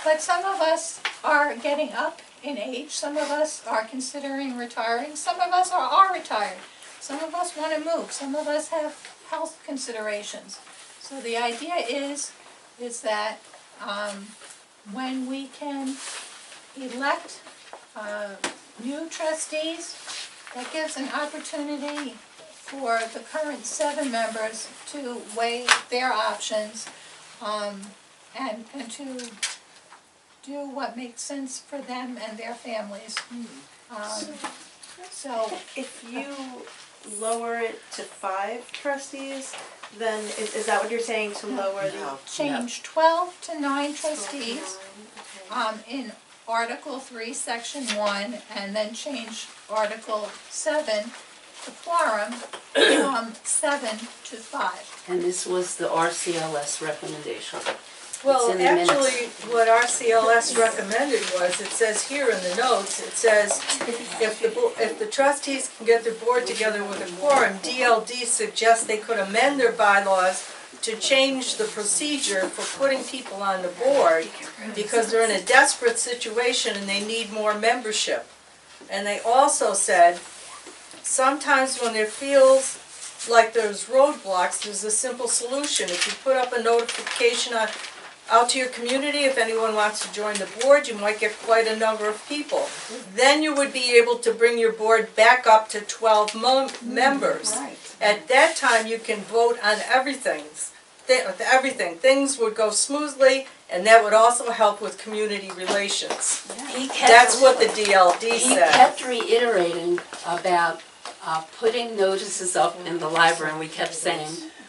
But some of us are getting up in age, some of us are considering retiring, some of us are retired, some of us want to move, some of us have health considerations. So the idea is that when we can elect new trustees, that gives an opportunity for the current 7 members to weigh their options and to do what makes sense for them and their families. So If you lower it to 5 trustees, then is that what you're saying, to lower the? change 12 to 9 trustees in Article 3, Section 1, and then change Article 7, the quorum, from 7 to 5. And this was the RCLS recommendation. Well, in the minutes. actually, what our CLS recommended was, it says here in the notes, it says, if the trustees can get their board together with a quorum, DLD suggests they could amend their bylaws to change the procedure for putting people on the board, because they're in a desperate situation and they need more membership. And they also said, sometimes when there feels like there's roadblocks, there's a simple solution. If you put up a notification out to your community, if anyone wants to join the board, you might get quite a number of people. Then you would be able to bring your board back up to 12 members. At that time, you can vote on everything. Things would go smoothly, and that would also help with community relations. That's what the DLD He said. kept reiterating about putting notices up in the library, and we kept saying,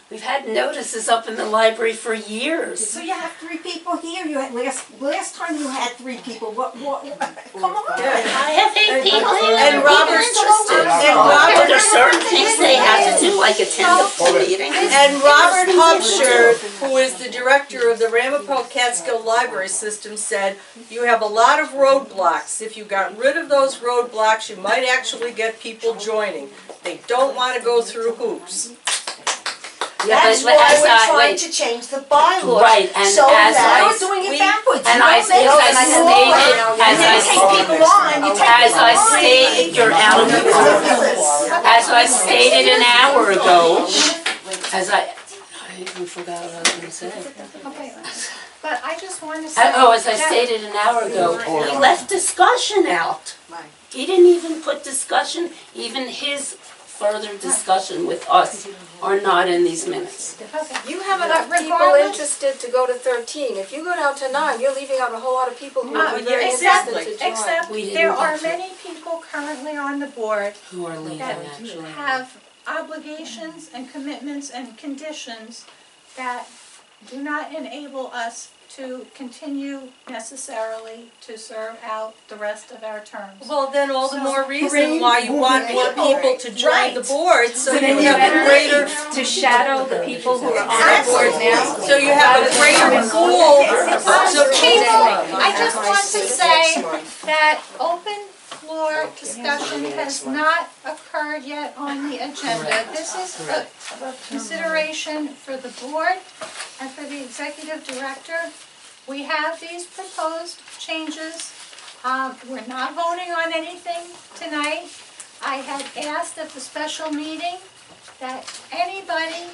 we've had notices up in the library for years. So you have 3 people here, you had, last time you had 3 people, what, come on. I have 8 people here. And Robert, There's certain things they have to do, like attend the full meeting. And Robert Hubscher, who is the director of the Ramapo Catskill Library System, said, you have a lot of roadblocks. If you got rid of those roadblocks, you might actually get people joining. They don't want to go through hoops. Yeah, That's but why as we're I- trying wait. to change the bylaws. Right, and So as now I- we're doing it backwards. And You I, don't make as I it stated, law. as You I take people on, you take As people I on. stated, you're out of the As I stated an hour ago, I even forgot what I was gonna say. Okay, but I just want to say. As I that- stated an hour ago, he left discussion out. He didn't even put discussion, even his further discussion with us are not in these minutes. Okay. You have enough But people regardless- interested to go to 13. If you go down to 9, you're leaving out a whole lot of people who are very exactly. interested to join. Except We didn't there are get to- many people currently on the board Who are leaving, that actually. have obligations and commitments and conditions that do not enable us to continue necessarily to serve out the rest of our terms. Well, then all the So- more reason why you want more people to join the board, so you have a greater, To shadow the people who are on the board now. so you have a greater pool. So People, I just want to say that open floor discussion has not occurred yet on the agenda. This is a consideration for the board and for the executive director. We have these proposed changes. We're not voting on anything tonight. I had asked at the special meeting that anybody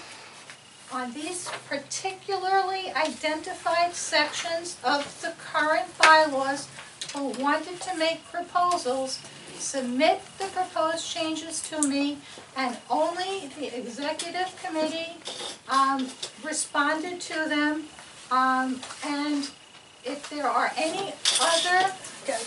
on these particularly identified sections of the current bylaws who wanted to make proposals, submit the proposed changes to me, and only the executive committee responded to them. And if there are any other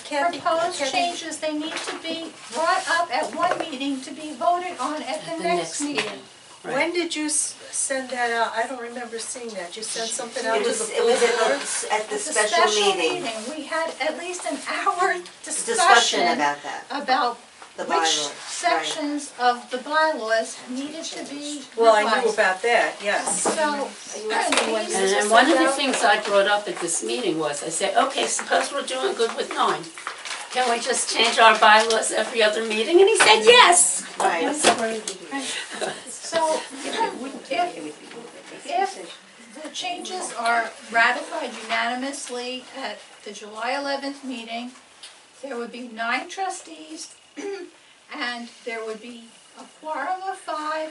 proposed changes, they need to be brought up at one meeting to be voted on at the next meeting. when did you send that out? I don't remember seeing that. You sent something out It to was, the it was full board? at the special meeting, We had at least an hour discussion discussion about that, about the which bylaws. Right. sections of the bylaws needed to be Well, I knew revised. about that, yes. So, And one of the things I brought up at this meeting was, I said, okay, suppose we're doing good with 9. Can we just change our bylaws every other meeting? And he said, yes. Right. so if the changes are ratified unanimously at the July 11th meeting, there would be 9 trustees, and there would be a quorum of 5,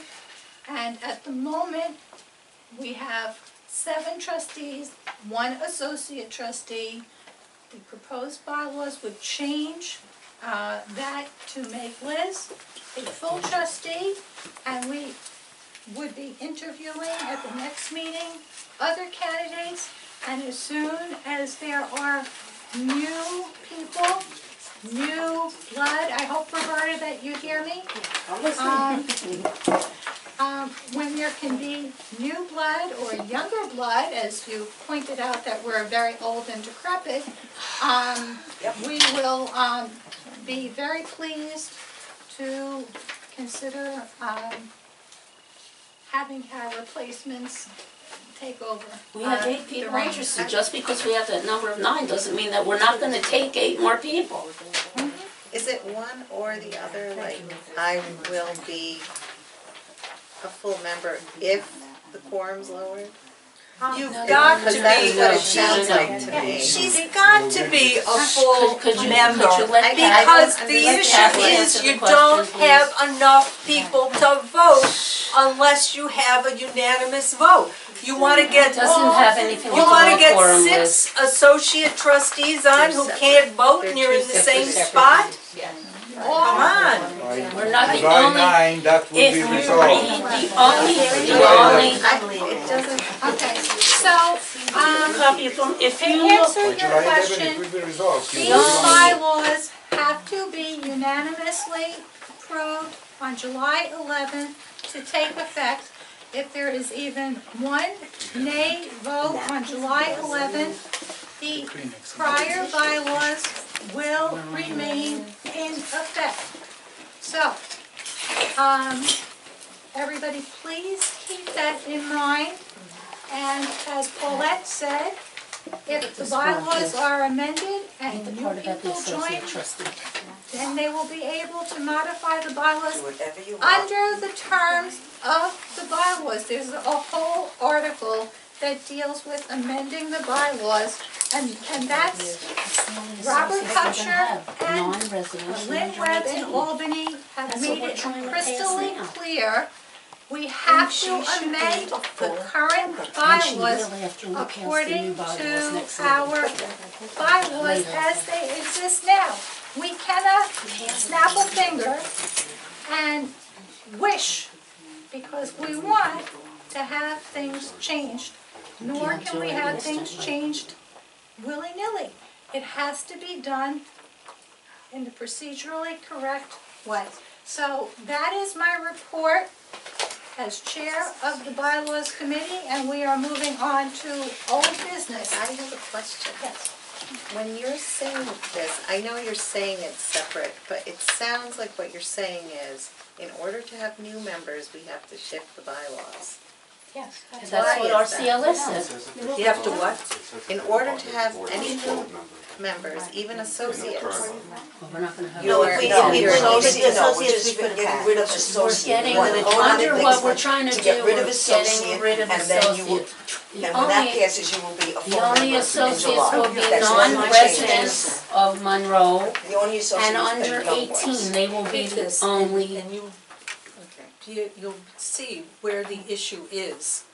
and at the moment, we have 7 trustees, 1 associate trustee. The proposed bylaws would change that to make Liz a full trustee, and we would be interviewing at the next meeting other candidates, and as soon as there are new people, new blood, I hope, Roberta, that you hear me. When there can be new blood or younger blood, as you pointed out that we're very old and decrepit, we will be very pleased to consider having our replacements take over. We have 8 the people reins. interested. Just because we have that number of 9 doesn't mean that we're not gonna take 8 more people. Is it one or the other, like, I will be a full member if the quorum's lowered? You've got to Because that's what it be, sounds like to me. she's got to be a full Could you member. let Because Kathy- the let issue Kathy is answer the you question, don't please? have enough people to vote unless you have a unanimous vote. You wanna get Doesn't have anything to you do wanna with get quorum, 6 Liz. associate trustees on who can't vote and you're in the same spot? Come on. We're not the July only, 9, that will if be you resolved. read the only, It doesn't, Okay, so, copy it from, if to you look, answer By your July 11, it question, will be resolved. these bylaws have to be unanimously approved on July 11th to take effect. If there is even one nay vote on July 11th, the prior bylaws will remain in effect. So, everybody please keep that in mind. And as Paulette said, if the bylaws are amended and the new part about the people join, associate trustee. then they will be able to modify the bylaws Do whatever you want. under the terms of the bylaws. There's a whole article that deals with amending the bylaws, and that's Robert Kupcher and Non-residents. Lynn Webb in Albany have That's what made we're it trying to pass crystally now. clear. We have to amend the current bylaws according to our bylaws as they exist now. We cannot snap a finger and wish, because we want to have things changed, nor can we have things changed willy-nilly. It has to be done in the procedurally correct way. So that is my report as chair of the bylaws committee, and we are moving on to old business. I have a question. Yes. When you're saying this, I know you're saying it's separate, but it sounds like what you're saying is, in order to have new members, we have to shift the bylaws. Yes. That's Why what is our that? CLS says. You have to what? In order to have any new members, even associates, Well, we're not gonna have. No, if we- No, if we we're were associates, keeping no, we're associates, just we could getting have. rid of We're associates. getting, One of the only under things what we're was trying to to do, get rid of we're associate, getting rid of and then you will, associate. The and when that only, passes, you will be a full the member only in associates July. will be That's one of my non-residents changes. of Monroe, The only associates and are under young 18, ones. they will be Read the this, only. and you'll see where the issue is.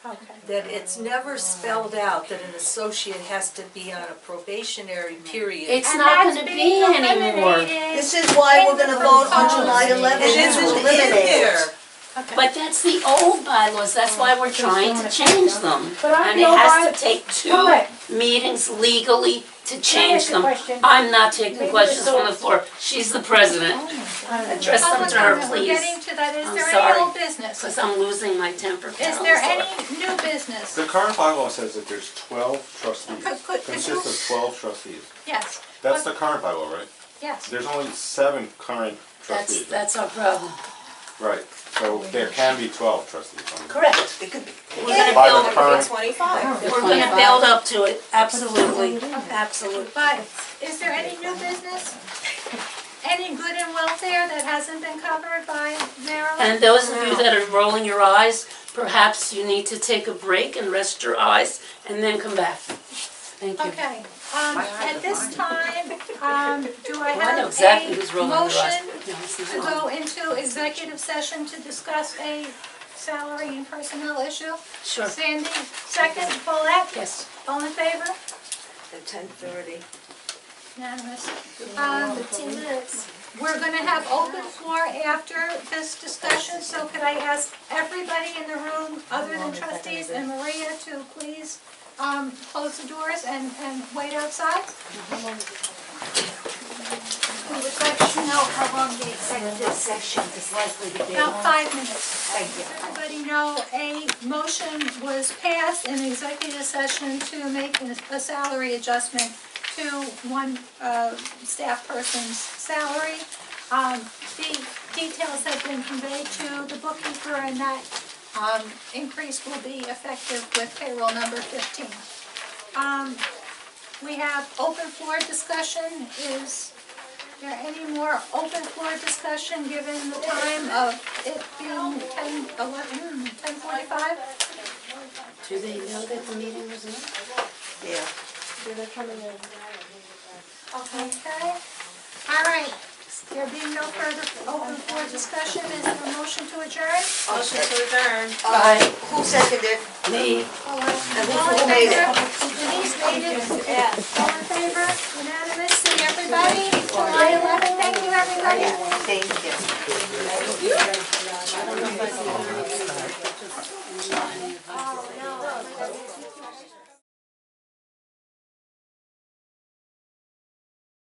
Okay. That it's never spelled out that an associate has to be on a probationary period. It's And not that's gonna be being anymore. eliminated. This is why we're gonna vote on July It 11th to isn't in eliminate there. it. Okay. But that's the old bylaws, that's why we're trying to change them. But I And it know has to take 2 Correct. meetings legally to change ask a them. question? I'm not taking Maybe questions this- from the floor, she's the president. Address them Public to her, comment, we're please, getting to that. Is I'm there any sorry. old business? because I'm losing my temper. Is Carol, there I'm any sorry. new business? The current bylaw says that there's 12 trustees, Could consists you- of 12 trustees. Yes. That's the current bylaw, right? Yes. There's only 7 current trustees. right? That's our problem. Right, so there can be 12 trustees on the. Correct. It could be, We're gonna By the build, current, 25. we're gonna build up to it, absolutely, absolutely. But is there any new business? Any good and welfare that hasn't been covered by Marilyn? And those of you that are rolling your eyes, perhaps you need to take a break and rest your eyes and then come back. Thank you. Okay, at this time, do I Well, I know have exactly who's a rolling their eyes. motion No, this is to not. go into executive session to discuss a salary and personnel issue? Sure, Sandy, second, Paulette, yes. all in favor? at 10:30. Unanimous. 15 minutes. We're gonna have open floor after this discussion, so could I ask everybody in the room, other than trustees and Maria, to please, close the doors and wait outside? We would like to know how long the executive session is likely to be. About 5 minutes. Thank you. Everybody know a motion was passed in executive session to make a salary adjustment to one staff person's salary. The details have been conveyed to the bookkeeper, and that increase will be effective with payroll number 15. We have open floor discussion. Is there any more open floor discussion given the time of it being 10:45? Do they know that the meeting was not? Yeah. They're coming in. Okay, all right. There being no further open floor discussion, is there a motion to adjourn? Motion to adjourn. Who seconded? Me. All Who made it? Denise made it. All in favor? Unanimous. See everybody. July 11th. Thank you, everybody. Thank you.